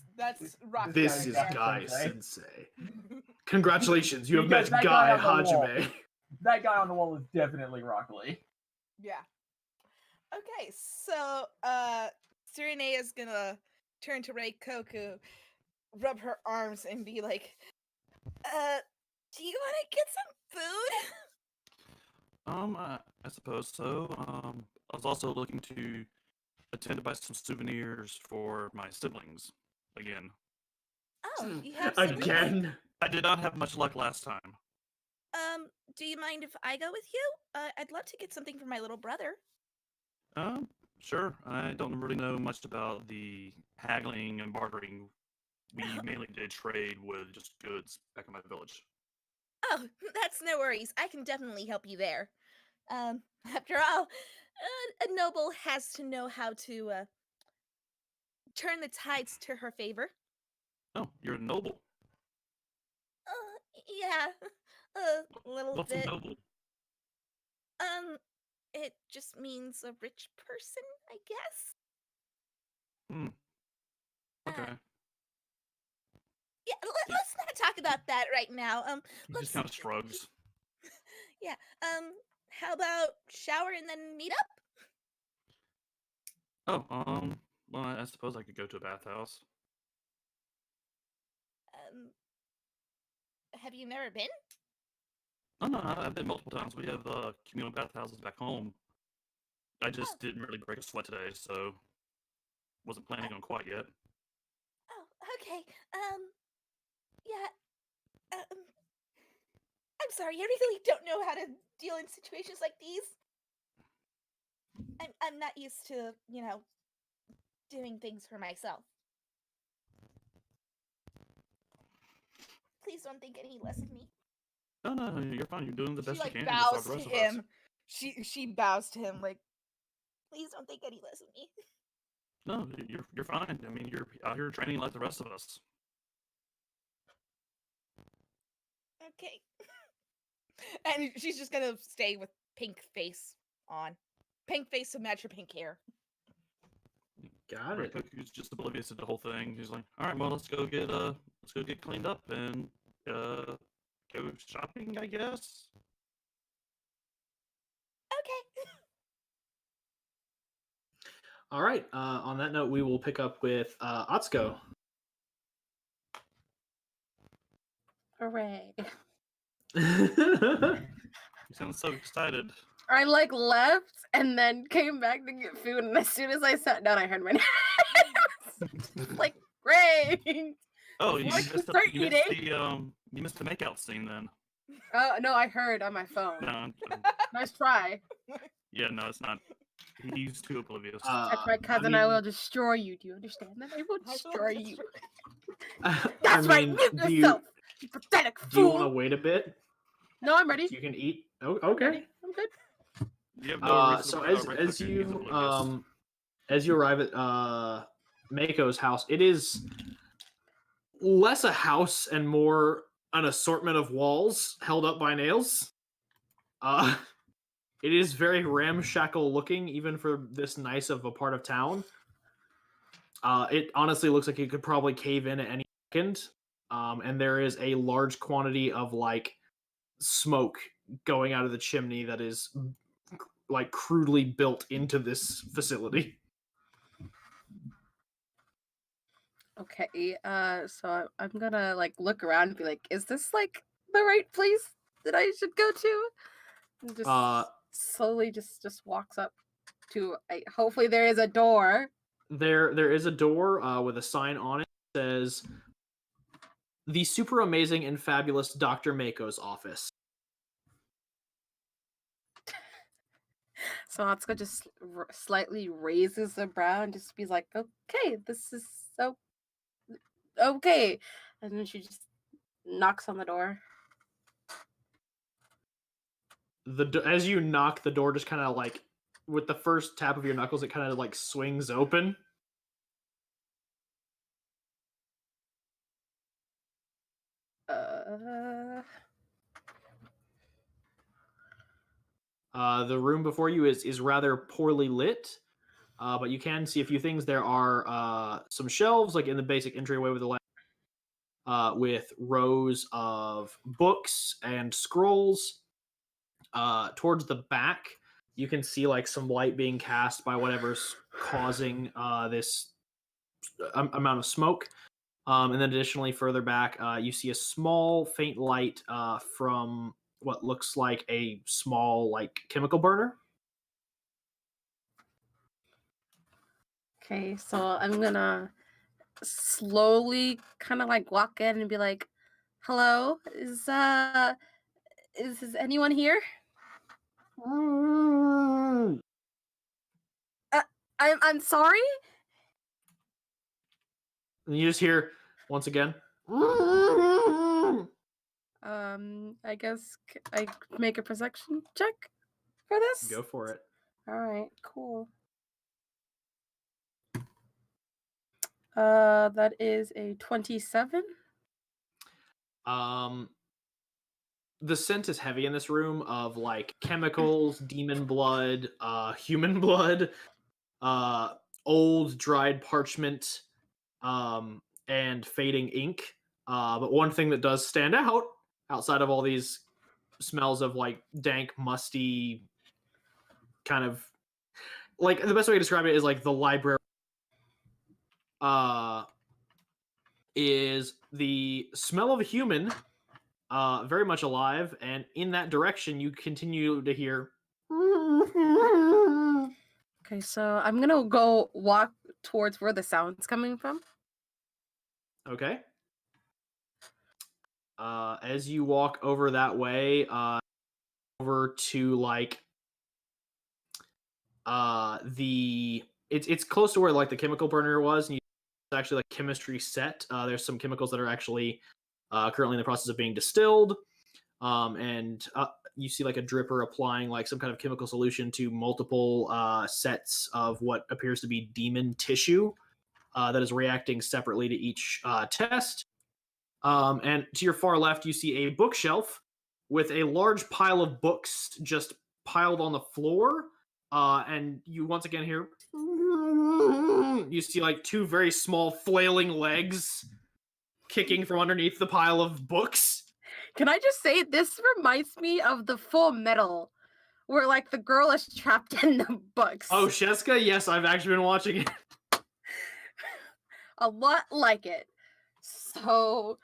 rock.
This is Guy Sensei. Congratulations, you have
Because
met
that guy
Guy
on the wall.
Hajime.
That guy on the wall is definitely Rock Lee.
Yeah. Okay, so Sirinea is gonna turn to Reikoku, rub her arms, and be like, "Do you want to get some food?"
I suppose so. I was also looking to attend to buy some souvenirs for my siblings.
again.
Oh, you have some
Again.
I did not have much luck last time.
Do you mind if I go with you? I'd love to get something for my little brother.
Sure. I don't really know much about the haggling and bartering. We mainly did trade with just goods back in my village.
Oh, that's no worries. I can definitely help you there. After all, a noble has to know how to turn the tides to her favor.
Oh, you're a noble.
Yeah, a little
What's
bit.
a noble?
It just means a rich person, I guess.
Okay.
Yeah, let's not talk about that right now.
He
Let's
just kind of shrugs.
Yeah. How about shower and then meet up?
Oh, well, I suppose I could go to a bathhouse.
Have you never been?
Oh, no, I've been multiple times. We have communal bathhouses back home. I just didn't really break a sweat today, so wasn't planning on quite yet.
Oh, okay. Yeah. I'm sorry. I really don't know how to deal in situations like these. I'm not used to, doing things for myself. Please don't think any less of me.
No, you're fine. You're doing the best you can.
Bows
Just like the
to
rest of
him.
us.
She bows to him like, please don't think any less of me.
No, you're fine. I mean, you're out here training like the rest of us.
Okay. And she's just gonna stay with pink face on. Pink face to match her pink hair.
Got it.
Reikoku's just oblivious to the whole thing. He's like, all right, well, let's go get cleaned up and go shopping, I guess.
Okay.
All right. On that note, we will pick up with Atsuko.
Hooray.
You sound so excited.
I left and then came back to get food, and as soon as I sat down, I heard my name. Like, great.
Oh, you
Before I
missed,
start
you
eating?
missed the makeout scene then.
Oh no, I heard on my phone.
No,
Nice try.
yeah, no, it's not. He's too oblivious.
That's my cousin. I will destroy you. Do you understand that? I will destroy you. That's right. Mute yourself. You pathetic fool.
Do you want to wait a bit?
No, I'm ready.
You can eat. Oh, okay.
I'm good.
You have no reason
So
to worry about Reikoku, he's oblivious.
as you arrive at Mako's house, it is less a house and more an assortment of walls held up by nails. It is very ramshackle looking, even for this nice of a part of town. It honestly looks like it could probably cave in at any second. And there is a large quantity of smoke going out of the chimney that is crudely built into this facility.
Okay. So I'm gonna look around and be like, is this the right place that I should go to? And just slowly just walks up to. Hopefully there is a door.
There is a door with a sign on it that says the super amazing and fabulous Dr. Mako's office.
So Atsuko just slightly raises a brow and just be like, okay, this is so okay. And then she just knocks on the door.
As you knock, the door just kind of with the first tap of your knuckles, it kind of swings open. The room before you is rather poorly lit, but you can see a few things. There are some shelves, in the basic entryway with the with rows of books and scrolls. Towards the back, you can see some light being cast by whatever's causing this amount of smoke. And then additionally, further back, you see a small, faint light from what looks like a small, chemical burner.
Okay, so I'm gonna slowly kind of like walk in and be like, "Hello, is anyone here?" I'm sorry.
And you just hear once again.
I guess I make a perception check for this.
Go for it.
All right, cool. That is a 27.
The scent is heavy in this room of like chemicals, demon blood, human blood, old dried parchment, and fading ink. But one thing that does stand out outside of all these smells of like dank, musty, kind of like the best way to describe it is like the library is the smell of a human, very much alive, and in that direction you continue to hear.
Okay, so I'm gonna go walk towards where the sound's coming from.
Okay. As you walk over that way, over to like it's close to where like the chemical burner was, and it's actually like chemistry set. There's some chemicals that are actually currently in the process of being distilled, and you see like a dripper applying like some kind of chemical solution to multiple sets of what appears to be demon tissue that is reacting separately to each test. And to your far left, you see a bookshelf with a large pile of books just piled on the floor. And you once again hear, you see like two very small flailing legs kicking from underneath the pile of books.
Can I just say, this reminds me of the Full Metal, where like the girl is trapped in the books.
Oh, Sheska? Yes, I've actually been watching it.
A lot like it. So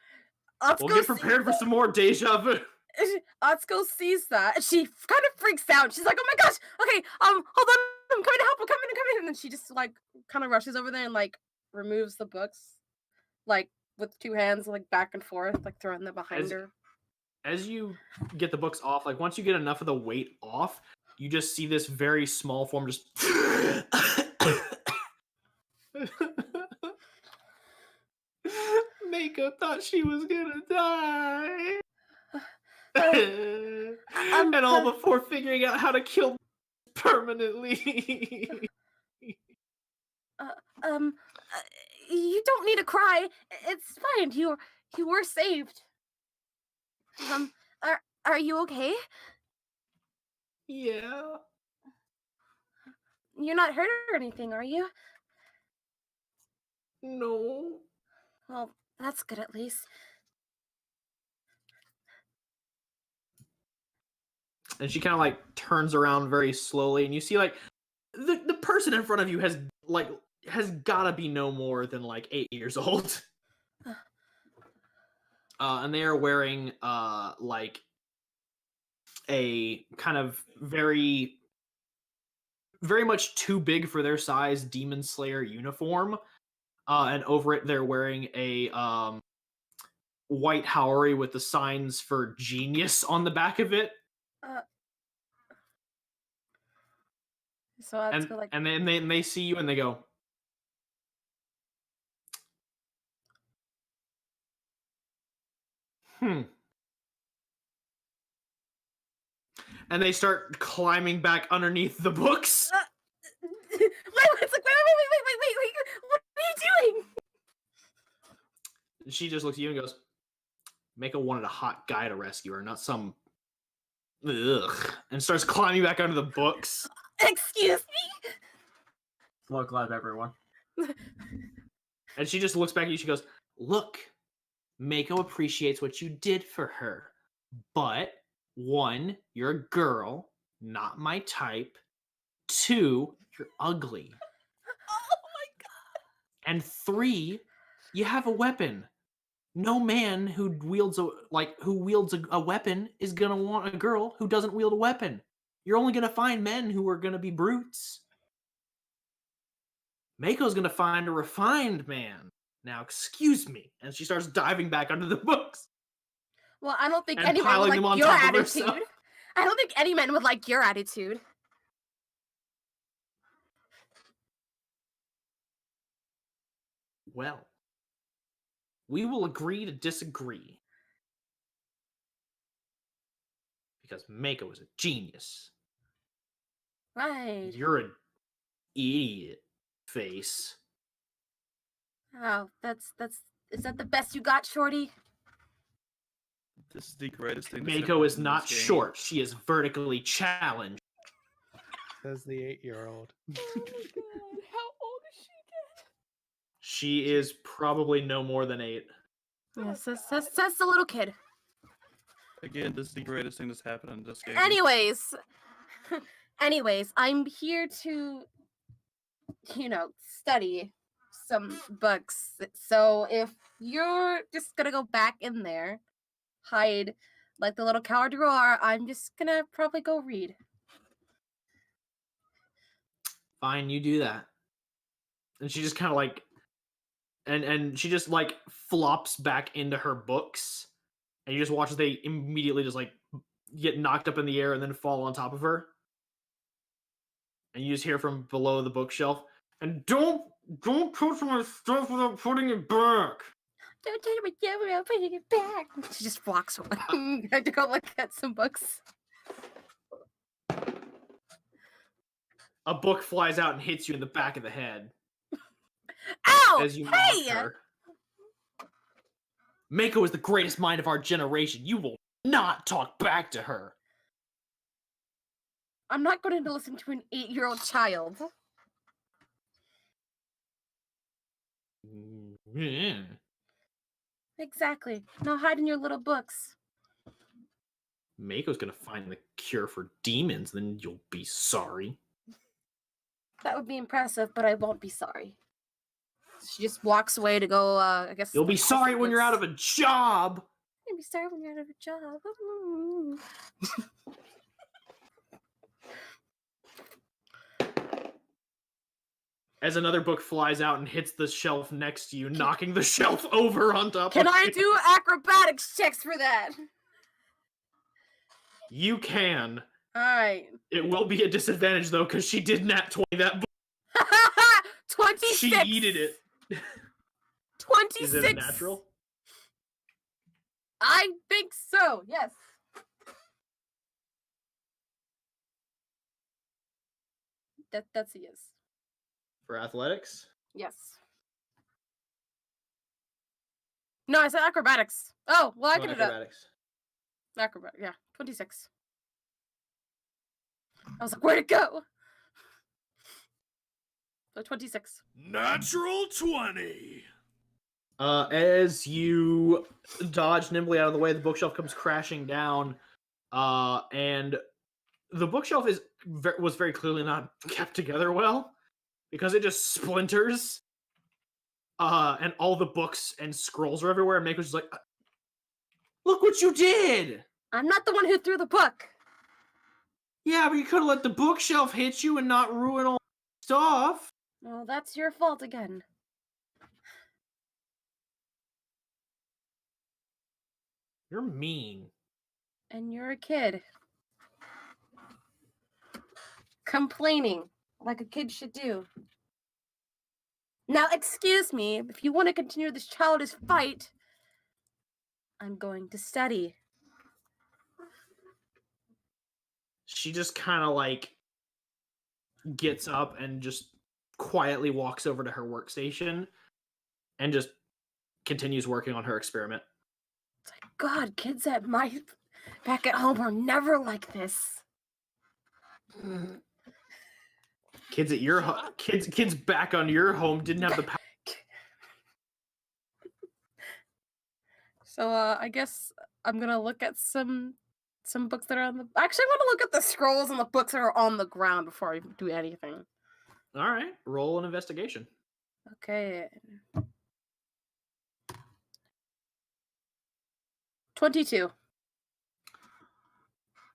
We'll get prepared for some more deja vu.
Atsuko sees that. She kind of freaks out. She's like, "Oh my gosh! Okay, hold on, I'm coming to help. I'm coming." And then she just like kind of rushes over there and like removes the books, like with two hands, like back and forth, like throwing them behind her.
As you get the books off, like once you get enough of the weight off, you just see this very small form just. Mako thought she was gonna die. And all before figuring out how to kill permanently.
You don't need to cry. It's fine. You were saved. Are you okay?
Yeah.
You're not hurt or anything, are you?
No.
Well, that's good at least.
And she kind of like turns around very slowly, and you see like the person in front of you has gotta be no more than like 8 years old. And they are wearing like a kind of very much too big for their size Demon Slayer uniform. And over it they're wearing a white Haori with the signs for genius on the back of it.
So
and then they see you and they go, and they start climbing back underneath the books.
It's like, wait, what are you doing?
She just looks at you and goes, Mako wanted a hot guy to rescue her, not some ugh, and starts climbing back under the books.
Excuse me?
Slow clap, everyone.
And she just looks back at you, she goes, look, Mako appreciates what you did for her, but 1, you're a girl, not my type. 2, you're ugly.
Oh my god.
And 3, you have a weapon. No man who wields a weapon is gonna want a girl who doesn't wield a weapon. You're only gonna find men who are gonna be brutes. Mako's gonna find a refined man Now, excuse me. And she starts diving back under the books.
Well, I don't think
And
any man would
piling them
like
on
your
top of
attitude.
herself.
I don't think any man would like your attitude.
Well, we will agree to disagree. Because Mako is a genius.
Right.
You're an idiot face.
Oh, is that the best you got, Shorty?
This is the greatest thing.
Mako is not short. She is vertically challenged.
Says the 8-year-old.
Oh my god, how old is she again?
She is probably no more than 8.
Yes, that's the little kid.
Again, this is the greatest thing that's happened in this game.
Anyways, I'm here to, study some books. So if you're just gonna go back in there, hide like the little coward you are, I'm just gonna probably go read.
Fine, you do that. And she just kind of like, and she just like flops back into her books, and you just watch as they immediately just like get knocked up in the air and then fall on top of her. And you just hear from below the bookshelf, and don't touch my stuff without putting it back.
Don't tell me without putting it back. She just walks away. I had to go look at some books.
A book flies out and hits you in the back of the head.
Ow!
As you
Hey!
mock her. Mako is the greatest mind of our generation. You will not talk back to her.
I'm not going to listen to an 8-year-old child.
Yeah.
Exactly. Now hide in your little books.
Mako's gonna find the cure for demons, then you'll be sorry.
That would be impressive, but I won't be sorry. She just walks away to go, I guess...
You'll be sorry when you're out of a job!
You'll be sorry when you're out of a job.
As another book flies out and hits the shelf next to you, knocking the shelf over on top
Can
of
I
you.
do acrobatics checks for that?
You can.
Alright.
It will be a disadvantage, though, because she did nat 20 that book.
26!
She yeeted it.
26!
Is it a natural?
I think so, yes. That's a yes.
For athletics?
Yes. No, I said acrobatics. Oh, well, I can do that.
Acrobatics.
Acrobat, yeah. 26. I was like, where'd it go? So 26.
Natural 20.
As you dodge nimbly out of the way, the bookshelf comes crashing down, and the bookshelf was very clearly not kept together well, because it just splinters, and all the books and scrolls are everywhere, and Mako's just like, look what you did!
I'm not the one who threw the book.
Yeah, but you could have let the bookshelf hit you and not ruin all the stuff.
Well, that's your fault again.
You're mean.
And you're a kid. Complaining like a kid should do. Now, excuse me, if you want to continue this childish fight, I'm going to study.
She just kind of like gets up and just quietly walks over to her workstation and just continues working on her experiment.
It's like, God, kids back at home are never like this.
Kids at your kids back on your home didn't have the power.
So I guess I'm gonna look at some books that are on the. Actually, I want to look at the scrolls and the books that are on the ground before I do anything.
All right, roll an investigation.
Okay. 22.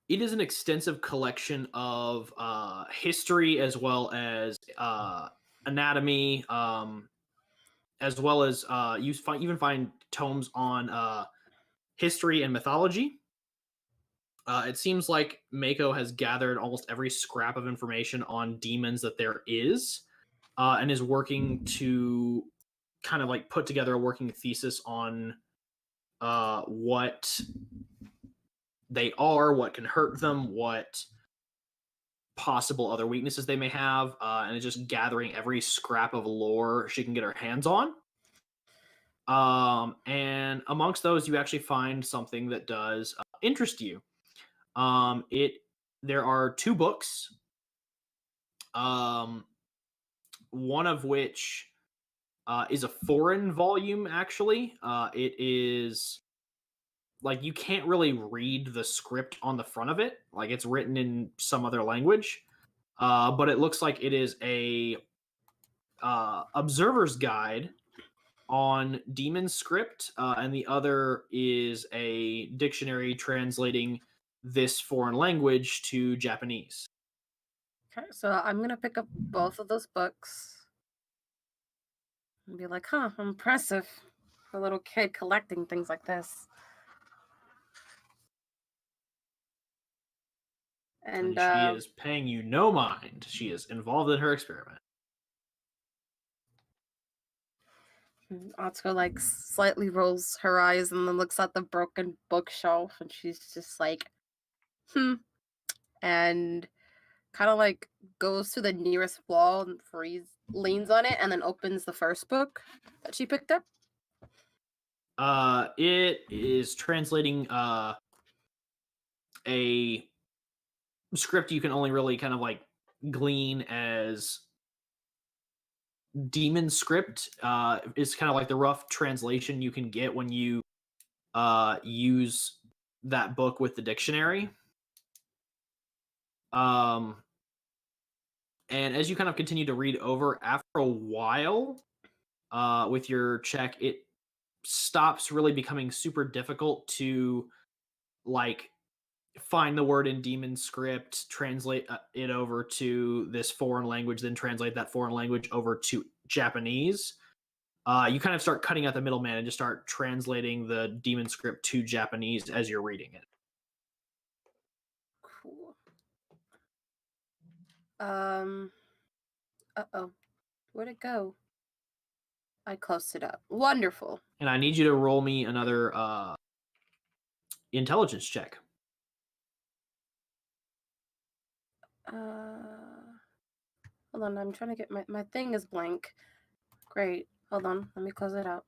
It is an extensive collection of history as well as anatomy, as well as you even find tomes on history and mythology. It seems like Mako has gathered almost every scrap of information on demons that there is, and is working to kind of like put together a working thesis on what they are, what can hurt them, what possible other weaknesses they may have, and is just gathering every scrap of lore she can get her hands on. And amongst those, you actually find something that does interest you. There are 2 books, one of which is a foreign volume, actually. It is like you can't really read the script on the front of it, like it's written in some other language, but it looks like it is a observer's guide on demon script, and the other is a dictionary translating this foreign language to Japanese.
Okay, so I'm gonna pick up both of those books and be like, huh, impressive. For a little kid collecting things like this. And
she is paying you no mind. She is involved in her experiment.
Atsuko like slightly rolls her eyes and then looks at the broken bookshelf, and she's just like, and kind of like goes to the nearest wall and leans on it, and then opens the first book that she picked up.
It is translating a script you can only really kind of like glean as demon script. It's kind of like the rough translation you can get when you use that book with the dictionary. And as you kind of continue to read over, after a while, with your check, it stops really becoming super difficult to like find the word in demon script, translate it over to this foreign language, then translate that foreign language over to Japanese. You kind of start cutting out the middleman and just start translating the demon script to Japanese as you're reading it.
Cool. Uh-oh. Where'd it go? I closed it up. Wonderful.
And I need you to roll me another intelligence check.
Hold on, I'm trying to get my thing is blank. Great. Hold on, let me close it out.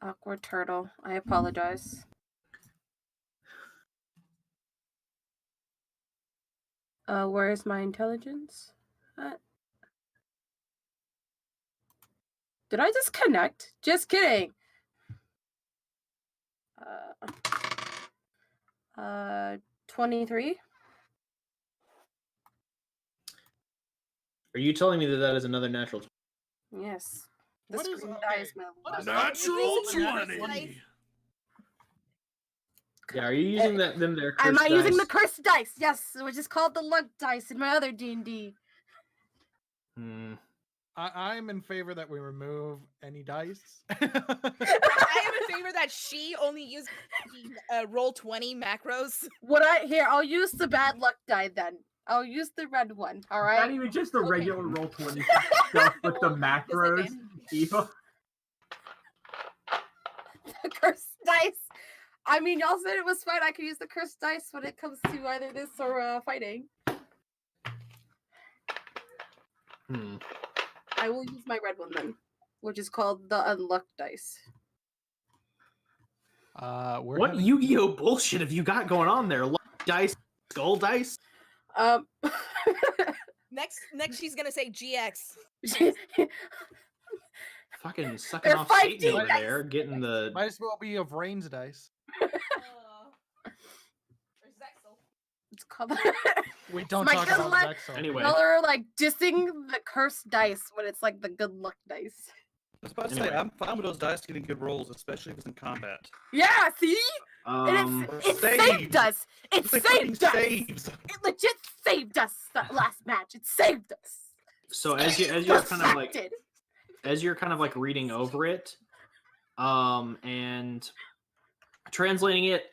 Awkward turtle. I apologize. Where is my intelligence? Did I disconnect? Just kidding. 23.
Are you telling me that that is another natural?
Yes.
What
The
is
screen
okay,
dies my
what is
Natural
Natural
20.
Yeah, are you using them there?
Am I using the cursed dice? Yes, which is called the luck dice in my other D&D.
I'm in favor that we remove any dice.
I am in favor that she only use roll 20 macros.
I'll use the bad luck die then. I'll use the red one, alright?
Not even just the regular roll 20 stuff with the macros. Eva.
The cursed dice. I mean, y'all said it was fine. I could use the cursed dice when it comes to either this or fighting. I will use my red one then, which is called the unluck dice.
What Yu-Gi-Oh bullshit have you got going on there? Luck dice, skull dice.
Next she's gonna say GX.
Fucking sucking off Satan over there, getting the.
Might as well be of Rain's dice.
It's called.
We don't talk about Zexel.
Anyway,
Y'all are like dissing the cursed dice when it's like the good luck dice.
I was about to say, I'm fine with those dice getting good rolls, especially if it's in combat.
Yeah, see? It saved us. It saved us.
Saves.
It legit saved us that last match. It saved us.
So as you're kind of like reading over it, and translating it,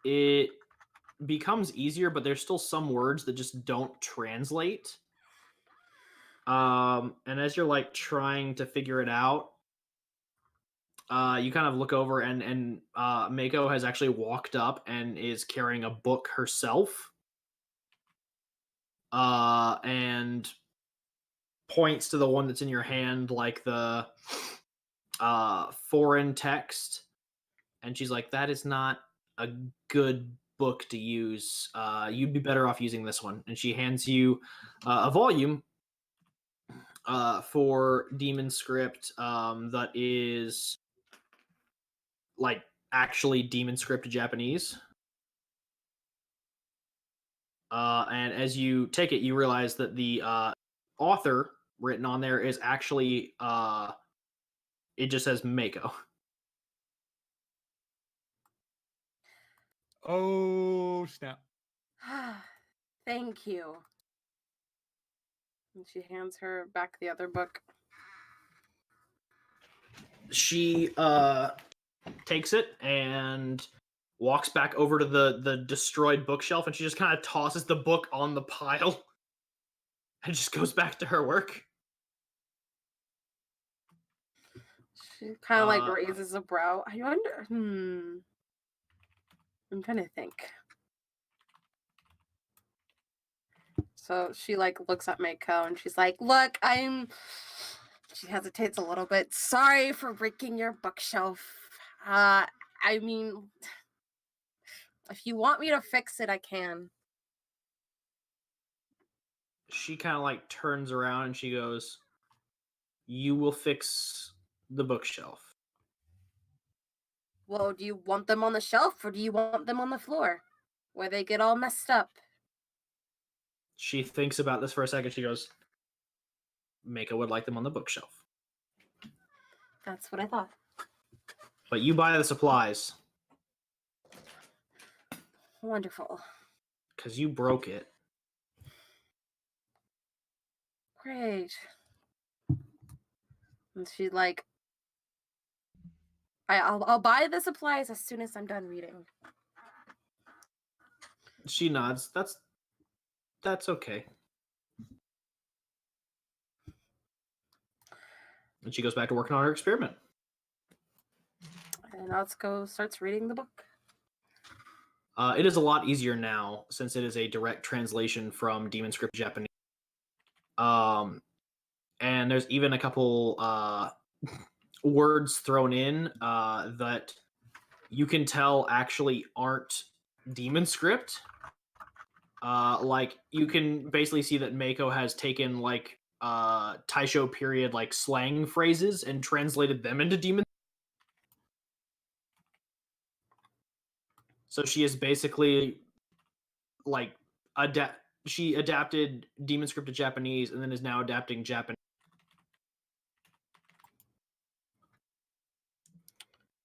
it becomes easier, but there's still some words that just don't translate. And as you're like trying to figure it out, you kind of look over and Mako has actually walked up and is carrying a book herself. And points to the one that's in your hand, like the foreign text, and she's like, "That is not a good book to use. You'd be better off using this one." And she hands you a volume for Demon Script that is like actually Demon Script Japanese. And as you take it, you realize that the author written on there is actually it just says Mako.
Oh snap!
Thank you. And she hands her back the other book.
She takes it and walks back over to the destroyed bookshelf, and she just kind of tosses the book on the pile and just goes back to her work.
She kind of like raises a brow. I wonder. I'm trying to think. So she like looks at Mako and she's like, "Look, She hesitates a little bit. "Sorry for breaking your bookshelf. I mean, if you want me to fix it, I can."
She kind of like turns around and she goes, "You will fix the bookshelf."
"Well, do you want them on the shelf or do you want them on the floor where they get all messed up?"
She thinks about this for a second. She goes, "Mako would like them on the bookshelf."
That's what I thought.
"But you buy the supplies."
"Wonderful.
Because you broke it."
Great." And she like, I'll buy the supplies as soon as I'm done reading."
She nods. That's okay. And she goes back to working on her experiment.
And Atsuko starts reading the book.
It is a lot easier now since it is a direct translation from Demon Script Japanese. And there's even a couple words thrown in that you can tell actually aren't Demon Script. Like you can basically see that Mako has taken like Taisho period like slang phrases and translated them into Demon. So she is basically like she adapted Demon Script to Japanese and then is now adapting Japanese.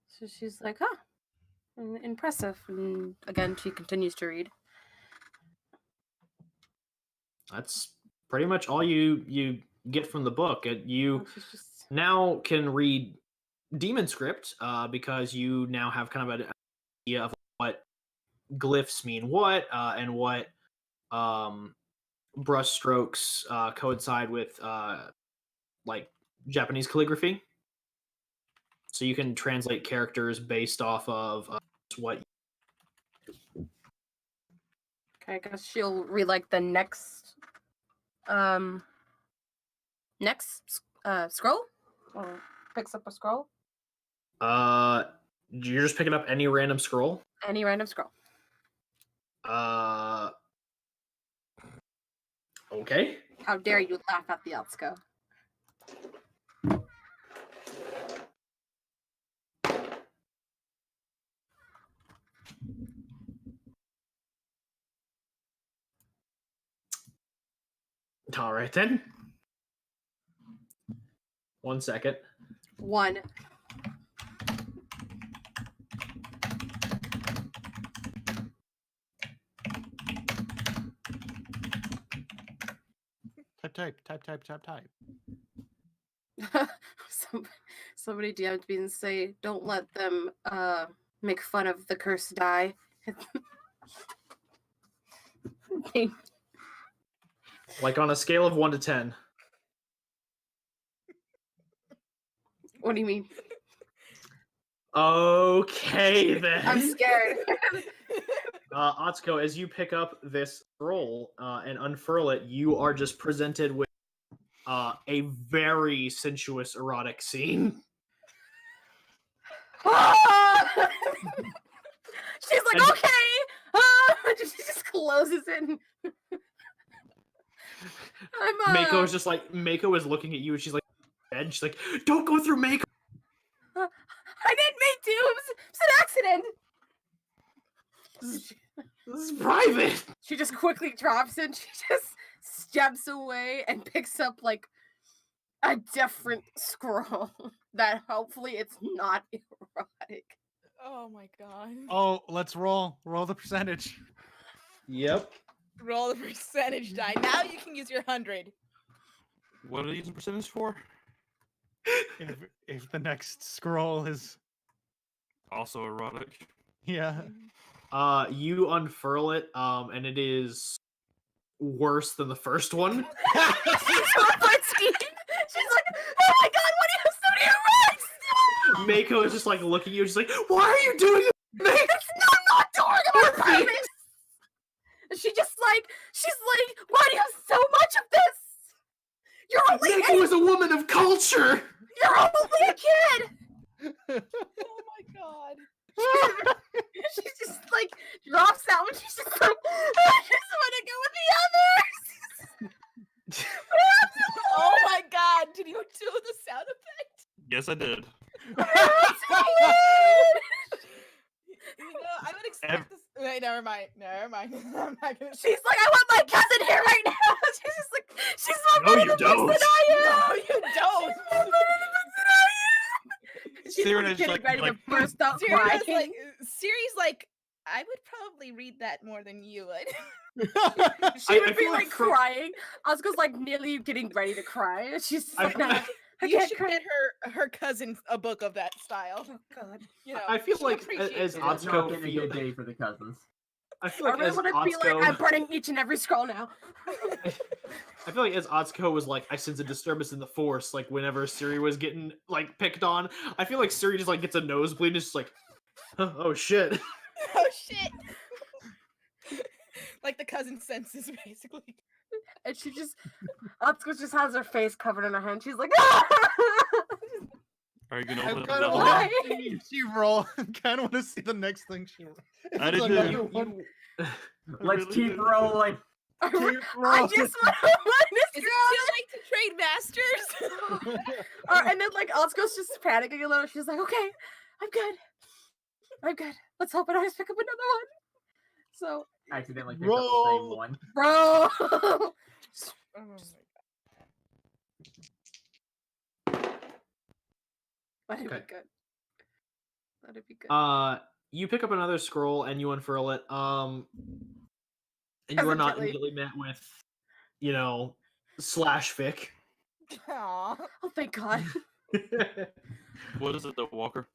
So she's like, "Huh, impressive." And again, she continues to read.
That's pretty much all you get from the book. You now can read Demon Script because you now have kind of an idea of what glyphs mean what and what brush strokes coincide with like Japanese calligraphy. So you can translate characters based off of what.
Okay, I guess she'll read like the next scroll, or picks up a scroll.
You're just picking up any random scroll.
Any random scroll.
Okay.
How dare you laugh at the Atsuko?
All right then. 1 second.
1.
Type.
Somebody DM'd me and say, "Don't let them make fun of the cursed die."
Like on a scale of 1 to 10.
What do you mean?
Okay then.
I'm scared.
Atsuko, as you pick up this scroll and unfurl it, you are just presented with a very sensuous erotic scene.
She's like, okay. She just closes it.
Mako is just like, Mako is looking at you and she's like, and she's like, don't go through Mako.
I didn't mean to. It was an accident.
This is private.
She just quickly drops it. She just steps away and picks up like a different scroll that hopefully it's not erotic.
Oh my god.
Oh, let's roll. Roll the percentage.
Yep.
Roll the percentage die. Now you can use your 100.
What are these percentage for?
If the next scroll is
Also erotic.
yeah.
You unfurl it, and it is worse than the first one.
She's like, oh my god, what do you have so many erotics?
Mako is just like looking at you, just like, why are you doing this?
I'm not doing it on purpose. She's like, why do you have so much of this? You're only
Mako is a woman of culture.
You're only a kid.
Oh my god.
She's just like drops out and she's just like, I just want to go with the others.
Oh my god. Did you do the sound effect?
Yes, I did.
You know, I would expect this. Wait, never mind. I'm not gonna.
She's like, I want my cousin here right now. She's just like, she's more
No,
better
you
in the books
don't.
than I am.
No, you don't.
She's more better in the books than I am. She's
Sirenea's
getting
like-
ready
like-
to burst out
Siri's
crying.
like, I would probably read that more than you would.
She
I
would be
feel
like
like from-
crying. Asuko's like nearly getting ready to cry. She's just like, no, I
You
can't
should
cry.
get her cousin a book of that style.
Oh god.
You know,
I feel
she'd
like
appreciate
as
it.
It's not
Atsuko
been a good day for the cousins.
I feel
I
like
really
as
want to be like, I'm
Atsuko,
burning each and every scroll now.
I feel like as Atsuko was like, I sense a disturbance in the force. Like whenever Siri was getting like picked on, I feel like Siri just like gets a nosebleed and just like, oh shit.
Oh shit! Like the cousin senses, basically.
And she just, Atsuko just has her face covered in her hand. She's like,
Are you gonna
I
open up
kind of
another
Why?
want to see she roll. I kind of want to see the next thing she rolls.
I did
Another
too.
one.
Let's
really
keep
did.
rolling.
I
Keep
just
rolling.
want to let
Is
this
it too late to trade masters?
And then like Atsuko's just panicking a little. She's like, okay, I'm good. Let's hope I don't have to pick up another one. So,
Accidentally picked up the
Roll.
same one.
bro.
Oh my god.
That'd
Okay.
be good. That'd be good.
You pick up another scroll and you unfurl it. And you are not
Hesitantly.
immediately met with, you know, slash fic.
Aw.
Oh, thank God.
What is it, the Walker?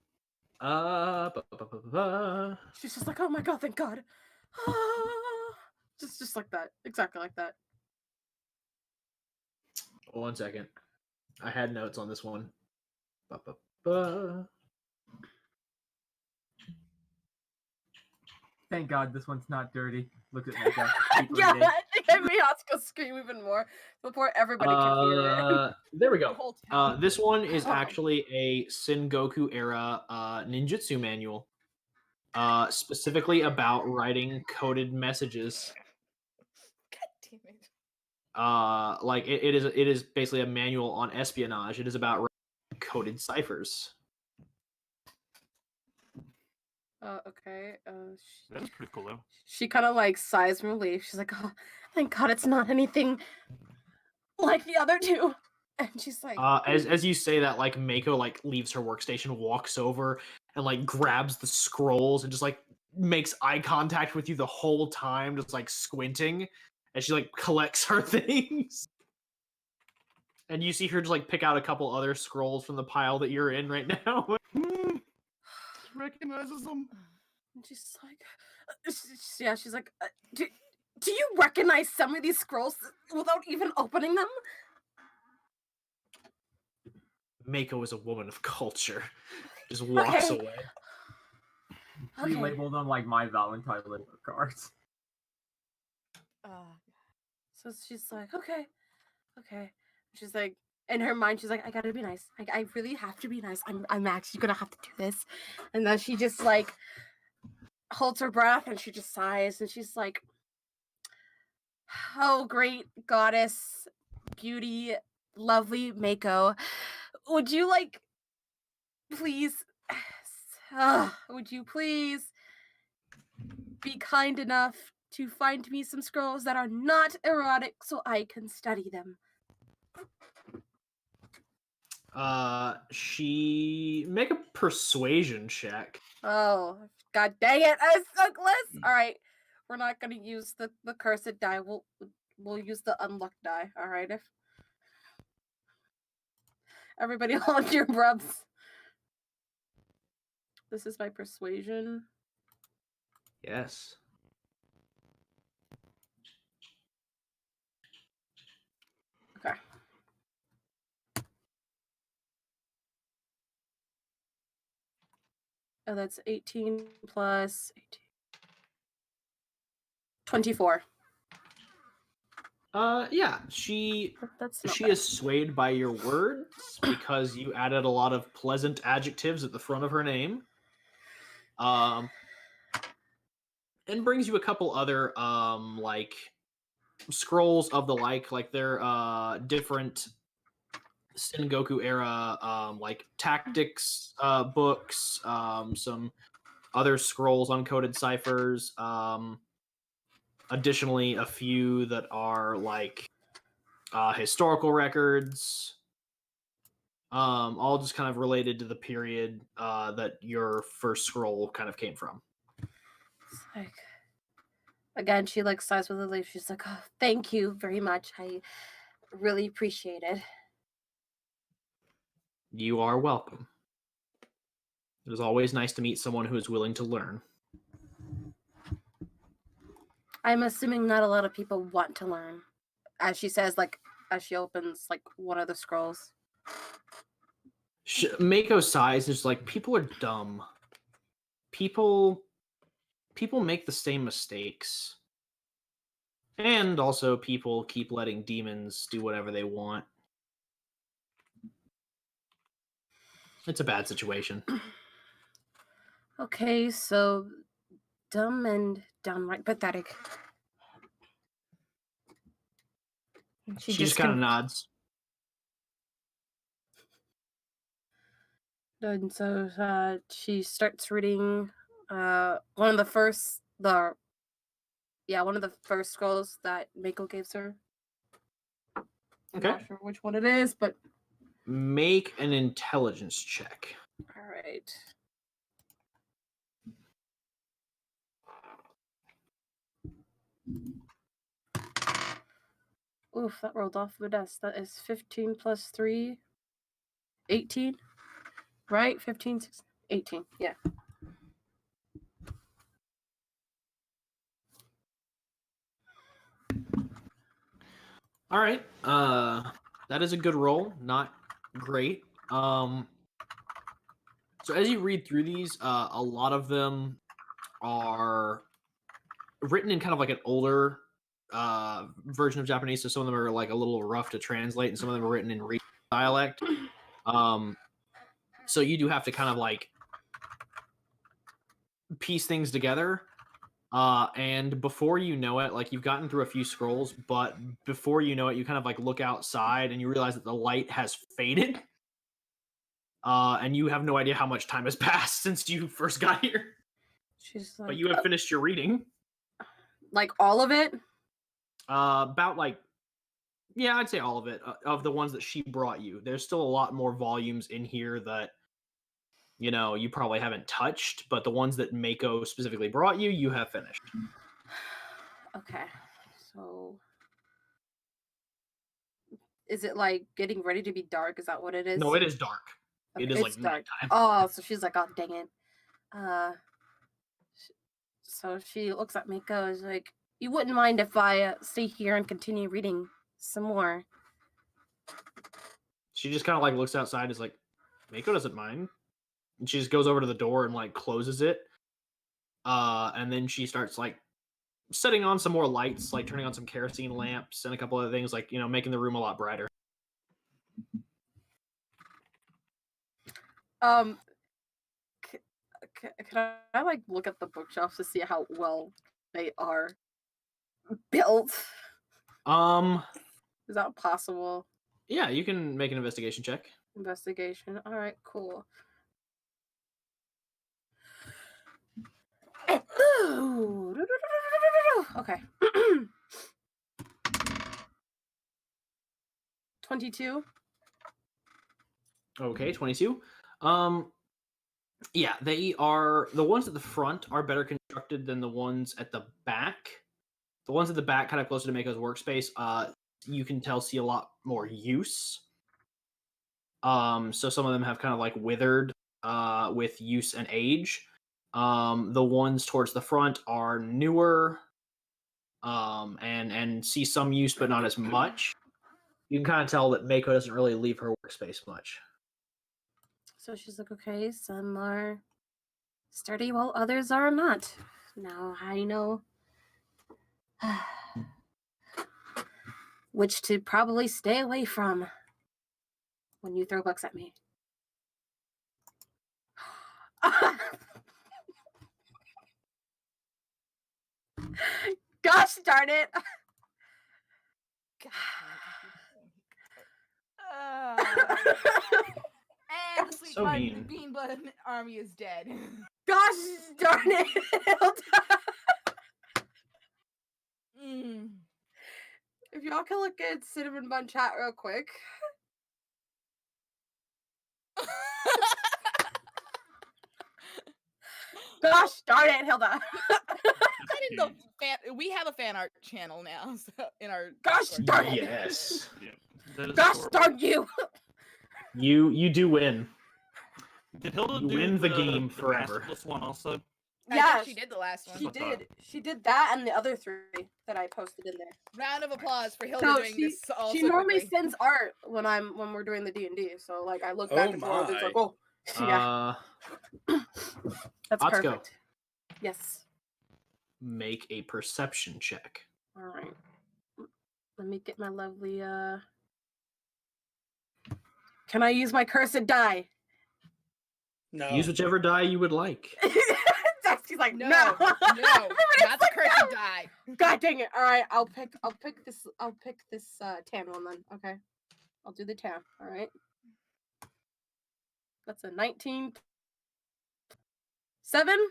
She's just like, oh my God, thank God. Just like that. Exactly like that.
1 second. I had notes on this one. Ba-ba-ba.
Thank God this one's not dirty. Look at Mako. Keep
Yeah,
reading.
it made Atsuko scream even more before everybody could hear it.
There we
The
go.
whole town.
This one is
Oh.
actually a Sengoku era ninjutsu manual, specifically about writing coded messages.
God damn it.
Like it is basically a manual on espionage. It is about writing coded ciphers.
Okay.
That's pretty cool, though.
She kind of like sighs in relief. She's like, oh, thank God it's not anything like the other two. And she's like,
As you say that, like Mako like leaves her workstation, walks over, and like grabs the scrolls and just like makes eye contact with you the whole time, just like squinting, and she like collects her things. And you see her just like pick out a couple other scrolls from the pile that you're in right now.
She recognizes them.
And she's like, yeah, she's like, do you recognize some of these scrolls without even opening them?
Mako is a woman of culture. Just walks away.
We label them like my Valentine label cards.
So she's like, okay. She's like, in her mind, she's like, I gotta be nice. I really have to be nice. I'm actually gonna have to do this. And then she just like holds her breath and she just sighs and she's like, oh, great goddess, beauty, lovely Mako. Would you like, please, would you please be kind enough to find me some scrolls that are not erotic so I can study them?
She make a persuasion check.
Oh, god dang it! I was so close. All right, we're not gonna use the cursed die. We'll use the unluck die. All right, if everybody hold your breaths. This is my persuasion.
Yes.
Okay. Oh, that's 18 plus 18. 24.
Yeah, she
That's
is swayed by your words because you added a lot of pleasant adjectives at the front of her name. And brings you a couple other like scrolls of the like they're different Sengoku era like tactics books, some other scrolls, uncoded ciphers, additionally a few that are like historical records, all just kind of related to the period that your first scroll kind of came from.
It's like, again, she like sighs with a leaf. She's like, oh, thank you very much. I really appreciate it.
You are welcome. It is always nice to meet someone who is willing to learn.
I'm assuming not a lot of people want to learn. As she says, like, as she opens, like, one of the scrolls.
Mako sighs and is like, people are dumb. People make the same mistakes. And also people keep letting demons do whatever they want. It's a bad situation.
Okay, so dumb and downright pathetic.
She just kind of nods.
And so she starts reading one of the first scrolls that Mako gives her.
Okay.
I'm not sure which one it is, but
make an intelligence check.
All right. Oof, that rolled off the desk. That is 15 plus 3, 18. Right? 15, 16, 18. Yeah.
All right. That is a good roll. Not great. So as you read through these, a lot of them are written in kind of like an older version of Japanese. So some of them are like a little rough to translate, and some of them are written in dialect. So you do have to kind of like piece things together. And before you know it, like you've gotten through a few scrolls, but before you know it, you kind of like look outside and you realize that the light has faded. And you have no idea how much time has passed since you first got here.
She's like,
but you have finished your reading.
Like all of it?
About like, yeah, I'd say all of it. Of the ones that she brought you. There's still a lot more volumes in here that, you know, you probably haven't touched, but the ones that Mako specifically brought you, you have finished.
Okay. So is it like getting ready to be dark? Is that what it is?
No, it is dark.
Okay,
It is like
dark.
nighttime.
Oh, so she's like, oh dang it. So she looks at Mako and is like, you wouldn't mind if I stay here and continue reading some more.
She just kind of like looks outside, is like, Mako doesn't mind. And she just goes over to the door and like closes it. And then she starts like setting on some more lights, like turning on some kerosene lamps and a couple other things, like, you know, making the room a lot brighter.
Can I like look at the bookshelves to see how well they are built? Is that possible?
Yeah, you can make an investigation check.
Investigation. All right, cool. Okay. 22.
Okay, 22. Yeah, the ones at the front are better constructed than the ones at the back. The ones at the back, kind of closer to Mako's workspace, you can tell see a lot more use. So some of them have kind of like withered with use and age. The ones towards the front are newer, and see some use but not as much. You can kind of tell that Mako doesn't really leave her workspace much.
So she's like, okay, some are sturdy while others are not. Now I know which to probably stay away from when you throw books at me. Gosh darn it!
And the sweet
So
part,
mean.
Bean Blood Army is dead.
Gosh darn it! If y'all can look at Cinnamon Bun chat real quick. Gosh darn it, Hilda.
We have a fan art channel now, so in our
Gosh darn it.
Yes.
Gosh darn you.
You do win.
Did Hilda
You
do
win the game forever.
masterless one also?
Yeah,
she did the last one.
She did. She did that and the other 3 that I posted in there.
Round of applause for Hilda
So
doing this. Also
she normally
quickly.
sends art when we're doing the D&D. So like I look back and forth. It's like, oh, yeah. That's
Atsuko.
perfect. Yes.
Make a perception check.
All right. Let me get my lovely. Can I use my cursed die?
No.
Use whichever die you would like.
She's like, no,
not the cursed die.
God dang it! All right, I'll pick this tan one then. Okay, I'll do the tan. All right, that's a 19. 7.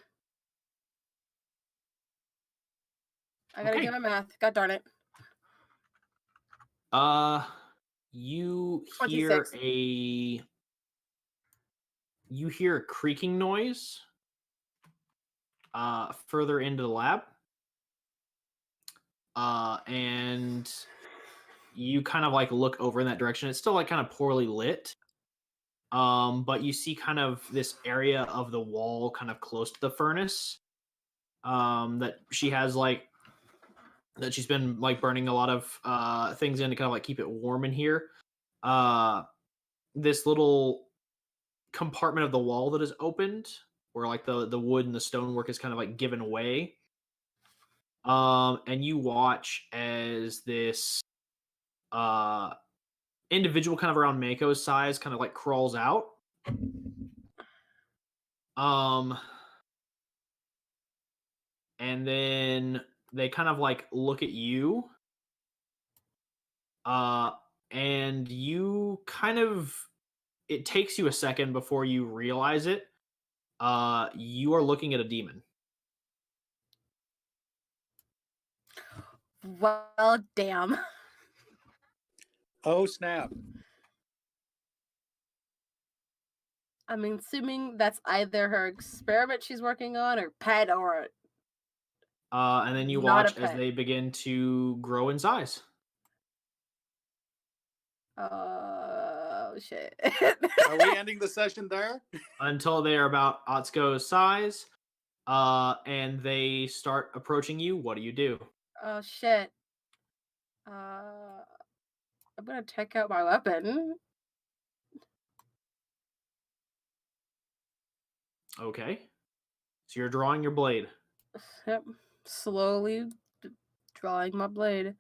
I gotta get my math. God darn it.
You
26.
You hear a creaking noise further into the lab. And you kind of like look over in that direction. It's still like kind of poorly lit. But you see kind of this area of the wall kind of close to the furnace. That she has like that she's been like burning a lot of things in to kind of like keep it warm in here. This little compartment of the wall that is opened where like the wood and the stonework is kind of like given away. And you watch as this individual kind of around Mako's size kind of like crawls out. And then they kind of like look at you. And you kind of, it takes you a second before you realize it. You are looking at a demon.
Well, damn.
Oh, snap.
I'm assuming that's either her experiment she's working on or pet or...
And then you
Not
watch
a
as
pet.
they begin to grow in size.
Oh shit.
Are we ending the session there?
Until they are about Atsuko's size, and they start approaching you. What do you do?
Oh shit. I'm gonna take out my weapon.
Okay. So you're drawing your blade.
Yep. Slowly drawing my blade.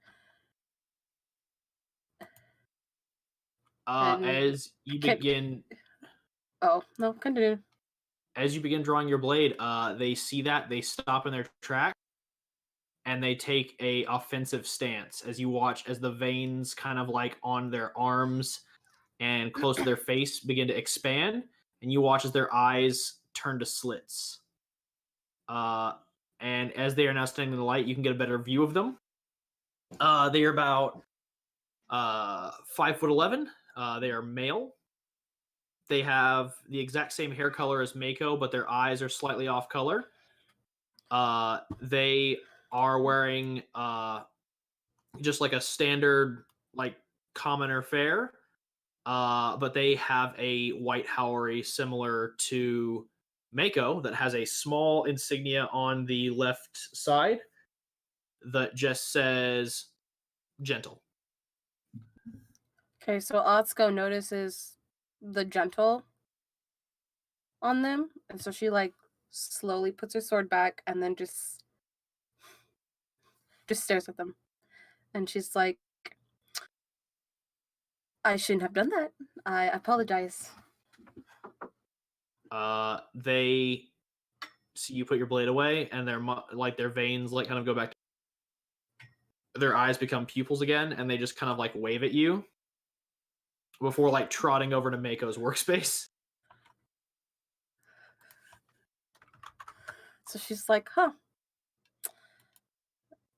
And
As you begin,
Oh no, continue.
as you begin drawing your blade, they see that, they stop in their track, and they take a offensive stance as you watch as the veins kind of like on their arms and close to their face begin to expand, and you watch as their eyes turn to slits. And as they are now standing in the light, you can get a better view of them. They are about 5'11". They are male. They have the exact same hair color as Mako, but their eyes are slightly off color. They are wearing just like a standard, like commoner fare, but they have a white Haori similar to Mako that has a small insignia on the left side that just says gentle.
Okay, so Atsuko notices the gentle on them, and so she like slowly puts her sword back and then just stares at them. And she's like, I shouldn't have done that. I apologize.
They see you put your blade away, and their veins like kind of go back. Their eyes become pupils again, and they just kind of like wave at you before like trotting over to Mako's workspace.
So she's like, huh.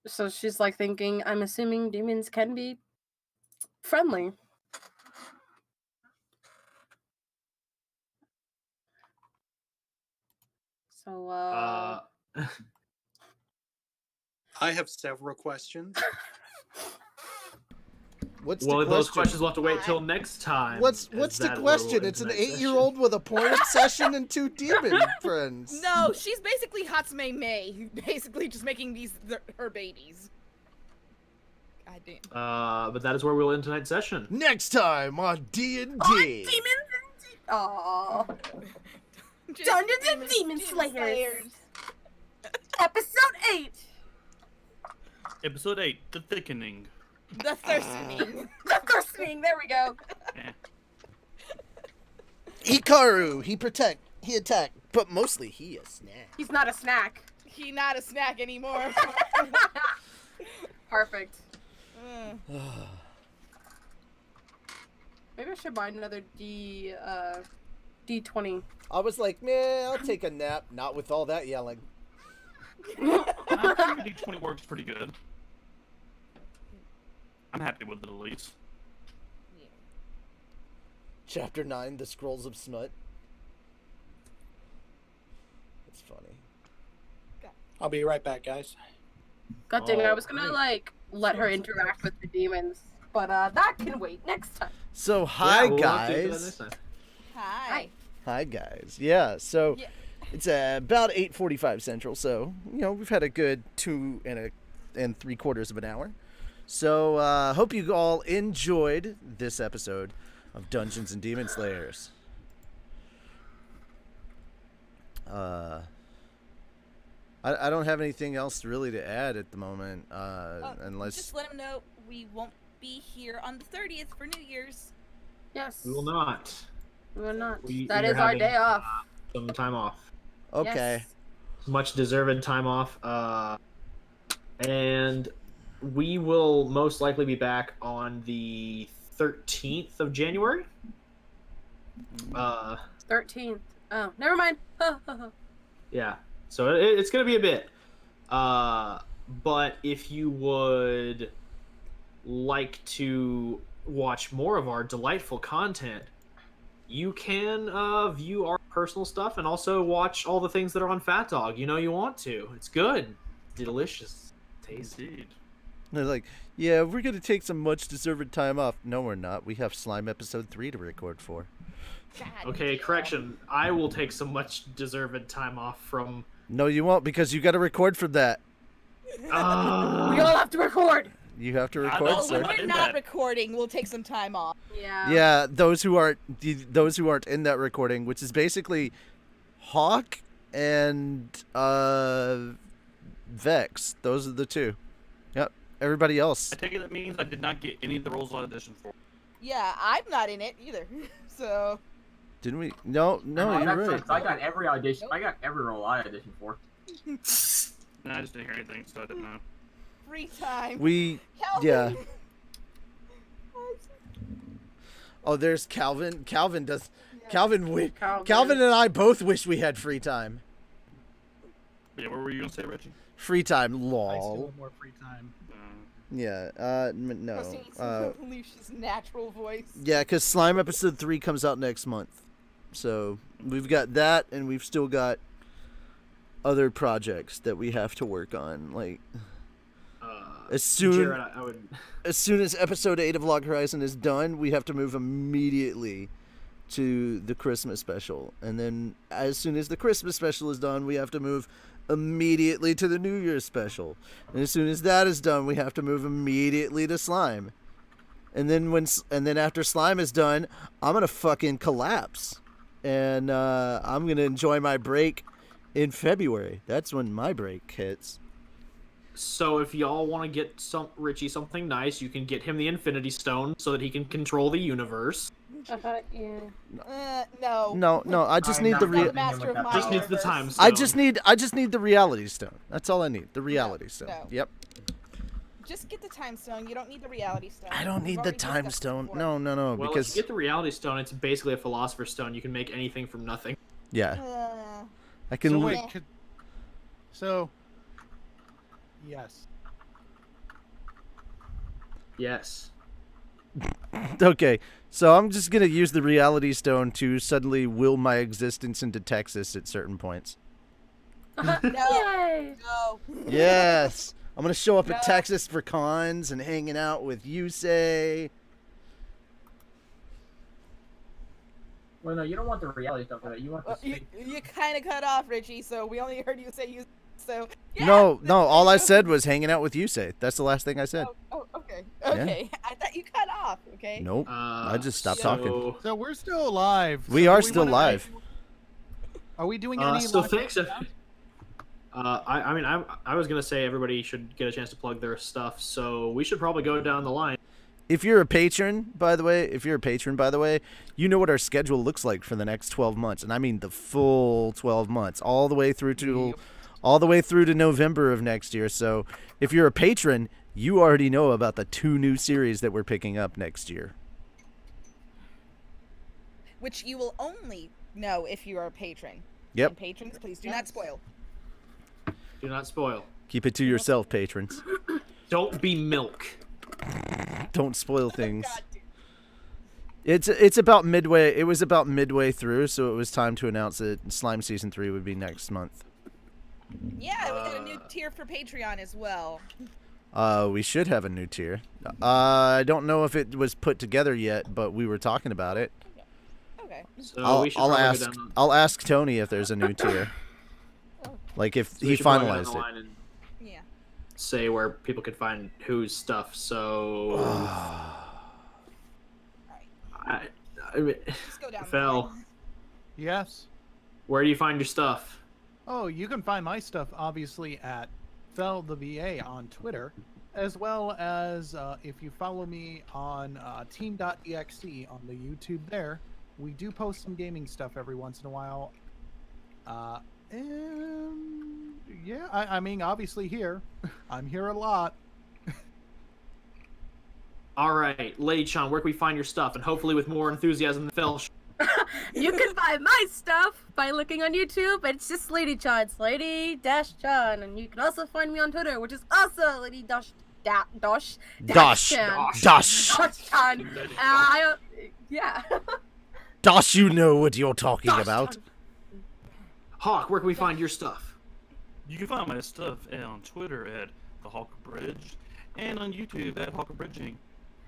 So she's like thinking, I'm assuming demons can be friendly. So,
I have several questions.
What's
Well,
the
those
question?
questions will have to wait till next time.
What's
as
the
that
question?
will
It's an
end tonight's
8-year-old with a porn obsession and 2 demon friends.
No, she's basically Hatsume Mei, basically just making her babies. God damn.
But that is where we'll end tonight's session.
Next time on D&D.
Aww.
Just
Dungeons and Demon Slayers. Episode 8.
Episode 8, The Thickening.
The Thirstening.
The Thirstening, there we go.
Hikaru, he attack, but mostly he a snack.
He's not a snack.
He not a snack anymore.
Perfect. Maybe I should buy another D20.
I was like, man, I'll take a nap, not with all that yelling.
I think D20 works pretty good. I'm happy with it at least.
Chapter 9, The Scrolls of Smut. It's funny.
I'll be right back, guys.
God dang it, I was gonna like let her interact with the demons, but that can wait next time.
So hi
we'll have to do that
guys.
next time.
Hi.
Hi guys. Yeah, so it's about 8:45 Central, so we've had a good 2 3/4 of an hour. So hope you all enjoyed this episode of Dungeons and Demon Slayers. I don't have anything else really to add at the moment, unless
Just let them know we won't be here on the 30th for New Year's.
Yes.
We will not.
We will not.
We
That
are
is our
having,
day off.
Some time off.
Okay.
Yes.
Much deserved time off. And we will most likely be back on the 13th of January.
13th. Oh, never mind.
Yeah. So it's going to be a bit. But if you would like to watch more of our delightful content, you can view our personal stuff and also watch all the things that are on Fat Dog. You want to. It's good. Delicious. Tasty.
Indeed.
They're like, yeah, we're going to take some much-deserved time off. No, we're not. We have Slime Episode 3 to record for.
God
Okay,
damn.
correction. I will take some much deserved time off from.
No, you won't, because you got to record for that.
We all have to record.
You have to
I
record,
don't
Well,
sir.
when we're not recording, we'll take some time off.
Yeah.
Yeah, those who aren't in that recording, which is basically Hawk and Vex. Those are the two. Yep. Everybody else.
I take it that means I did not get any of the roles I auditioned for.
Yeah, I'm not in it either. So
Didn't we? No, you're
That
right.
sucks. I got every audition. I got every role I auditioned for.
No, I just didn't hear anything, so I didn't know.
free time.
We,
Calvin.
yeah. Oh, there's Calvin. Calvin does. Calvin and I both wish we had free time.
Yeah, what were you gonna say, Reggie?
Free time,
I still
lol.
want more free time.
Yeah. No.
Posting Lucius' natural voice.
Yeah, because Slime Episode 3 comes out next month. So we've got that, and we've still got other projects that we have to work on. Like, as soon
Jared, I would.
as soon as Episode 8 of Log Horizon is done, we have to move immediately to the Christmas special. And then as soon as the Christmas special is done, we have to move immediately to the New Year's special. And as soon as that is done, we have to move immediately to Slime. And then after Slime is done, I'm gonna fucking collapse, and I'm gonna enjoy my break in February. That's when my break hits.
So if y'all want to get Richie something nice, you can get him the Infinity Stone so that he can control the universe.
Yeah.
No.
No. I just need
I'm
the
not
real.
master of my
Just needs the
universe.
time stone.
I just need the reality stone. That's all I need. The reality stone.
no.
Yep.
Just get the time stone. You don't need the reality stone.
I don't
We've
need the
already
time
discussed
stone.
before.
No.
Well,
Because
if you get the Reality Stone, it's basically a Philosopher's Stone. You can make anything from nothing.
yeah,
Uh,
I can.
So
li-
wait, so yes.
Yes.
Okay, so I'm just gonna use the reality stone to suddenly will my existence into Texas at certain points.
no.
Yay.
No.
Yes, I'm gonna show up
No.
at Texas for cons and hanging out with Yusei.
Well, no, you don't want the reality stuff for that. You want the
Well, you
fake.
kind of cut off, Richie, so we only heard you say you. So yeah,
No,
that's
all
there
I
you go.
said was hanging out with Yusei. That's the last thing I said.
Oh, okay. Okay. I thought you cut off. Okay.
Nope, I just stopped talking.
So we're still alive.
We
So
are
do
still
wanna-
live.
Are we doing any?
So
live
thanks.
stuff?
I was gonna say everybody should get a chance to plug their stuff, so we should probably go down the line.
If you're a patron, by the way, you know what our schedule looks like for the next 12 months, and I mean the full 12 months, all the way through to November of next year. So, if you're a patron, you already know about the 2 new series that we're picking up next year.
Which you will only know if you are a patron.
Yep.
And patrons, please do not spoil.
Do not spoil.
Keep it to yourself, patrons.
Don't be milk.
Don't spoil things.
God, dude.
It's about midway. It was about midway through, so it was time to announce that Slime Season 3 would be next month.
Yeah, we got a new tier for Patreon as well.
We should have a new tier. I don't know if it was put together yet, but we were talking about it.
Okay.
So we should probably go down.
I'll ask Tony if there's a new tier. Like if
We
he
should probably go down
finalized
the
it.
line and
Yeah.
say where people could find whose stuff. So I mean,
Let's go down. the
Fel,
line.
Yes.
where do you find your stuff?
Oh, you can find my stuff obviously at FelTheVA on Twitter, as well as if you follow me on Team.exe on the YouTube there. We do post some gaming stuff every once in a while. And yeah, I mean, obviously here. I'm here a lot.
All right, Lady Chan, where can we find your stuff? And hopefully with more enthusiasm than Fel.
You can find my stuff by looking on YouTube. It's just Lady Chan. It's Lady-Chan. And you can also find me on Twitter, which is also Lady-Chan. Yeah.
Dosh, you know what you're talking
Dosh
about.
Chan.
Hawk, where can we find your stuff?
You can find my stuff on Twitter at TheHawkAbridged and on YouTube at TheHawkAbridged.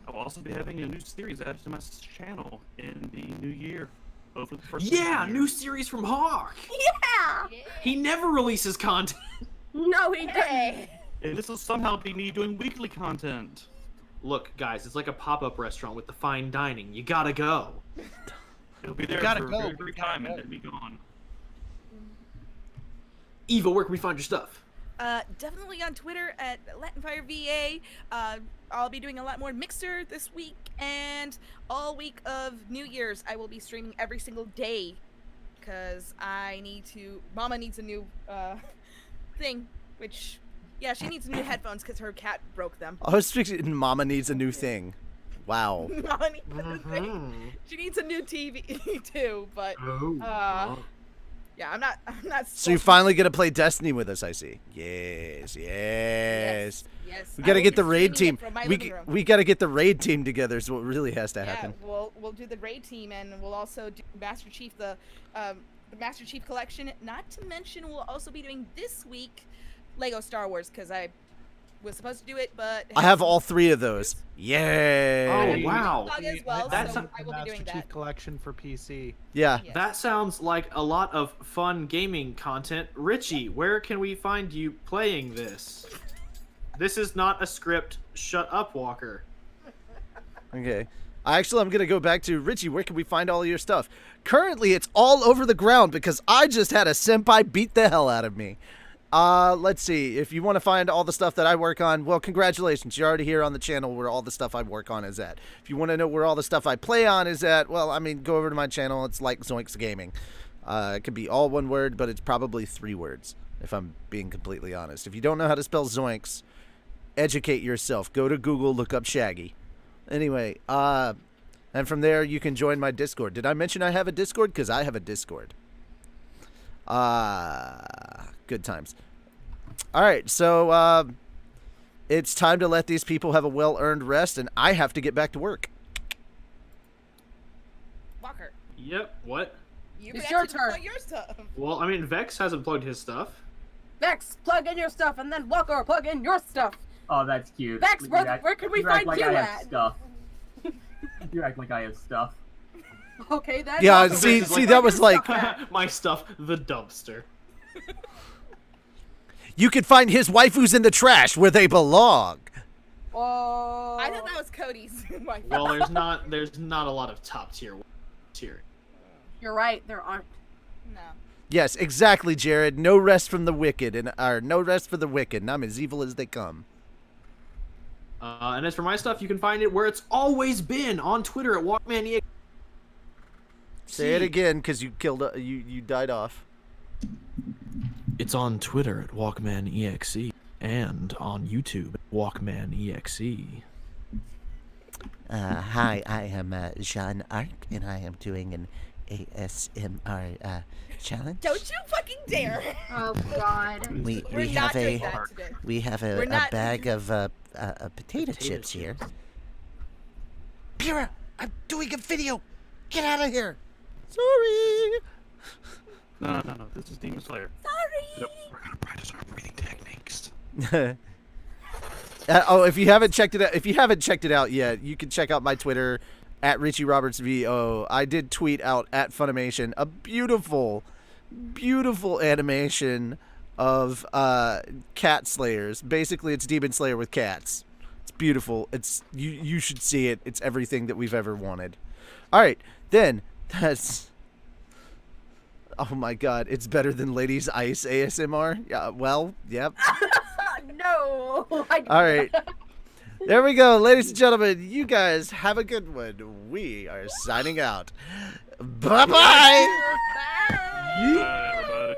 I will also be having a new series added to my channel in the new year. Hopefully the first
Yeah, new series from Hawk.
Yeah.
He never releases content.
No, he didn't.
And this will somehow be me doing weekly content.
Look, guys, it's like a pop-up restaurant with the fine dining. You gotta go.
It'll be there
gotta
for
go.
a very brief time and then be gone.
Eva, where can we find your stuff?
Definitely on Twitter at LatinFireVA. I'll be doing a lot more Mixer this week, and all week of New Year's I will be streaming every single day, because Mama needs a new thing, which, yeah, she needs new headphones because her cat broke them.
I was thinking Mama needs a new thing. Wow.
Mama needs a new thing. She needs a new TV too, but yeah, I'm not.
So you're finally gonna play Destiny with us, I see. Yes.
Yes.
We gotta
I will
get the
be
raid
streaming
team.
it from my living room.
We gotta get the raid team together. Is what really has to happen.
Yeah, we'll do the raid team, and we'll also do Master Chief, the Master Chief collection. Not to mention, we'll also be doing this week Lego Star Wars, because I was supposed to do it, but
I have all 3 of those. Yay!
Oh, wow.
As well,
That's
so I will be doing
Master Chief
that.
collection for PC.
Yeah.
Yes.
That sounds like a lot of fun gaming content. Richie, where can we find you playing this? This is not a script. Shut up, Walker.
Okay. Actually, I'm gonna go back to Richie. Where can we find all of your stuff? Currently, it's all over the ground because I just had a senpai beat the hell out of me. Let's see. If you want to find all the stuff that I work on, well, congratulations. You're already here on the channel where all the stuff I work on is at. If you want to know where all the stuff I play on is at, well, I mean, go over to my channel. It's like Zoinks Gaming. It could be all one word, but it's probably 3 words, if I'm being completely honest. If you don't know how to spell Zoinks, educate yourself. Go to Google, look up Shaggy. Anyway, and from there, you can join my Discord. Did I mention I have a Discord? Because I have a Discord. Good times. All right, so it's time to let these people have a well-earned rest, and I have to get back to work.
Walker,
Yep, what?
It's your turn.
Plug your stuff.
Well, I mean, Vex hasn't plugged his stuff.
Vex, plug in your stuff, and then Walker, plug in your stuff.
Oh, that's cute.
Vex, where can we find
like
you
I have
at?
Stuff. You act like I have stuff.
Okay, then.
Yeah,
Walker,
see,
where's
that
your
was like...
stuff at?
My stuff, the dumpster.
You can find his waifus in the trash where they belong.
Oh.
I thought that was Cody's wife.
Well, there's not a lot of top tier here.
You're right, there aren't.
No.
Yes, exactly, Jared. No rest from the wicked, no rest for the wicked, and I'm as evil as they come.
And as for my stuff, you can find it where it's always been, on Twitter at WalkmanEXE.
Say it again, because you killed. You died off.
It's on Twitter at WalkmanEXE and on YouTube at WalkmanEXE.
Hi, I am Jean Arc, and I am doing an ASMR challenge.
Don't you fucking dare!
Oh God.
We
We're
have
not doing that today.
we have
We're
a
not-
bag of potato chips here.
Pyrrha, I'm doing a video. Get out of here. Sorry.
No. This is Demon Slayer.
Sorry!
We're gonna practice our breathing techniques.
If you haven't checked it out yet, you can check out my Twitter at RichieRobertsVO. I did tweet out at Funimation a beautiful animation of cat slayers. Basically, it's Demon Slayer with cats. It's beautiful. It's you should see it. It's everything that we've ever wanted. All right, then that's. Oh my God! It's better than Ladies Ice ASMR. Yeah. Well. Yep.
No.
All right. There we go, ladies and gentlemen. You guys have a good one. We are signing out. Bye-bye.
Bye!